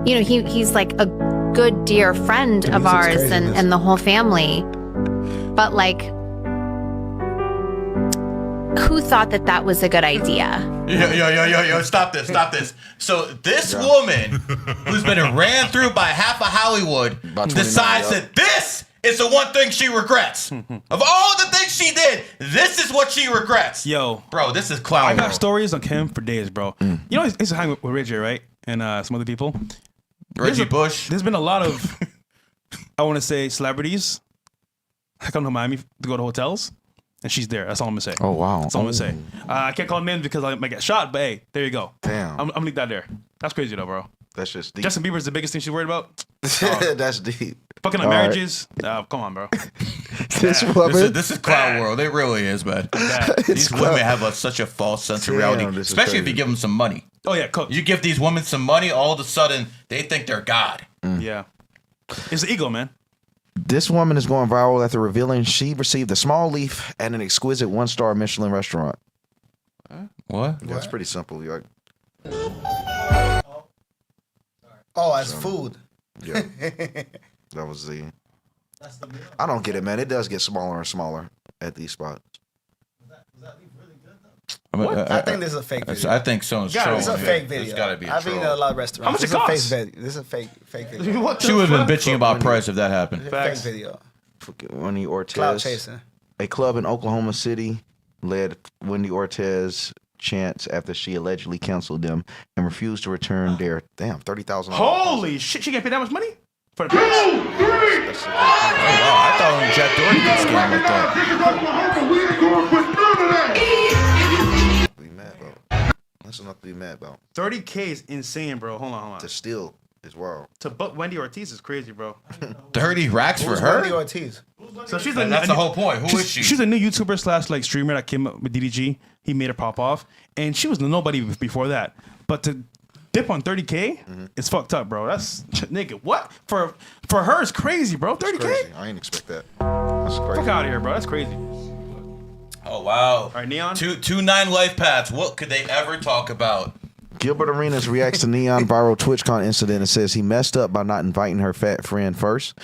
you know, he's like a good dear friend of ours and the whole family. But like, who thought that that was a good idea? Yo, stop this. So this woman who's been ran through by half of Hollywood decides that this is the one thing she regrets. Of all the things she did, this is what she regrets. Yo. Bro, this is clown I got world. stories on Kim for days, bro. You know, he's to hang with Reggie, right? And some other people. Reggie Bush. There's been a lot of, I want to say, celebrities. I come to Miami to go to hotels, and she's there. That's all I'm gonna say. Oh, wow. That's all I'm gonna say. I can't call names because I might get shot, but hey, there you go. Damn. I'm gonna leave that there. That's crazy though, bro. That's just deep. Justin Bieber's the biggest thing she's worried about. That's deep. Fucking All right. marriages. Come on, bro. This woman. This is clown world. It really is, man. These women have such a false sense of reality, Damn, this is especially if crazy. you give them some money. Oh yeah, cook. You give these women some money, all of a sudden they think they're God. Yeah. It's the ego, man. This woman is going viral after revealing she received a small leaf at an exquisite one-star Michelin restaurant. What? Yeah, it's pretty simple. You're like, Oh, as food. yeah, that was the. I don't get it, man. It does get smaller and smaller at these spots. I think this is a fake video. I think someone's It's trolling. a fake There's video. gotta be a I've been troll. in a lot of restaurants. How much it costs? This is a fake video. She would have been bitching about price if that happened. Fake video. Wendy Ortez. Cloud chaser. A club in Oklahoma City led Wendy Ortez chants after she allegedly canceled them and refused to return their $30,000. Holy shit! She get paid that much money for the price? Oh, wow. I thought only Jack Doherty could scam like that. Be mad about. That's enough to be mad about. 30K is insane, bro. Hold on. To steal is wild. To book Wendy Ortiz is crazy, bro. 30 racks for Who's her? Wendy Ortiz? So she's That's the whole point. Who is she? She's a new YouTuber / like streamer that came up with DDG. He made her pop off, and she was nobody before that. But to dip on 30K, it's fucked up, bro. That's nigga. What for her is crazy, bro. 30K. Crazy. I ain't expect that. I Fuck out of here, bro. That's crazy. Oh wow. All right, Neon. 2-9 life paths. What could they ever talk about? Gilbert Arenas reacts to Neon viral TwitchCon incident and says he messed up by not inviting her fat friend first.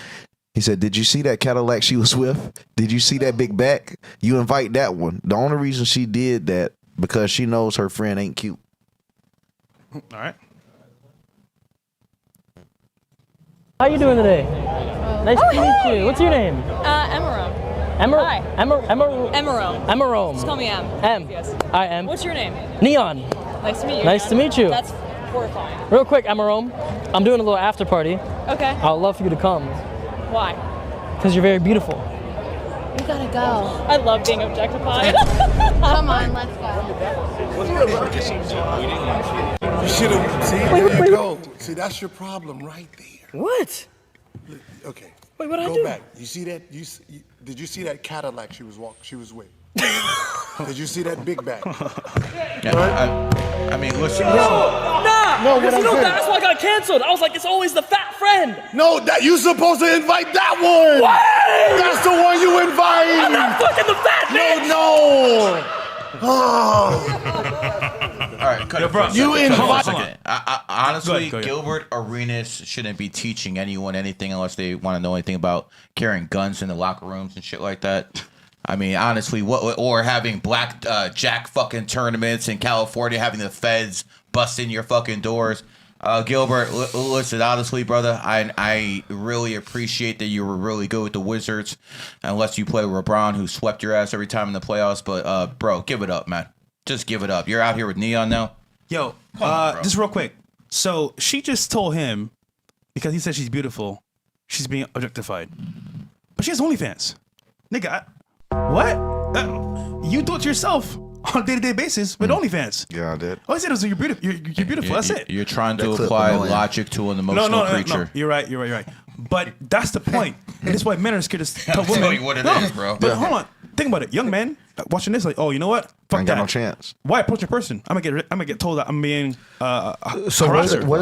He said, "Did you see that Cadillac she was with? Did you see that big back? You invite that one. The only reason she did that because she knows her friend ain't cute." All right. How you doing today? Nice to meet you. What's your name? Emerald. Hi. Emerald. Just call me Em. Em. Yes. Hi, Em. What's your name? Neon. Nice to meet you. Nice to meet you. That's horrifying. Real quick, Emerald. I'm doing a little after party. Okay. I would love for you to come. Why? Because you're very beautiful. We gotta go. I love being objectified. Come on, let's go. You should have. See, there you go. See, that's your problem right there. What? Okay. Wait, what'd I Go do? back. You see that? Did you see that Cadillac she was with? Did you see that big bag? I mean, listen. No, what I'm saying- that's why I got canceled. I was like, it's always the fat friend. No, that you supposed to invite that one. What? That's the one you invite. I'm not fucking the fat bitch. No. Oh. All right, cut it, bro. for a You second. Cut it for a invite- second. Honestly, Go ahead. Gilbert Arenas shouldn't be teaching anyone anything unless they want to know anything about carrying guns in the locker rooms and shit like that. I mean, honestly, or having black jack fucking tournaments in California, having the feds bust in your fucking doors. Gilbert, listen, honestly, brother, I really appreciate that you were really good with the Wizards, unless you play with LeBron, who swept your ass every time in the playoffs. But, bro, give it up, man. Just give it up. You're out here with Neon now. Yo, Come on, bro. just real quick. So she just told him, because he said she's beautiful, she's being objectified. But she has OnlyFans. Nigga, what? You do it yourself on a day-to-day basis with OnlyFans. Yeah, I did. All I said was you're beautiful. You're beautiful. That's it. You're trying to That clip apply annoying. logic to an emotional creature. No. You're right. But that's the point. And that's why men are scared to tell I'll women. tell you what it is, bro. But hold on. Think about it. Young men watching this, like, oh, you know what? Fuck Ain't that. got no chance. Why approach a person? I'm gonna get told that I'm being So harasser. what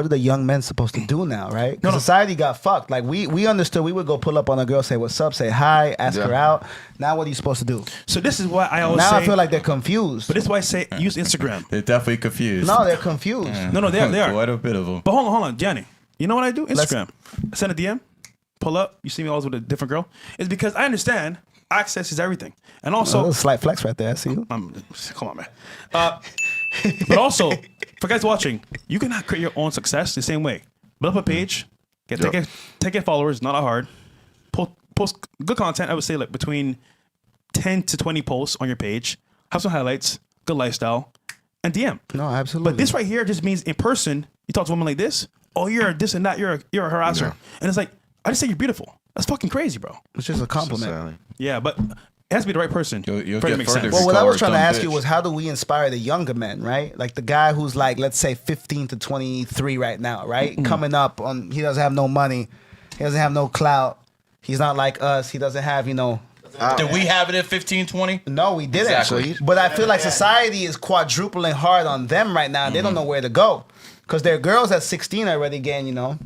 are the young men supposed to do now, right? 'Cause society got fucked. Like we understood we would go pull up on a girl, say what's up, say hi, ask her out. Now what are you supposed to do? So this is why I always Now say. I feel like they're confused. But this is why I say use Instagram. They're definitely confused. No, they're confused. No, they are. Quite a bit of them. But hold on, Gianni. You know what I do? Instagram. I send a DM, pull up. You see me always with a different girl. It's because I understand access is everything, and also a slight flex right there. I see you. Come on, man. But also, for guys watching, you cannot create your own success the same way. Build up a page, take followers, not that hard. Post good content. I would say like between 10 to 20 posts on your page. Have some highlights, good lifestyle, and DM. No, absolutely. But this right here just means in person, you talk to a woman like this. Oh, you're this and that. You're a harasser, and it's like I just say you're beautiful. That's fucking crazy, bro. It's just a compliment. Yeah, but it has to be the right person. You'll for it to get make further sense. Well, what I was trying to dumb ask you bitch. was how do we inspire the younger men, right? Like the guy who's like, let's say 15 to 23 right now, right? Coming up on, he doesn't have no money. He doesn't have no clout. He's not like us. He doesn't have, Did we have it at 15, 20? No, we didn't. Exactly. But I feel like society is quadrupling hard on them right now. They don't know where to go. Because their girls at 16 already getting, I'm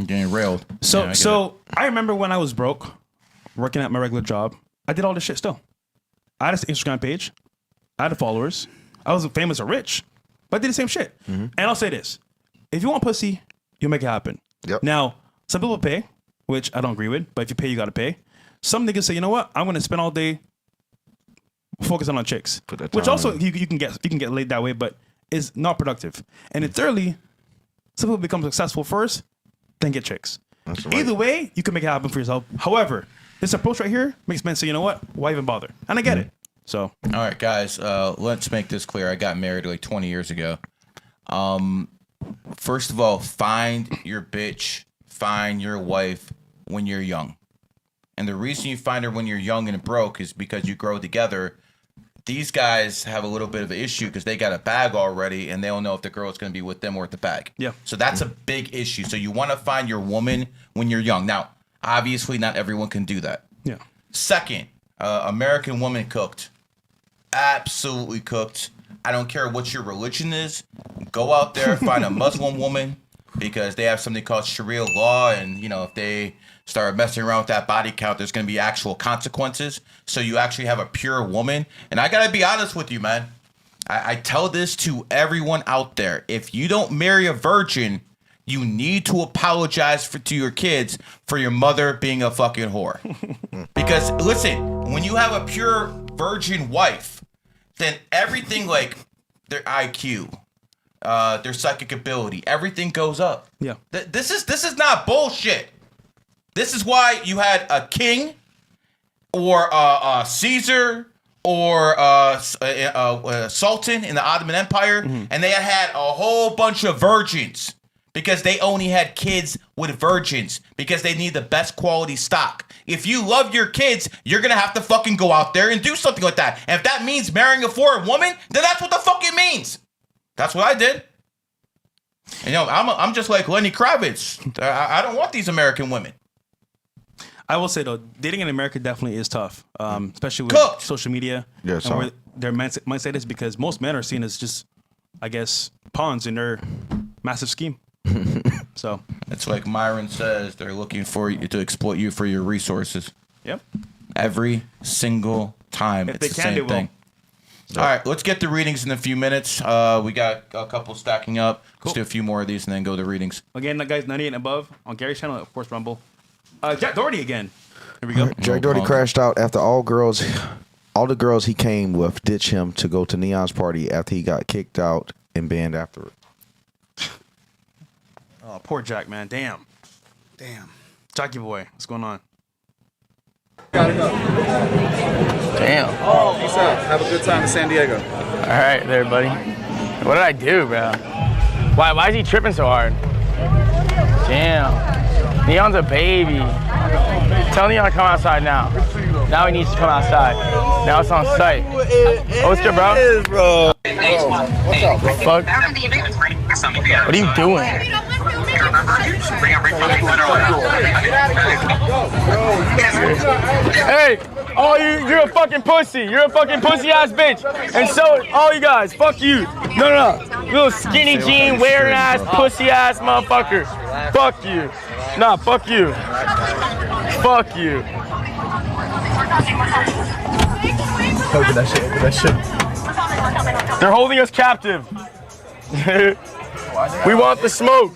getting railed. So I remember when I was broke, working at my regular job, I did all this shit still. I had an Instagram page. I had followers. I was famous or rich, but I did the same shit. And I'll say this. If you want pussy, you'll make it happen. Yep. Now, some people pay, which I don't agree with, but if you pay, you got to pay. Some niggas say, you know what? I'm going to spend all day focusing on chicks. Which also, you can get laid that way, but is not productive. And then thirdly, some people become successful first, then get chicks. Either way, you can make it happen for yourself. However, this approach right here makes men say, you know what? Why even bother? And I get it. So, all right, guys, let's make this clear. I got married like 20 years ago. First of all, find your bitch, find your wife when you're young. And the reason you find her when you're young and broke is because you grow together. These guys have a little bit of an issue because they got a bag already and they don't know if the girl is going to be with them or with the bag. Yeah. So that's a big issue. So you want to find your woman when you're young. Now, obviously, not everyone can do that. Yeah. Second, American woman cooked. Absolutely cooked. I don't care what your religion is. Go out there, find a Muslim woman because they have something called Sharia law, and you know if they start messing around with that body count, there's going to be actual consequences. So you actually have a pure woman. And I got to be honest with you, man. I tell this to everyone out there. If you don't marry a virgin, you need to apologize to your kids for your mother being a fucking whore. Because, listen, when you have a pure virgin wife, then everything like their IQ, their psychic ability, everything goes up. Yeah. This is not bullshit. This is why you had a king or a Caesar or a sultan in the Ottoman Empire, and they had a whole bunch of virgins because they only had kids with virgins because they need the best quality stock. If you love your kids, you're going to have to fucking go out there and do something like that. And if that means marrying a foreign woman, then that's what the fuck it means. That's what I did. And, you know, I'm just like Lenny Kravitz. I don't want these American women. I will say though, dating in America definitely is tough, especially with social media. Yes, and where their mindset is, because most men are seen as just, I guess, pawns in their massive scheme. So it's like Myron says, they're looking for you to exploit you for your resources. Yep. Every single time, If it's they the can, same they will. thing. All right, let's get the readings in a few minutes. We got a couple stacking up. Let's do a few more of these and then go to readings. Again, that guy's 98 and above on Gary's channel at Force Rumble. Jack Doherty again. Here we go. Jack Doherty crashed out after all the girls he came with ditched him to go to Neon's party after he got kicked out and banned afterward. Oh, poor Jack, man. Damn. Jockey boy, what's going on? Damn. Oh, peace out. Have a good time in San Diego. All right, there, buddy. What did I do, bro? Why is he tripping so hard? Damn. Neon's a baby. Tell Neon to come outside now. Now he needs to come outside. Now it's on site. Oh, what's good, bro? What's up, bro? Fuck. What are you doing? Hey, all you're a fucking pussy. You're a fucking pussy ass bitch. And so, all you guys, fuck you. No. You little skinny jean wearing ass, pussy ass motherfucker. Fuck you. Nah, fuck you. Fuck you. Open that shit. They're holding us captive. We want the smoke.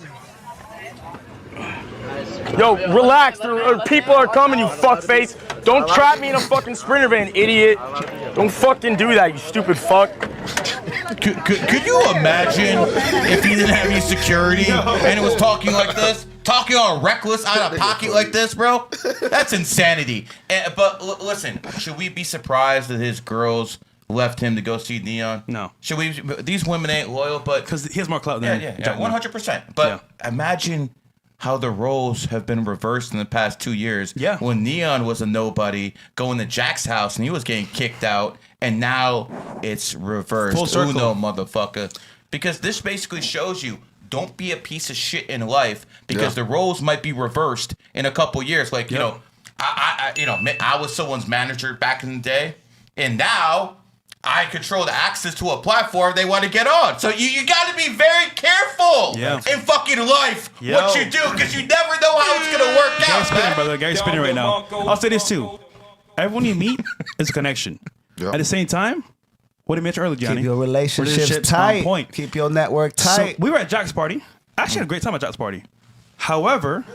Yo, relax. People are coming, you fuckface. Don't trap me in a fucking Sprinter van, idiot. Don't fucking do that, you stupid fuck. Could you imagine if he didn't have any security and it was talking like this? Talking all reckless, out of pocket like this, bro? That's insanity. But listen, should we be surprised that his girls left him to go see Neon? No. Should we? These women ain't loyal, but because he has more clout than yeah, 100%. But imagine how the roles have been reversed in the past 2 years. Yeah. When Neon was a nobody, going to Jack's house and he was getting kicked out, and now it's reversed. Full circle. Uno, motherfucker. Because this basically shows you, don't be a piece of shit in life, because the roles might be reversed in a couple years. Like, you know, I was someone's manager back in the day, and now I control the access to a platform they want to get on. So you got to be very careful in fucking life what you do, because you never know how it's going to work out. Gary's spinning, brother. Gary's spinning right now. I'll say this too. Everyone you meet is a connection. At the same time, what I mentioned earlier, Johnny. Keep your relationships tight. On point. Keep your network tight. So we were at Jack's party. I actually had a great time at Jack's party. However,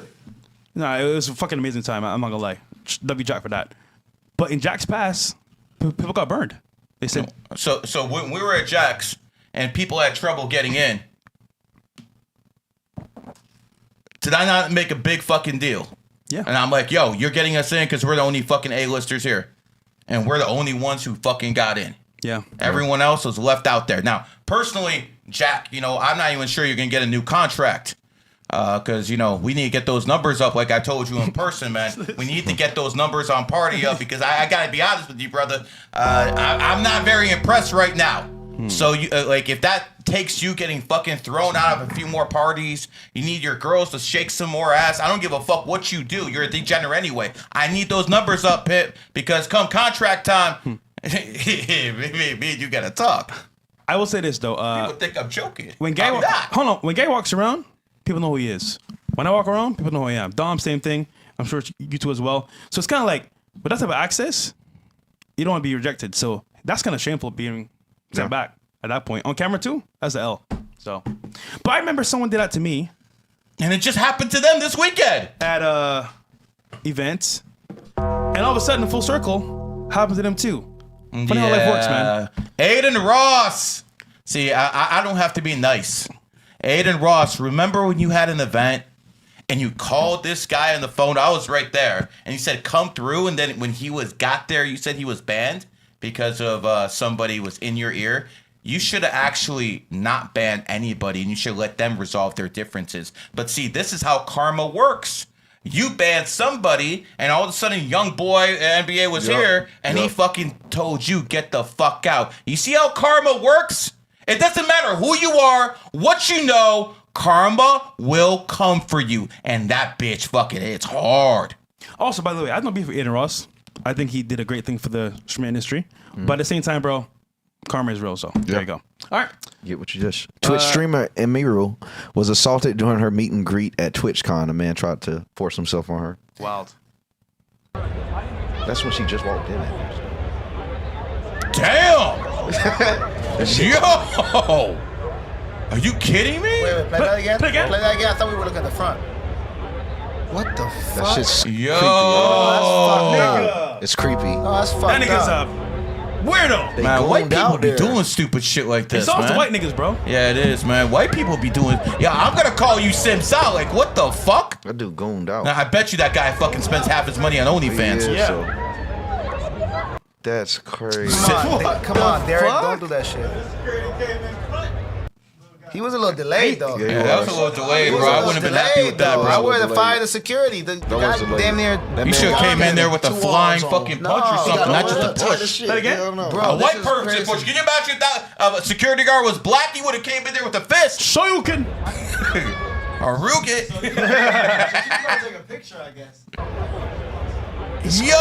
it was a fucking amazing time. I'm not gonna lie. W Jack for that. But in Jack's past, people got burned. They said so when we were at Jack's and people had trouble getting in, did I not make a big fucking deal? Yeah. And I'm like, yo, you're getting us in because we're the only fucking A-listers here. And we're the only ones who fucking got in. Yeah. Everyone else was left out there. Now, personally, Jack, I'm not even sure you're going to get a new contract. Because, we need to get those numbers up like I told you in person, man. We need to get those numbers on Party up, because I got to be honest with you, brother. I'm not very impressed right now. So, if that takes you getting fucking thrown out of a few more parties, you need your girls to shake some more ass. I don't give a fuck what you do. You're a degenerate anyway. I need those numbers up, Pip, because come contract time, me and you got to talk. I will say this, though. People think I'm joking. When Gary walks around, people know who he is. When I walk around, people know who I am. Dom, same thing. I'm sure you two as well. So it's kind of like, with that type of access, you don't want to be rejected. So that's kind of shameful being sent back at that point. On camera too, that's the L. So, but I remember someone did that to me. And it just happened to them this weekend. At events. And all of a sudden, full circle, happens to them too. Funny how life works, man. Aiden Ross. See, I don't have to be nice. Aiden Ross, remember when you had an event and you called this guy on the phone? I was right there. And you said, come through. And then when he got there, you said he was banned because of somebody was in your ear. You should have actually not banned anybody, and you should let them resolve their differences. But see, this is how karma works. You banned somebody, and all of a sudden, young boy NBA was here, and he fucking told you, get the fuck out. You see how karma works? It doesn't matter who you are, what you know, karma will come for you. And that bitch fucking hits hard. Also, by the way, I don't beef with Aiden Ross. I think he did a great thing for the streaming industry. But at the same time, bro, karma is real, so there you go. All right. Get what you just. Twitch streamer Emiru was assaulted during her meet and greet at TwitchCon. A man tried to force himself on her. Wild. That's when she just walked in. Damn! Yo! Are you kidding me? Wait, play that again? Play again? Play that again? I thought we were looking at the front. What the fuck? That shit's Yo! creepy. Oh, that's fucked up. It's creepy. Oh, that's fucked That nigga's up. weirdo. Man, white gooned people out be there. doing stupid shit like this, It's also man. white niggas, bro. Yeah, it is, man. White people be doing. Yeah, I'm gonna call you Sims out. Like, what the fuck? That dude gooned out. Now, I bet you that guy fucking spends half his money on OnlyFans. Yeah. So. That's crazy. Come on, Derek, don't do that shit. He was a little delayed, though. Yeah, that was a little delayed, bro. I wouldn't have been happy with that, I bro. would have fired the security. The guy damn near. You should have came in there with a flying fucking punch or something, not just a push. That again? Bro, A white person push. Can you imagine if that a security guard was black? He would have came in there with a fist. So you can. Or Ruget. Take a picture, I guess. Yo,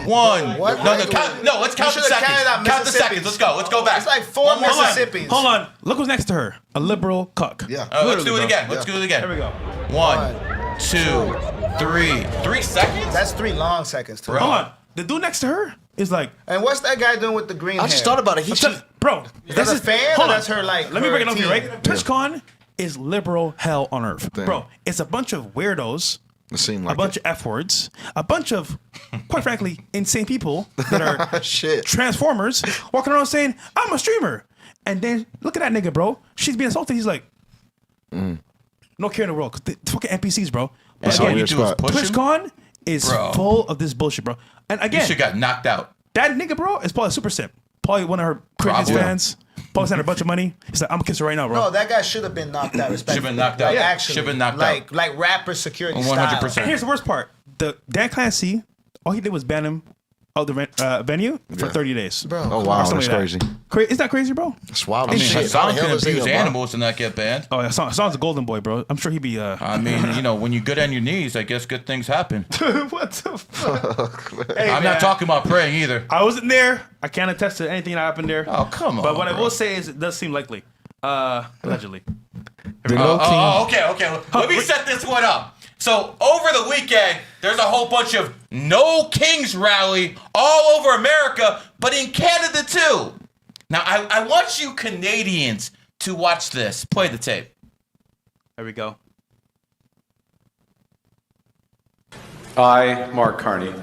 one. What? No, let's count the seconds. Count the seconds. Let's go. Let's go back. It's like 4 Mississippis. Hold on. Look who's next to her. A liberal cuck. Yeah. Let's do it again. Let's do it again. Here we go. 1, 2, 3. 3 seconds? That's 3 long seconds, too. Hold on. The dude next to her is like. And what's that guy doing with the green hair? I just thought about it. Bro, Is that a fan or that's her, like, Let me her break it down for you, team? right? TwitchCon is liberal hell on earth. Damn. Bro, it's a bunch of weirdos. It seemed A like bunch of F words, a bunch of, quite frankly, insane people that are Shit. transformers walking around saying, I'm a streamer. And then look at that nigga, bro. She's being assaulted. He's like, no care in the world. Cause the fucking NPCs, bro. That's But all again, you do is push him? TwitchCon is full of this bullshit, bro. And You again, should got knocked out. that nigga, bro, is probably a super simp. Probably one of her craziest Probably. fans. Probably sent her a bunch of money. He's like, I'm gonna kiss her right now, bro. No, that guy should have been knocked out. Respectfully. Should've been knocked out. Like, Yeah. actually, Should've been knocked out. Like rapper security 100%. style. And here's the worst part. The Dan Clancy, all he did was ban him out the venue for 30 days. Bro, Oh wow, Something that's like crazy. that. Isn't that crazy, bro? That's wild. I mean, shit. Hassan How the can hell is he abuse alive? animals and not get banned. Oh, yeah, Hassan's a golden boy, bro. I'm sure he'd be. I mean, you know, when you're good on your knees, I guess good things happen. What the fuck? Hey, I'm man, not talking about praying either. I wasn't there. I can't attest to anything that happened there. Oh, come on. But what I bro. will say is, it does seem likely. Allegedly. The no king. Okay. Let me set this one up. So over the weekend, there's a whole bunch of No Kings rally all over America, but in Canada too. Now I want you Canadians to watch this. Play the tape. There we go. I, Mark Carney,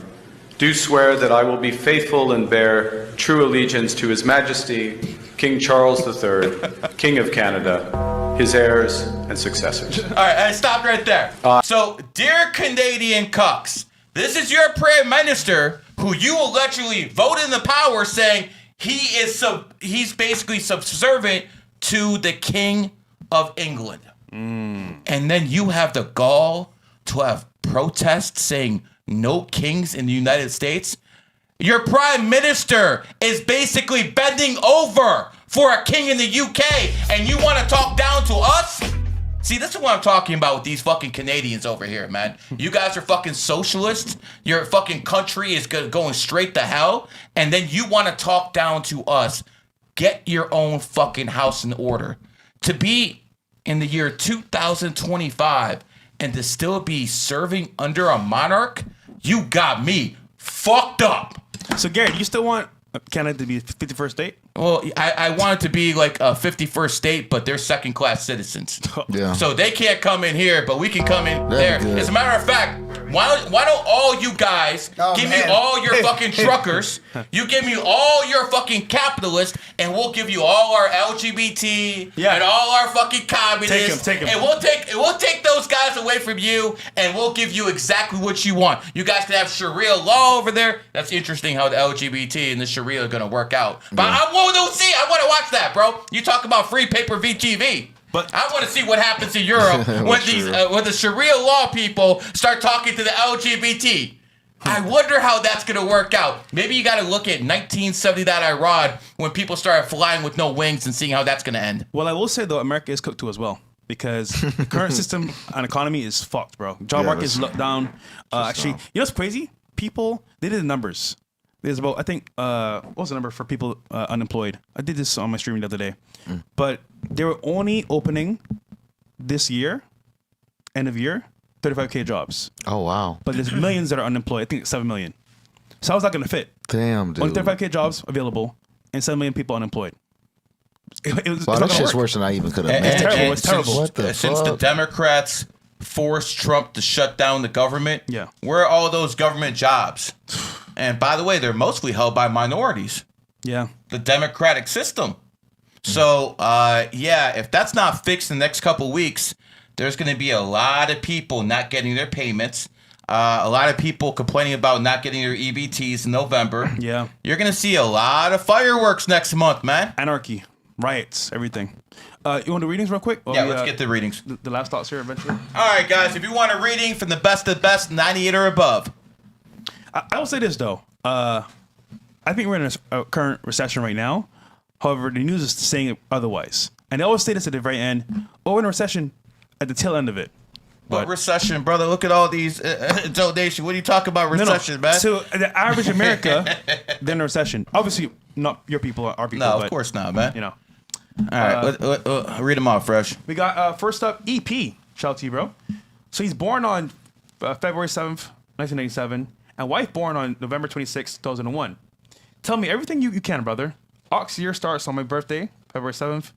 do swear that I will be faithful and bear true allegiance to His Majesty, King Charles III, King of Canada, his heirs and successors. All right, I stopped right there. So, dear Canadian cucks, this is your prime minister who you allegedly voted in the power, saying he's basically subservient to the King of England. And then you have the gall to have protests saying no kings in the United States. Your prime minister is basically bending over for a king in the UK, and you want to talk down to us? See, this is what I'm talking about with these fucking Canadians over here, man. You guys are fucking socialists. Your fucking country is going straight to hell, and then you want to talk down to us. Get your own fucking house in order. To be in the year 2025 and to still be serving under a monarch, you got me fucked up. So, Gary, do you still want Canada to be 51st state? Well, I want it to be like a 51st state, but they're second-class citizens. Yeah. So they can't come in here, but we can come in That'd be there. good. As a matter of fact, why don't all you guys give me all your fucking truckers, you give me all your fucking capitalists, and we'll give you all our LGBT and all our fucking communists. Take 'em. And we'll take those guys away from you, and we'll give you exactly what you want. You guys can have Sharia law over there. That's interesting how the LGBT and the Sharia are gonna work out. But I want to watch that, bro. You talk about free pay-per-view TV. But I want to see what happens in Europe when the Sharia law people start talking to the LGBT. I wonder how that's going to work out. Maybe you got to look at 1979 Iran when people started flying with no wings and seeing how that's going to end. Well, I will say, though, America is cooked too as well. Because the current system and economy is fucked, bro. Job market is locked down. Actually, you know what's crazy? People, they did the numbers. There's about, I think, what was the number for people unemployed? I did this on my streaming the other day. But they were only opening this year, end of year, 35K jobs. Oh, wow. But there's millions that are unemployed. I think it's 7 million. So how's that going to fit? Damn, dude. Only 35K jobs available and 7 million people unemployed. Wow, that shit's worse than I even could have It's imagined. terrible. It's terrible. What the Since the fuck? Democrats forced Trump to shut down the government, where are all those government jobs? And by the way, they're mostly held by minorities. Yeah. The democratic system. So, if that's not fixed in the next couple weeks, there's going to be a lot of people not getting their payments. A lot of people complaining about not getting their EBTs in November. Yeah. You're going to see a lot of fireworks next month, man. Anarchy, riots, everything. You want the readings real quick? Yeah, let's get the readings. The last thoughts here eventually. All right, guys, if you want a reading from the best of the best, 98 or above. I will say this, though. I think we're in a current recession right now. However, the news is saying otherwise. And they always say this at the very end. Oh, we're in a recession at the tail end of it. What recession, brother? Look at all these donations. What are you talking about recession, man? So the average America, they're in a recession. Obviously, not your people, our people. No, but, of course not, man. You know. All right, read them off, Fresh. We got, first up, EP. Shout out to you, bro. So he's born on February 7th, 1997. And wife born on November 26th, 2001. Tell me everything you can, brother. Ox year starts on my birthday, February 7th.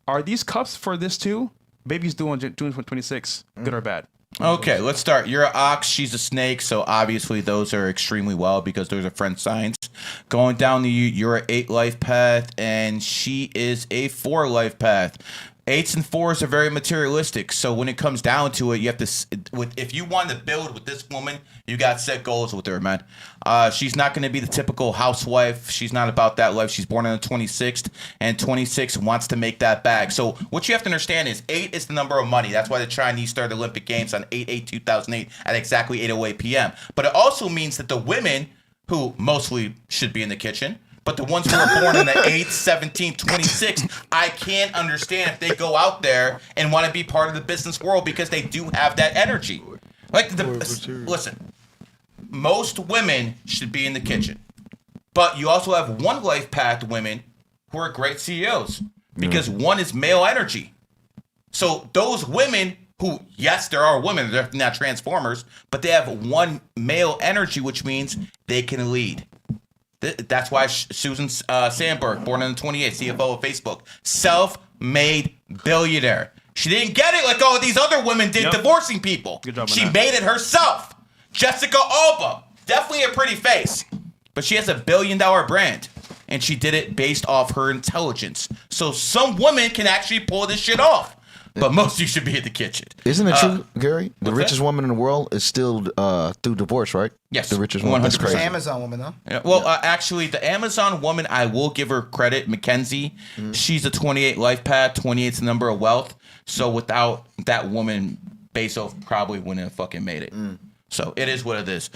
Are these cups for this too? Baby's due on June 26th. Good or bad? Okay, let's start. You're an ox, she's a snake, so obviously those are extremely well because those are friend signs. Going down to you, you're an 8 life path, and she is a 4 life path. 8s and 4s are very materialistic, so when it comes down to it, you have to. If you want to build with this woman, you got set goals with her, man. She's not going to be the typical housewife. She's not about that life. She's born on the 26th, and 26 wants to make that bag. So what you have to understand is 8 is the number of money. That's why the Chinese started Olympic Games on 8/8/2008 at exactly 8:08 p.m. But it also means that the women who mostly should be in the kitchen. But the ones who are born in the 8th, 17th, 26th, I can't understand if they go out there and want to be part of the business world because they do have that energy. Listen, most women should be in the kitchen. But you also have 1 life path women who are great CEOs because 1 is male energy. So those women who, yes, there are women, they're not transformers, but they have 1 male energy, which means they can lead. That's why Susan Sandberg, born on the 28th, CFO of Facebook, self-made billionaire. She didn't get it like all these other women did, divorcing people. Good job on she that. made it herself. Jessica Alba, definitely a pretty face, but she has a $1 billion brand, and she did it based off her intelligence. So some women can actually pull this shit off. But most of you should be in the kitchen. Isn't it true, Gary? The what's richest that? woman in the world is still through divorce, right? Yes. The richest woman. That's 100%. crazy. Amazon woman, though. Yeah, well, actually, the Amazon woman, I will give her credit, Mackenzie. She's a 28 life path. 28 is the number of wealth. So without that woman, Bezos probably wouldn't have fucking made it. So it is what it is.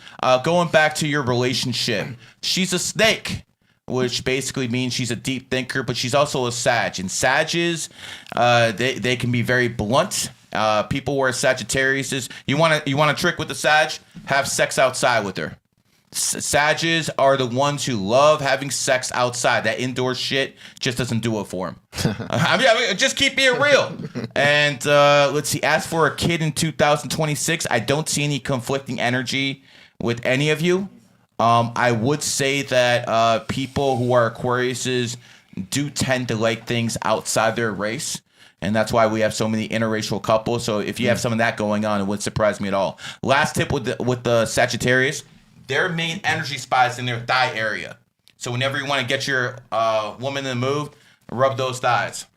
Going back to your relationship, she's a snake, which basically means she's a deep thinker, but she's also a Sag. And Sages, they can be very blunt. People who are Sagittarius, you want to trick with the Sag, have sex outside with her. Sages are the ones who love having sex outside. That indoor shit just doesn't do it for them. I mean, just keep being real. And let's see. As for a kid in 2026, I don't see any conflicting energy with any of you. I would say that people who are Aquariuses do tend to like things outside their race. And that's why we have so many interracial couples. So if you have some of that going on, it wouldn't surprise me at all. Last tip with the Sagittarius, their main energy spot is in their thigh area. So whenever you want to get your woman in the mood, rub those thighs.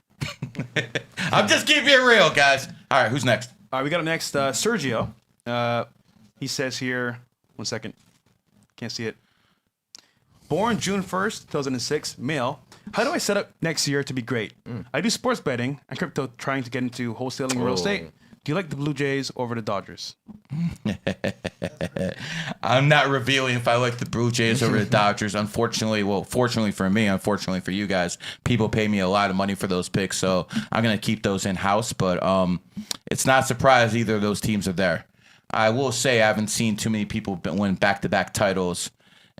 I'm just keeping it real, guys. All right, who's next? All right, we got next Sergio. He says here, 1 second. Can't see it. Born June 1st, 2006, male. How do I set up next year to be great? I do sports betting and crypto, trying to get into wholesaling real estate. Do you like the Blue Jays over the Dodgers? I'm not revealing if I like the Blue Jays over the Dodgers. Unfortunately, fortunately for me, unfortunately for you guys, people pay me a lot of money for those picks, so I'm going to keep those in-house. But it's not a surprise either of those teams are there. I will say I haven't seen too many people win back-to-back titles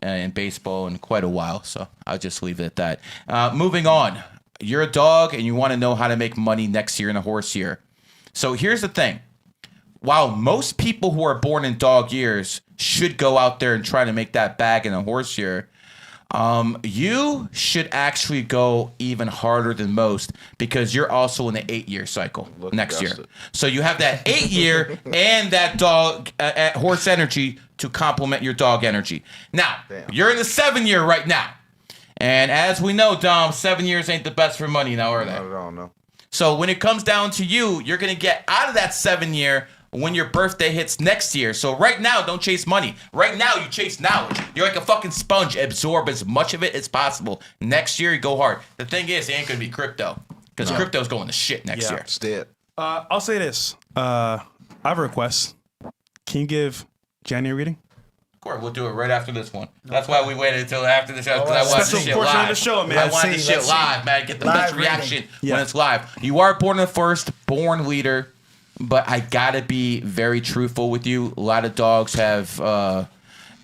in baseball in quite a while, so I'll just leave it at that. Moving on. You're a dog, and you want to know how to make money next year in a horse year. So here's the thing. While most people who are born in dog years should go out there and try to make that bag in a horse year, you should actually go even harder than most because you're also in the 8-year cycle next year. So you have that 8-year and that dog horse energy to complement your dog energy. Now, you're in the 7-year right now. And as we know, Dom, 7 years ain't the best for money now, are they? Not at all, no. So when it comes down to you, you're going to get out of that 7-year when your birthday hits next year. So right now, don't chase money. Right now, you chase knowledge. You're like a fucking sponge. Absorb as much of it as possible. Next year, you go hard. The thing is, it ain't going to be crypto because crypto's going to shit next year. It's dead. I'll say this. I have a request. Can you give January reading? Of course, we'll do it right after this one. That's why we waited until after the show, because I wanted special this shit portion live. of the show, man. I wanted this shit Let's live, man. Get the Live best reading. reaction Yeah. when it's live. You are born the first, born leader, but I gotta be very truthful with you. A lot of dogs have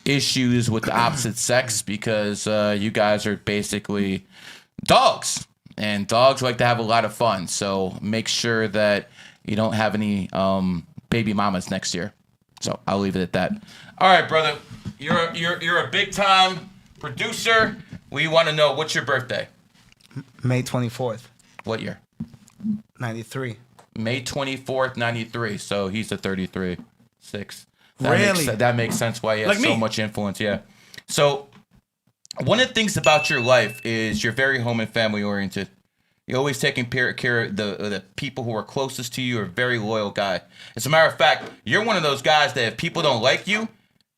issues with the opposite sex because you guys are basically dogs, and dogs like to have a lot of fun. So make sure that you don't have any baby mamas next year. So I'll leave it at that. All right, brother. You're a big time producer. We want to know, what's your birthday? May 24th. What year? 93. May 24th, 93. So he's a 33. 6. Really? That makes sense why he has Like so me. much influence. Yeah. So one of the things about your life is you're very home and family oriented. You're always taking care of the people who are closest to you. You're a very loyal guy. As a matter of fact, you're one of those guys that if people don't like you,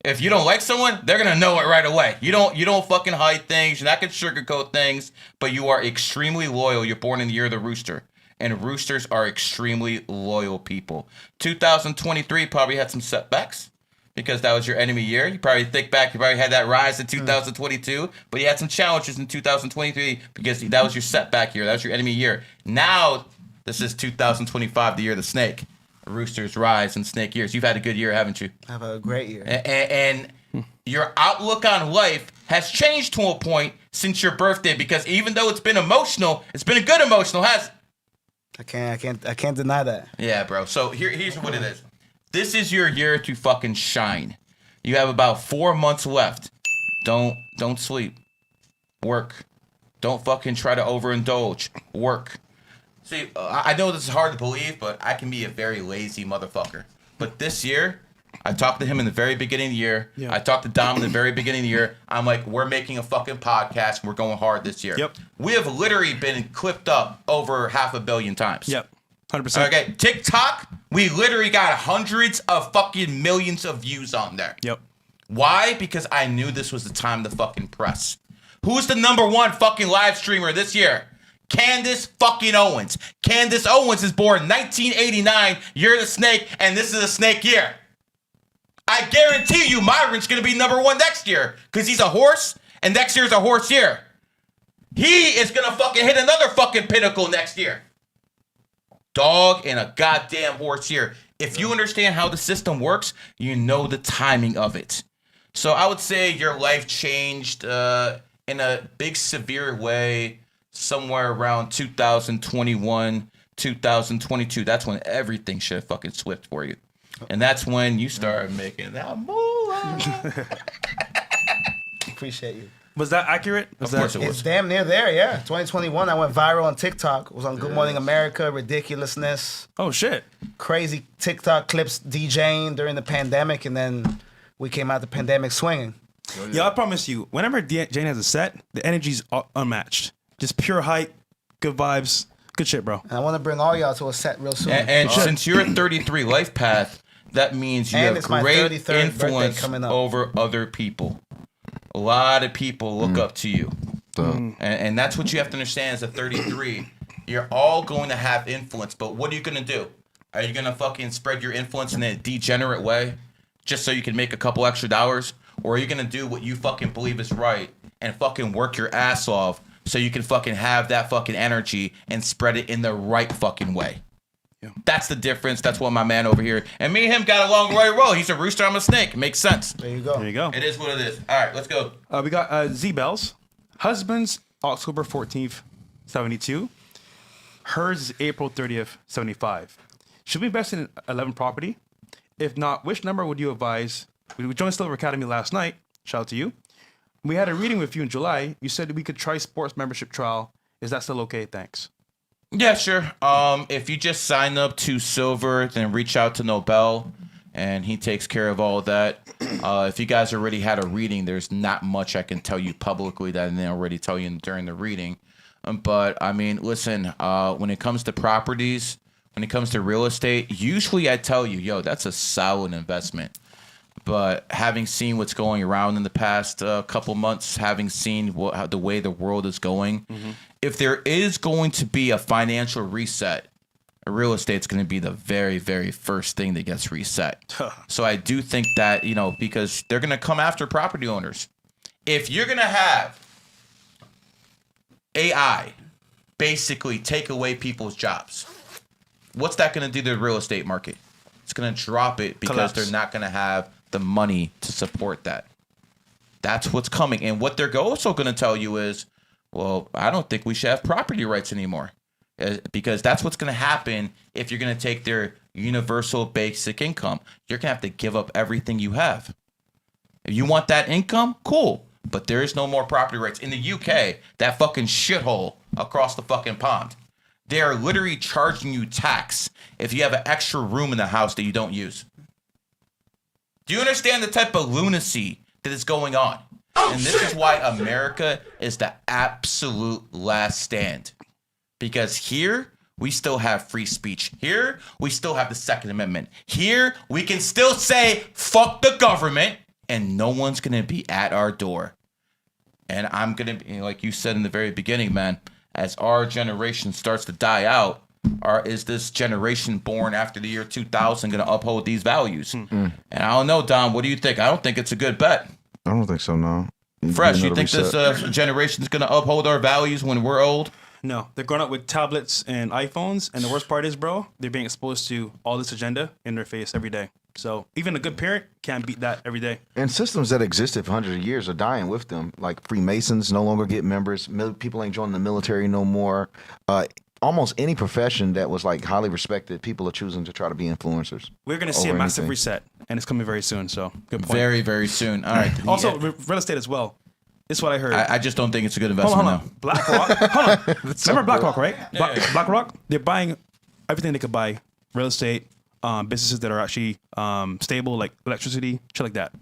if you don't like someone, they're gonna know it right away. You don't fucking hide things. You're not gonna sugarcoat things. But you are extremely loyal. You're born in the year of the rooster, and roosters are extremely loyal people. 2023 probably had some setbacks because that was your enemy year. You probably think back, you probably had that rise in 2022, but you had some challenges in 2023 because that was your setback year. That was your enemy year. Now, this is 2025, the year of the snake. Roosters rise in snake years. You've had a good year, haven't you? I have a great year. And your outlook on life has changed to a point since your birthday because even though it's been emotional, it's been a good emotional, has I can't deny that. Yeah, bro. So here's what it is. This is your year to fucking shine. You have about 4 months left. Don't sleep. Work. Don't fucking try to overindulge. Work. See, I know this is hard to believe, but I can be a very lazy motherfucker. But this year, I talked to him in the very beginning of the year. Yeah. I talked to Dom in the very beginning of the year. I'm like, we're making a fucking podcast. And we're going hard this year. Yep. We have literally been clipped up over 500 million times. Yep. 100%. Okay, TikTok, we literally got hundreds of fucking millions of views on there. Yep. Why? Because I knew this was the time to fucking press. Who's the #1 fucking live streamer this year? Candace fucking Owens. Candace Owens is born 1989. You're the snake, and this is a snake year. I guarantee you Myron's going to be #1 next year because he's a horse, and next year's a horse year. He is going to fucking hit another fucking pinnacle next year. Dog and a goddamn horse year. If you understand how the system works, you know the timing of it. So I would say your life changed in a big, severe way somewhere around 2021, 2022. That's when everything should have fucking switched for you. And that's when you started making that move. Appreciate you. Was that accurate? Of course it was. It's damn near there, yeah. 2021, I went viral on TikTok. It was on Good Morning America, Ridiculousness. Oh, shit. Crazy TikTok clips DJing during the pandemic, and then we came out the pandemic swinging. Yeah, I promise you, whenever Jane has a set, the energy's unmatched. Just pure hype, good vibes, good shit, bro. And I want to bring all y'all to a set real soon. And since you're at 33 Lifepath, that means you And have it's my great 33rd birthday influence coming up. over other people. A lot of people look up to you. And that's what you have to understand as a 33. You're all going to have influence, but what are you going to do? Are you going to fucking spread your influence in a degenerate way just so you can make a couple extra dollars? Or are you going to do what you fucking believe is right and fucking work your ass off so you can fucking have that fucking energy and spread it in the right fucking way? Yeah. That's the difference. That's what my man over here. And me and him got along right well. He's a rooster, I'm a snake. Makes sense. There you go. There you go. It is what it is. All right, let's go. We got Z-Bells. Husband's October 14th, 72. Hers is April 30th, 75. Should we invest in 11 property? If not, which number would you advise? We joined Silver Academy last night. Shout out to you. We had a reading with you in July. You said we could try sports membership trial. Is that still okay? Thanks. Yeah, sure. If you just sign up to Silver, then reach out to Nobel, and he takes care of all of that. If you guys already had a reading, there's not much I can tell you publicly that I didn't already tell you during the reading. But, I mean, listen, when it comes to properties, when it comes to real estate, usually I tell you, yo, that's a solid investment. But having seen what's going around in the past couple months, having seen the way the world is going, if there is going to be a financial reset, real estate's going to be the very, very first thing that gets reset. So I do think that, you know, because they're going to come after property owners. If you're going to have AI basically take away people's jobs, what's that going to do to the real estate market? It's going to drop it because Collapse. they're not going to have the money to support that. That's what's coming. And what they're also going to tell you is, well, I don't think we should have property rights anymore. Because that's what's going to happen if you're going to take their universal basic income. You're going to have to give up everything you have. If you want that income, cool. But there is no more property rights. In the UK, that fucking shithole across the fucking pond, they are literally charging you tax if you have an extra room in the house that you don't use. Do you understand the type of lunacy that is going on? And this is why America is the absolute last stand. Because here, we still have free speech. Here, we still have the Second Amendment. Here, we can still say, fuck the government, and no one's going to be at our door. And I'm going to be, like you said in the very beginning, man, as our generation starts to die out, is this generation born after the year 2000 going to uphold these values? And I don't know, Dom, what do you think? I don't think it's a good bet. I don't think so, no. Fresh, you think this generation is going to uphold our values when we're old? No, they're growing up with tablets and iPhones, and the worst part is, bro, they're being exposed to all this agenda in their face every day. So even a good parent can't beat that every day. And systems that existed for hundreds of years are dying with them. Like Freemasons no longer get members. People ain't joining the military no more. Almost any profession that was like highly respected, people are choosing to try to be influencers. We're going to see a massive reset, and it's coming very soon. So good point. Very, very soon. All right. Also, real estate as well. This is what I heard. I just don't think it's a good investment Hold on. BlackRock. Hold on. Remember BlackRock, right? BlackRock, they're buying everything they could buy. Real estate, businesses that are actually stable, like electricity, shit like that.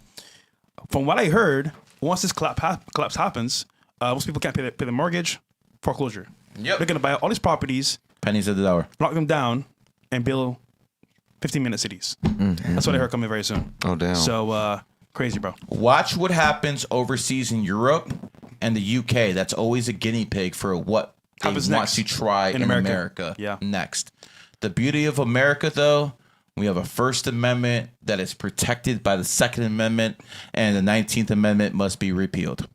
From what I heard, once this collapse happens, most people can't pay the mortgage, foreclosure. Yep. They're going to buy all these properties. Pennies of the dollar. Lock them down and build 15-minute cities. That's what I heard coming very soon. Oh, damn. So, crazy, bro. Watch what happens overseas in Europe and the UK. That's always a guinea pig for what they Happens want next. to try in America. Yeah. Next. The beauty of America, though, we have a First Amendment that is protected by the Second Amendment, and the 19th Amendment must be repealed.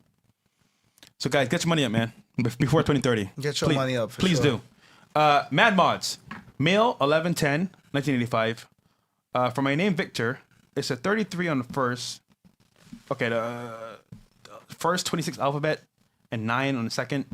So, guys, get your money up, man. Before 2030. Get your money up, for Please sure. do. Mad Mods. Male, 11/10, 1985. For my name, Victor, it's a 33 on the first, Okay, the first 26 alphabet and 9 on the second.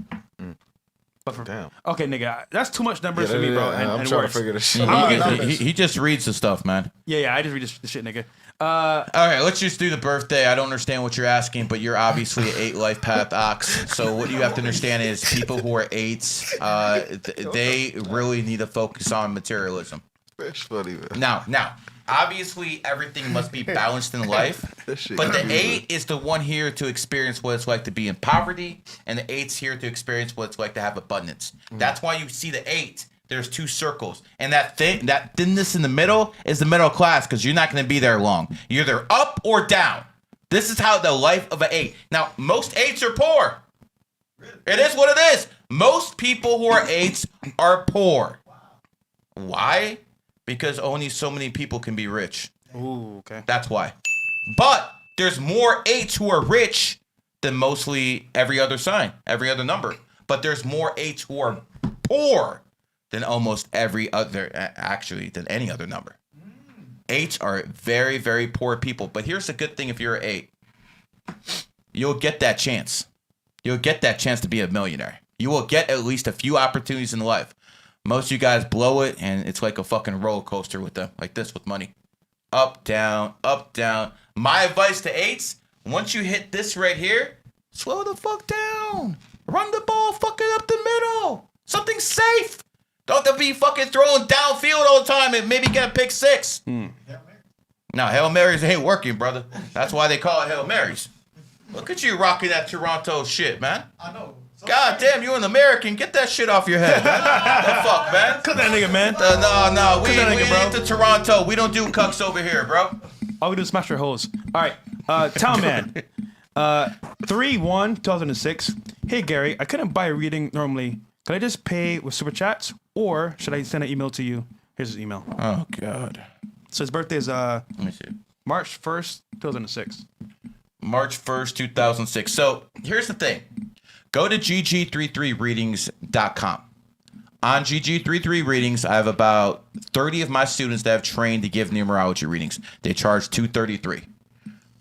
But Damn. Okay, nigga, that's too much numbers for me, bro. I'm trying to figure this shit I'm out. He just reads the stuff, man. Yeah, I just read the shit, nigga. All right, let's just do the birthday. I don't understand what you're asking, but you're obviously an 8 life path ox. So what you have to understand is people who are 8s, they really need to focus on materialism. That's funny, man. Now, obviously everything must be balanced in life, but the 8 is the one here to experience what it's like to be in poverty, and the 8's here to experience what it's like to have abundance. That's why you see the 8. There's 2 circles, and that thinness in the middle is the middle class, because you're not going to be there long. You're either up or down. This is how the life of an 8. Now, most 8s are poor. It is what it is. Most people who are 8s are poor. Why? Because only so many people can be rich. Ooh, okay. That's why. But there's more 8s who are rich than mostly every other sign, every other number. But there's more 8s who are poor than almost every other, actually, than any other number. 8s are very, very poor people. But here's the good thing: if you're an 8, you'll get that chance. You'll get that chance to be a millionaire. You will get at least a few opportunities in life. Most of you guys blow it, and it's like a fucking roller coaster with them, like this with money. Up, down, up, down. My advice to 8s, once you hit this right here, slow the fuck down. Run the ball fucking up the middle. Something safe. Don't have to be fucking throwing downfield all the time and maybe get a pick 6. No, Hail Marys ain't working, brother. That's why they call it Hail Marys. Look at you rocking that Toronto shit, man. I know. God damn, you an American. Get that shit off your head, man. The fuck, man? Cut that nigga, man. No. We Cut that nigga, bro. ain't to Toronto. We don't do cucks over here, bro. All we do is smash your hoes. All right, Town Man. 3/1/2006. Hey Gary, I couldn't buy a reading normally. Could I just pay with super chats, or should I send an email to you? Here's his email. Oh God. So his birthday is Let me see. March 1st, 2006. March 1st, 2006. So here's the thing. Go to gg33readings.com. On GG33 Readings, I have about 30 of my students that have trained to give numerology readings. They charge $233.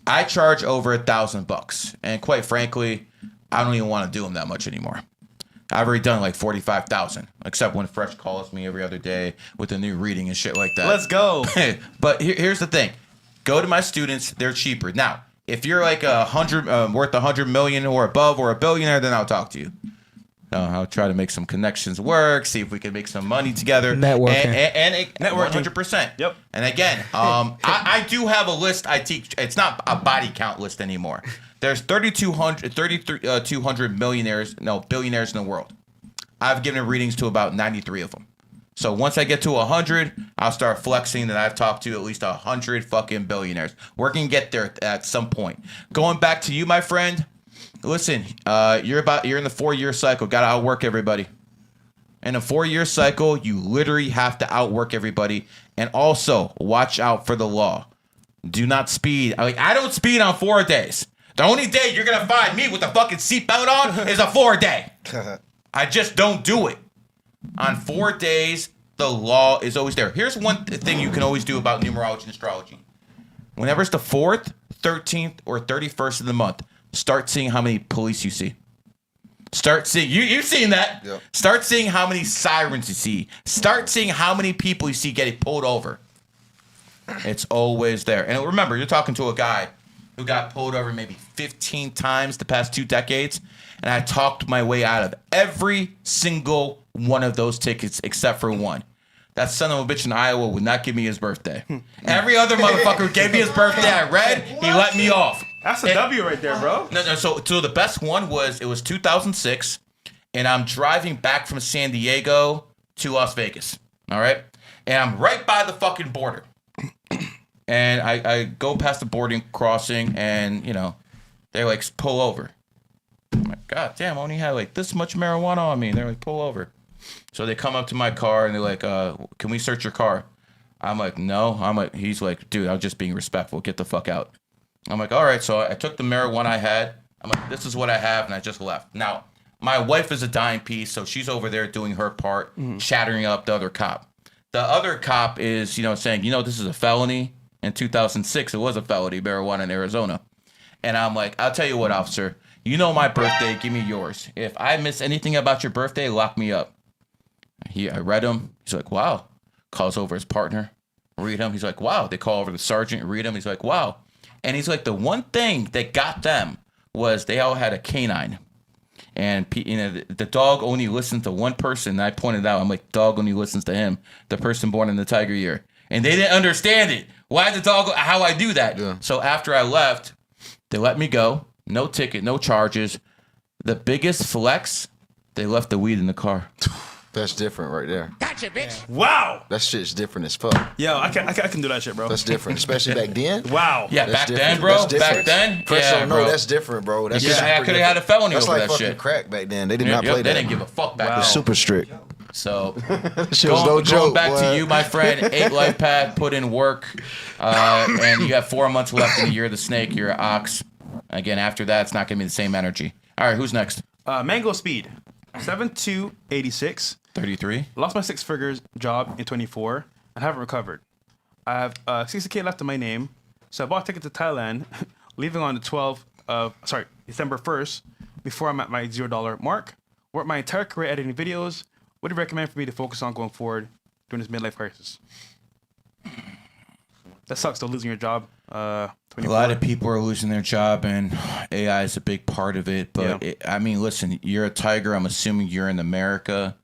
I charge over $1,000, and quite frankly, I don't even want to do them that much anymore. I've already done like 45,000, except when Fresh calls me every other day with a new reading and shit like that. Let's go. But here's the thing: go to my students; they're cheaper. Now, if you're like worth 100 million or above, or a billionaire, then I'll talk to you. I'll try to make some connections work, see if we can make some money together. Networking. And networking. 100%. Yep. And again, I do have a list I teach. It's not a body count list anymore. There's 3,200 billionaires in the world. I've given readings to about 93 of them. So once I get to 100, I'll start flexing that I've talked to at least 100 fucking billionaires. We're going to get there at some point. Going back to you, my friend. Listen, you're in the 4-year cycle. Got to outwork everybody. In a 4-year cycle, you literally have to outwork everybody. And also, watch out for the law. Do not speed. I don't speed on 4 days. The only day you're going to find me with a fucking seatbelt on is a 4-day. I just don't do it. On 4 days, the law is always there. Here's one thing you can always do about numerology and astrology. Whenever it's the 4th, 13th, or 31st of the month, start seeing how many police you see. Start seeing, you've seen that. Yep. Start seeing how many sirens you see. Start seeing how many people you see getting pulled over. It's always there. And remember, you're talking to a guy who got pulled over maybe 15 times the past 2 decades. And I talked my way out of every single one of those tickets except for one. That son of a bitch in Iowa would not give me his birthday. Every other motherfucker who gave me his birthday, I read, he let me off. That's a W right there, bro. No. So the best one was 2006, and I'm driving back from San Diego to Las Vegas. All right, and I'm right by the fucking border, and I go past the boarding crossing, and they like pull over. I'm like, God damn, I only had like this much marijuana on me. And they're like, pull over. So they come up to my car and they're like, can we search your car? I'm like, no. He's like, dude, I'm just being respectful. Get the fuck out. I'm like, all right. So I took the marijuana I had. I'm like, this is what I have. And I just left. Now, my wife is a dying piece. So she's over there doing her part, shattering up the other cop. The other cop is, saying, this is a felony. In 2006, it was a felony, marijuana in Arizona. And I'm like, I'll tell you what, officer. You know my birthday. Give me yours. If I miss anything about your birthday, lock me up. I read him. He's like, wow. Calls over his partner. Read him. He's like, wow. They call over the sergeant. Read him. He's like, wow. And he's like, the one thing that got them was they all had a canine. And the dog only listens to one person. And I pointed out, I'm like, dog only listens to him, the person born in the tiger year. And they didn't understand it. Why the dog? How I do that? Yeah. So after I left, they let me go. No ticket, no charges. The biggest flex, they left the weed in the car. That's different right there. Gotcha, bitch. Wow. That shit's different as fuck. Yo, I can do that shit, bro. That's different, especially back then. Wow. Yeah, that's back different. then, bro. That's Back then. Yeah, bro. That's different, bro. That's I could have had a felony that's over like that fucking shit. crack back then. They did not play that. They didn't give a fuck back then. Super strict. So, Shit was no joke, going back boy. to you, my friend. 8 Lifepath, put in work, and you have 4 months left in the year of the snake. You're an ox. Again, after that, it's not going to be the same energy. All right, who's next? Mango Speed, 7286. 33. Lost my 6 figures job in 24 and haven't recovered. I have 60K left in my name, so I bought a ticket to Thailand, leaving on the December 1st, before I'm at my $0 mark. Worked my entire career editing videos. What do you recommend for me to focus on going forward during this midlife crisis? That sucks though, losing your job. A lot of people are losing their job, and AI is a big part of it. But I mean, listen, you're a tiger. I'm assuming you're in America,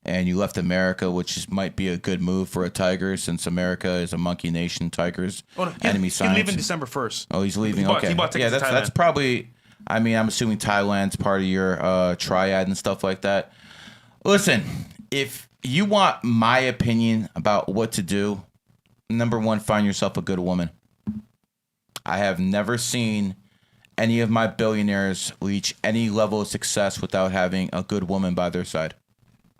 and you left America, which might be a good move for a tiger, since America is a monkey nation. Tigers, enemy signs. He's leaving December 1st. Oh, he's leaving. He bought tickets to Thailand. That's probably. I mean, I'm assuming Thailand's part of your triad and stuff like that. Listen, if you want my opinion about what to do, number one, find yourself a good woman. I have never seen any of my billionaires reach any level of success without having a good woman by their side.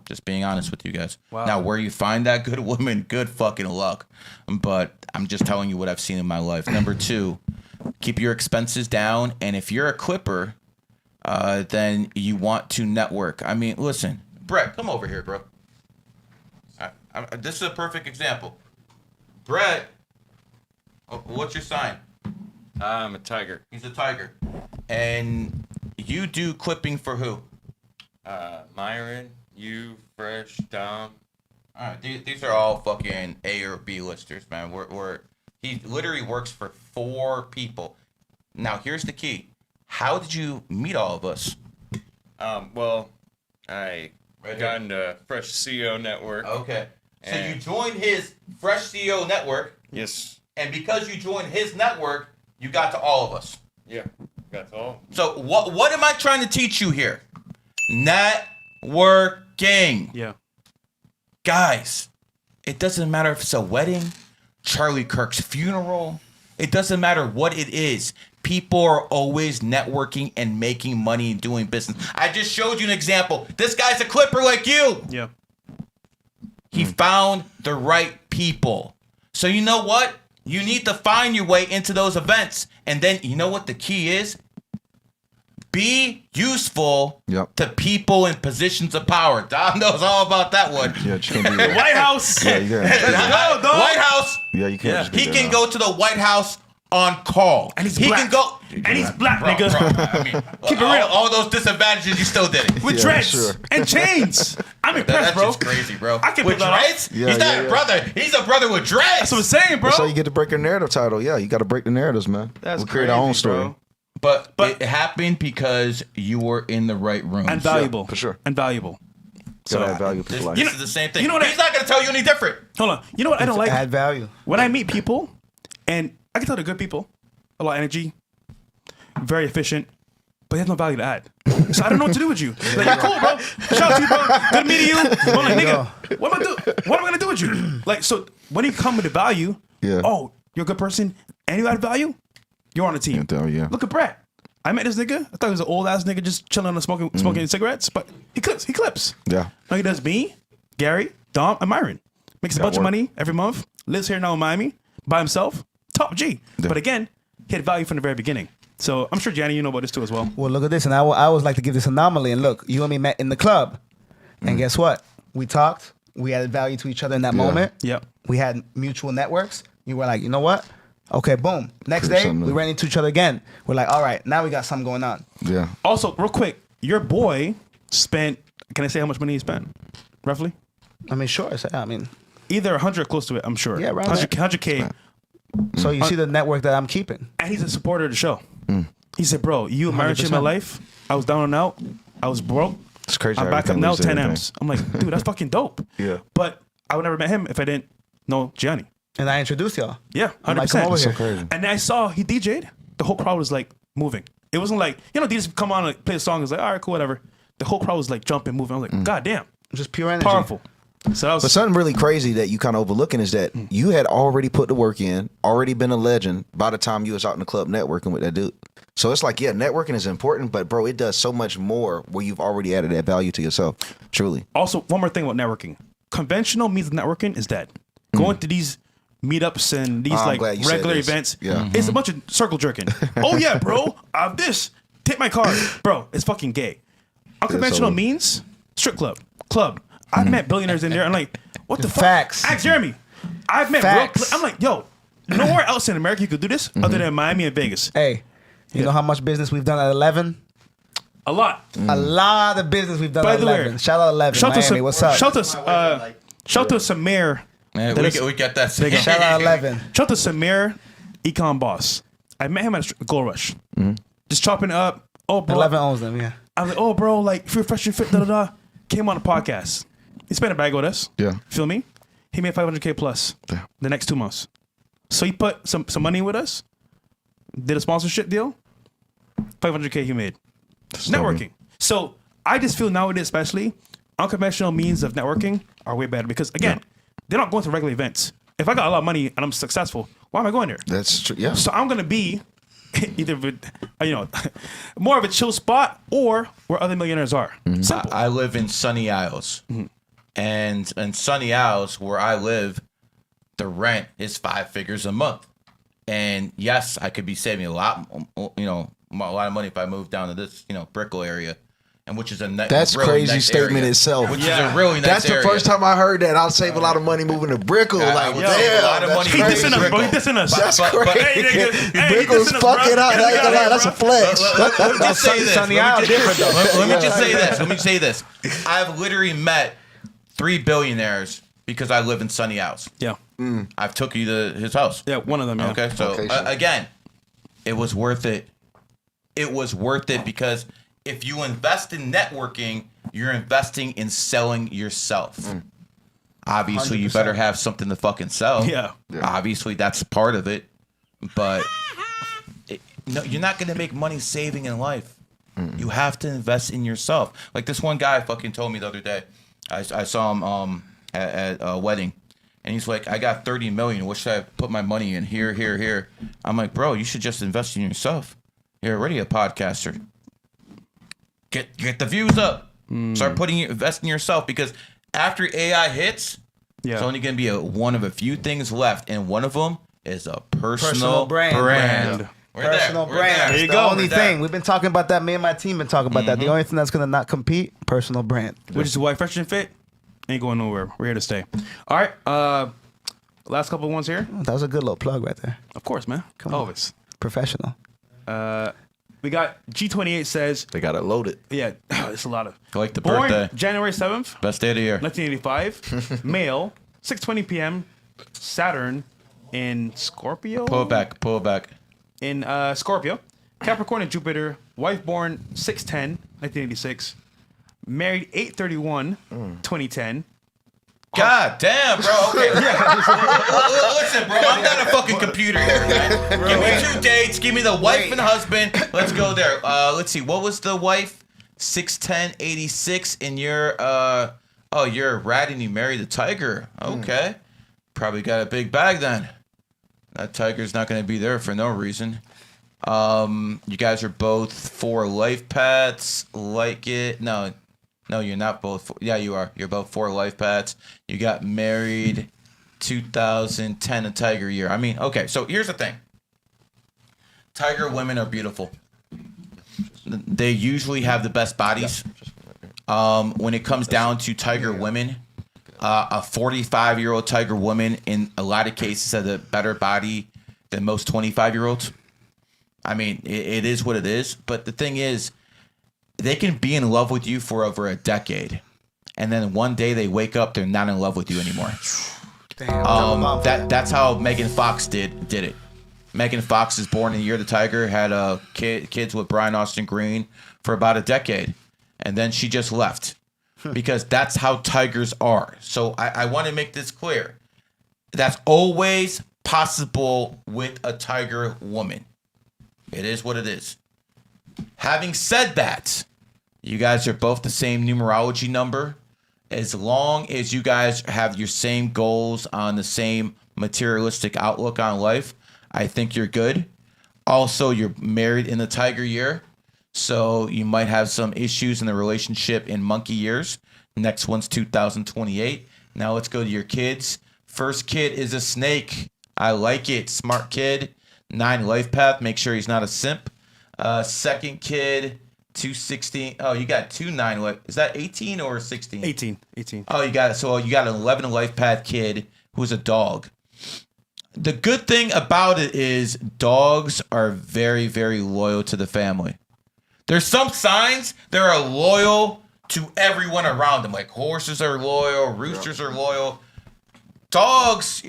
Just being honest with you guys. Wow. Now, where you find that good woman, good fucking luck. But I'm just telling you what I've seen in my life. Number two, keep your expenses down. And if you're a clipper, then you want to network. I mean, listen, Brett, come over here, bro. This is a perfect example. Brett, what's your sign? I'm a tiger. He's a tiger. And you do clipping for who? Myron, you, Fresh, Dom. All right, these are all fucking A or B listers, man. He literally works for 4 people. Now, here's the key. How did you meet all of us? Well, I got into Fresh CEO Network. Okay. So you joined his Fresh CEO Network. Yes. And because you joined his network, you got to all of us. Yeah, got to all. So what am I trying to teach you here? Networking. Yeah. Guys, it doesn't matter if it's a wedding, Charlie Kirk's funeral. It doesn't matter what it is. People are always networking and making money and doing business. I just showed you an example. This guy's a clipper like you. Yeah. He found the right people. So you know what? You need to find your way into those events. And then you know what the key is? Be useful to people in positions of power. Dom knows all about that one. Yeah, you can't be there. White House. Yeah, you can't. White House. Yeah, you can't. just be He there can now. go to the White House on call. And he's he black. can go. And he's black, Bro, nigga. I mean, Keep it real. All those disadvantages, you still did it. With dreads and chains. I'm impressed, bro. That's just crazy, bro. I can with pull that off. dreads? Yeah, He's not yeah, a yeah. brother. He's a brother with dreads. That's what I'm saying, bro. That's how you get to break a narrative title. Yeah, you got to break the narratives, man. That's we'll create our own crazy, story. bro. But it happened because you were in the right room. And valuable. For sure. And valuable. So add value to This, people's life. this is the same thing. you know what He's not going to tell you any different. Hold on. You know what I don't like? Add value. When I meet people, and I can tell they're good people, a lot of energy, very efficient, but they have no value to add. So I don't know what to do with you. Like, you're cool, bro. Shout out to you, bro. Good meeting you. I'm like, nigga, what am I gonna do with you? Like, so when you come with the value, oh, you're a good person and you add value, you're on the team. Yeah. Look at Brett. I met this nigga. I thought he was an old ass nigga just chilling and smoking cigarettes, but he clips. Yeah. Now he does me, Gary, Dom, and Myron. Makes a bunch of money every month. Lives here now in Miami by himself. Top G. Yeah. But again, he had value from the very beginning. So I'm sure Gianni, you know about this too as well. Well, look at this, and I always like to give this anomaly. And look, you and me met in the club, and guess what? We talked. We added value to each other in that moment. Yep. We had mutual networks. You were like, you know what? Okay, boom. Next day, we ran into each other again. We're like, all right, now we got something going on. Yeah. Also, real quick, your boy spent. Can I say how much money he spent? Roughly. I mean, sure. I mean, either 100 or close to it. I'm sure. Yeah, around 100K. So you see the network that I'm keeping. And he's a supporter of the show. He said, "Bro, you married in my life. I was down and out. I was broke. It's crazy. I'm back up now, 10 M's. I'm like, dude, that's fucking dope. Yeah. But I would never met him if I didn't know Gianni. And I introduced y'all. Yeah, 100%. I'm like, come over here. Crazy. And then I saw he DJ'd. The whole crowd was like moving. It wasn't like, DJs come on and play a song. It's like, all right, cool, whatever. The whole crowd was like jumping, moving. I was like, God damn. Just pure energy. Powerful. So that was, but something really crazy that you kind of overlooking is that you had already put the work in, already been a legend by the time you was out in the club networking with that dude. So it's like, yeah, networking is important, but bro, it does so much more where you've already added that value to yourself. Truly. Also, one more thing about networking. Conventional means networking is dead. Going to these meetups and these like regular events, it's a bunch of circle jerking. Oh yeah, bro, I have this. Take my card. Bro, it's fucking gay. Unconventional means strip club. I've met billionaires in there. I'm like, what the Facts. fuck? Ask Jeremy. I've met Facts. I'm like, yo, nowhere else in America you could do this other than Miami and Vegas. Hey, you know how much business we've done at 11? A lot. A lot of business we've done By at the way, 11. Shout out 11, Miami. What's up? Shout to Samir. Man, we get that. Shout out 11. Shout to Samir, Econ Boss. I met him at Gold Rush. Just chopping it up. Oh, bro. 11 owns them, yeah. I'm like, oh, bro, like, if you're fresh and fit, da-da-da. Came on a podcast. He spent a bag with us. Yeah. Feel me? He made $500K plus the next 2 months. So he put some money with us, did a sponsorship deal, $500K he made. Networking. So I just feel nowadays, especially, unconventional means of networking are way better because, again, they're not going to regular events. If I got a lot of money and I'm successful, why am I going there? That's true. Yeah. So I'm going to be either, more of a chill spot or where other millionaires are. Simple. I live in Sunny Isles. And in Sunny Isles, where I live, the rent is 5 figures a month. And yes, I could be saving a lot of money if I moved down to this, Brickell area. And which is that's really crazy nice statement area, itself. Which is a really nice That's the area. first time I heard that. I'll save a lot of money moving to Brickell. Like, would damn, save a lot of that's money. He dissing us, bro. He dissing us. That's But- crazy. hey, nigga, hey, Brickell's he dissing us, fucking bro. out. Get I ain't gonna lie, out that's a of here, flex. Let me just say this. Sunny Isles different though. Let me just say this. Let me say this. I've literally met 3 billionaires because I live in Sunny Isles. Yeah. I've took you to his house. Yeah, one of them, yeah. Okay, so Okay, sure. again, it was worth it. It was worth it because if you invest in networking, you're investing in selling yourself. Obviously, you 100%. better have something to fucking sell. Yeah. Obviously, that's part of it. But no, you're not going to make money saving in life. You have to invest in yourself. Like this one guy fucking told me the other day. I saw him at a wedding. And he's like, I got 30 million. What should I put my money in? Here. I'm like, bro, you should just invest in yourself. You're already a podcaster. Get the views up. Start invest in yourself because after AI hits, it's only going to be one of a few things left, and one of them is a personal brand. Personal brand. There you The go. only thing we've been talking about that. Me and my team been talking about that. The only thing that's gonna not compete, personal brand. Which is why Fresh and Fit ain't going nowhere. We're here to stay. All right. Last couple of ones here. That was a good little plug right there. Of course, man. Always. Professional. We got G28 says. They got it loaded. Yeah, it's a lot of. Like the Born birthday. January 7th, Best day of the year. 1985. Male, 6:20 p.m. Saturn in Scorpio. Pull it back. In Scorpio. Capricorn and Jupiter. Wife born 6/10, 1986. Married 8/31, 2010. God damn, bro. Okay. Listen, bro. I'm not a fucking computer here, man. Give me 2 dates. Give me the wife and husband. Let's go there. Let's see. What was the wife? 6/10/86, and you're you're a rat and you married the tiger. Okay. Probably got a big bag then. That tiger's not going to be there for no reason. You guys are both for life paths. Like it. No, you're not both. Yeah, you are. You're both 4 life paths. You got married 2010, a tiger year. I mean, okay, so here's the thing. Tiger women are beautiful. They usually have the best bodies. When it comes down to tiger women, a 45-year-old tiger woman in a lot of cases has a better body than most 25-year-olds. I mean, it is what it is. But the thing is, they can be in love with you for over a decade, and then one day they wake up, they're not in love with you anymore. Damn. That's how Megan Fox did it. Megan Fox is born in the year of the tiger, had kids with Brian Austin Green for about a decade, and then she just left because that's how tigers are. So I want to make this clear. That's always possible with a tiger woman. It is what it is. Having said that, you guys are both the same numerology number. As long as you guys have your same goals on the same materialistic outlook on life, I think you're good. Also, you're married in the tiger year, so you might have some issues in the relationship in monkey years. Next one's 2028. Now let's go to your kids. First kid is a snake. I like it. Smart kid. 9 Lifepath. Make sure he's not a simp. Second kid, 216. Oh, you got 2 9 life. Is that 18 or 16? 18. Oh, you got it. So you got an 11 Lifepath kid who's a dog. The good thing about it is dogs are very, very loyal to the family. There's some signs that are loyal to everyone around them. Like horses are loyal, roosters are loyal. Dogs,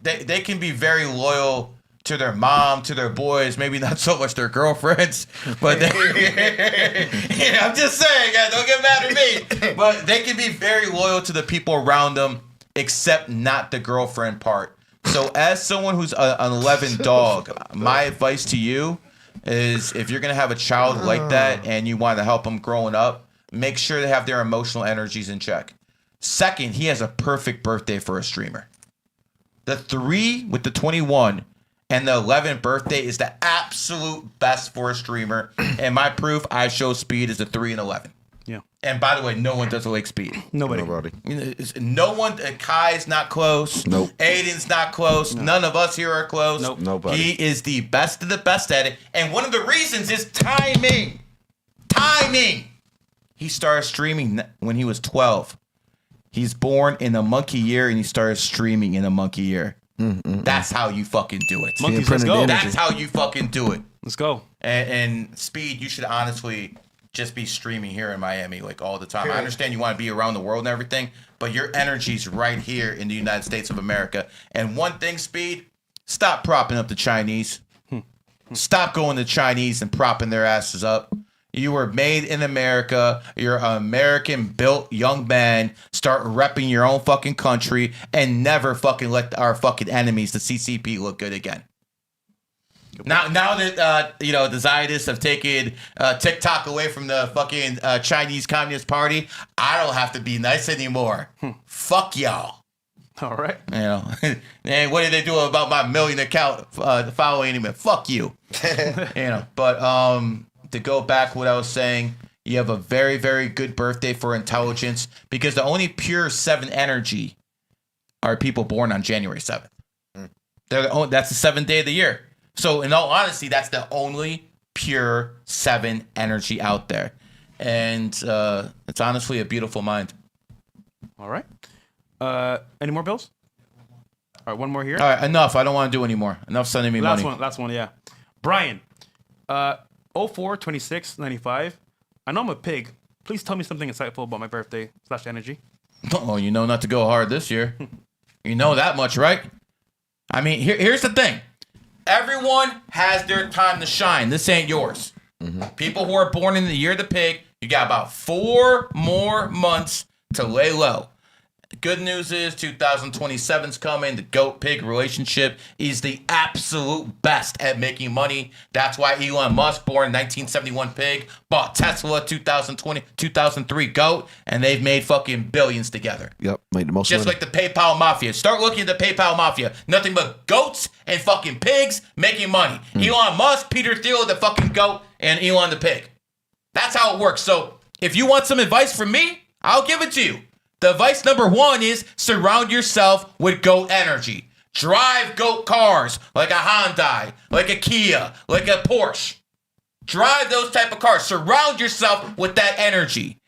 they can be very loyal to their mom, to their boys, maybe not so much their girlfriends, but I'm just saying, guys, don't get mad at me. But they can be very loyal to the people around them, except not the girlfriend part. So as someone who's an 11 dog, my advice to you is if you're going to have a child like that and you want to help them growing up, make sure they have their emotional energies in check. Second, he has a perfect birthday for a streamer. The 3 with the 21 and the 11 birthday is the absolute best for a streamer. And my proof, I show Speed is a 3 and 11. Yeah. And by the way, no one does like Speed. Nobody. No one. Kai's not close. Nope. Aiden's not close. No. None of us here are close. Nope. Nobody. He is the best of the best at it. And one of the reasons is timing. Timing. He started streaming when he was 12. He's born in a monkey year and he started streaming in a monkey year. That's how you fucking do it. Monkeys, let's go. That's how you fucking do it. Let's go. And Speed, you should honestly just be streaming here in Miami like all the time. I understand you want to be around the world and everything, but your energy's right here in the United States of America. And one thing, Speed, stop propping up the Chinese. Stop going to Chinese and propping their asses up. You were made in America. You're an American-built young man. Start repping your own fucking country and never fucking let our fucking enemies, the CCP, look good again. Now that the Zionists have taken TikTok away from the fucking Chinese Communist Party, I don't have to be nice anymore. Fuck y'all. All right. And what did they do about my million account following him? Fuck you. But to go back what I was saying, you have a very, very good birthday for intelligence because the only pure 7 energy are people born on January 7th. That's the 7th day of the year. So in all honesty, that's the only pure 7 energy out there. And it's honestly a beautiful mind. All right. Any more bills? All right, one more here. All right, enough. I don't want to do any more. Enough sending me money. Last one, yeah. Brian, 04-26-95. I know I'm a pig. Please tell me something insightful about my birthday / energy. Oh, you know not to go hard this year. You know that much, right? I mean, here's the thing. Everyone has their time to shine. This ain't yours. People who are born in the year of the pig, you got about 4 more months to lay low. The good news is 2027's coming. The goat-pig relationship is the absolute best at making money. That's why Elon Musk, born in 1971 pig, bought Tesla 2003 goat, and they've made fucking billions together. Yep, made the most Just money. like the PayPal Mafia. Start looking at the PayPal Mafia. Nothing but goats and fucking pigs making money. Elon Musk, Peter Thiel, the fucking goat, and Elon the pig. That's how it works. So if you want some advice from me, I'll give it to you. The advice number 1 is surround yourself with goat energy. Drive goat cars like a Hyundai, like a Kia, like a Porsche. Drive those type of cars. Surround yourself with that energy.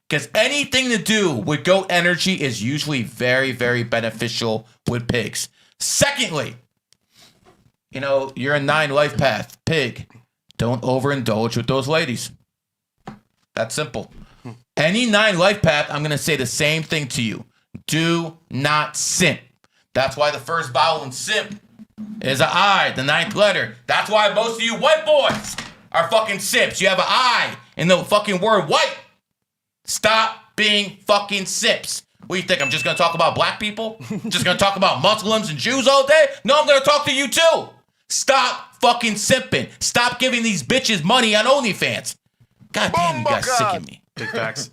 Because anything to do with goat energy is usually very, very beneficial with pigs. Secondly, You know, you're a 9 life path. Pig. Don't overindulge with those ladies. That's simple. Any 9 life path, I'm going to say the same thing to you. Do not simp. That's why the first vowel in simp is an I, the 9th letter. That's why most of you white boys are fucking simps. You have an I in the fucking word white. Stop being fucking simps. What do you think? I'm just going to talk about black people? Just going to talk about Muslims and Jews all day? No, I'm going to talk to you too. Stop fucking simping. Stop giving these bitches money on OnlyFans. God damn, you guys sick of me. Big facts.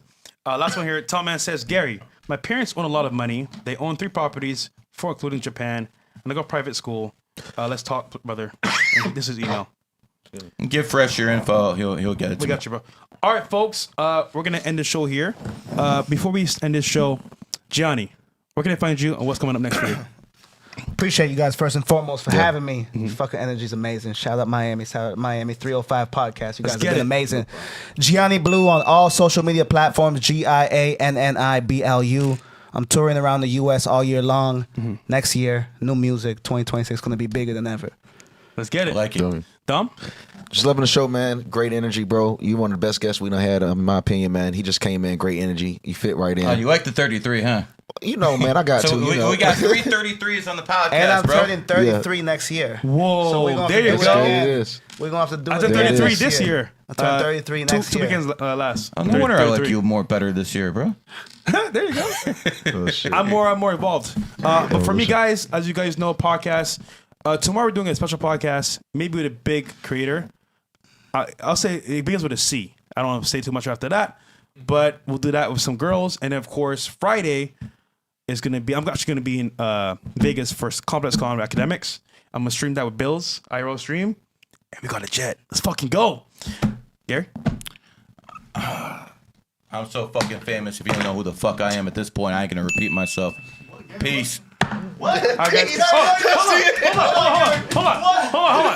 Last one here. Tom Man says, Gary, my parents own a lot of money. They own 3 properties, 4 including Japan. And I go private school. Let's talk, brother. This is email. Give Fresh your info. He'll get it. We got you, bro. All right, folks. We're gonna end the show here. Before we end this show, Gianni, where can I find you and what's coming up next for you? Appreciate you guys first and foremost for having me. Fucking energy's amazing. Shout out Miami. Shout out Miami 305 podcast. You guys have been amazing. Gianni Blue on all social media platforms. GIANNIBLU. I'm touring around the U.S. all year long. Next year, new music. 2026 going to be bigger than ever. Let's get it. I like it. Dom? Just loving the show, man. Great energy, bro. You one of the best guests we done had, in my opinion, man. He just came in, great energy. You fit right in. You like the 33, huh? You know, man, I got so to. We got 3 33s on the podcast, and I'm bro. turning 33 next year. Whoa, so we're gonna there you go. We're going to have to do it. I turned 33 this year. I turned 33 next year. 2 weekends last. No wonder I like you more better this year, bro. There you go. I'm more involved. But for me, guys, as you guys know, podcast. Tomorrow we're doing a special podcast, maybe with a big creator. I'll say it begins with a C. I don't want to say too much after that, but we'll do that with some girls. And then, of course, Friday is going to be, I'm actually going to be in Vegas for Complex Con Academics. I'm going to stream that with Bills, IRL stream. And we got a jet. Let's fucking go. Gary? I'm so fucking famous. If you don't know who the fuck I am at this point, I ain't going to repeat myself. Peace. What? Hold on.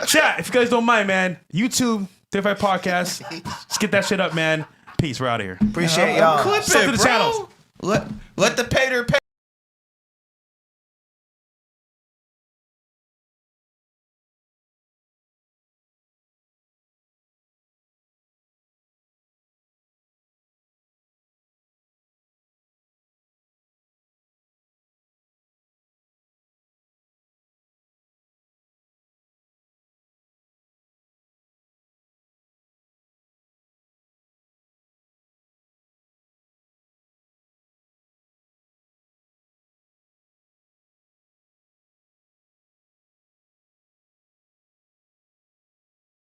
Chat, if you guys don't mind, man, YouTube, 35 Podcast. Let's get that shit up, man. Peace. We're out of here. Appreciate y'all. Clip Stuff it, to the bro. channels. Let the pater pay.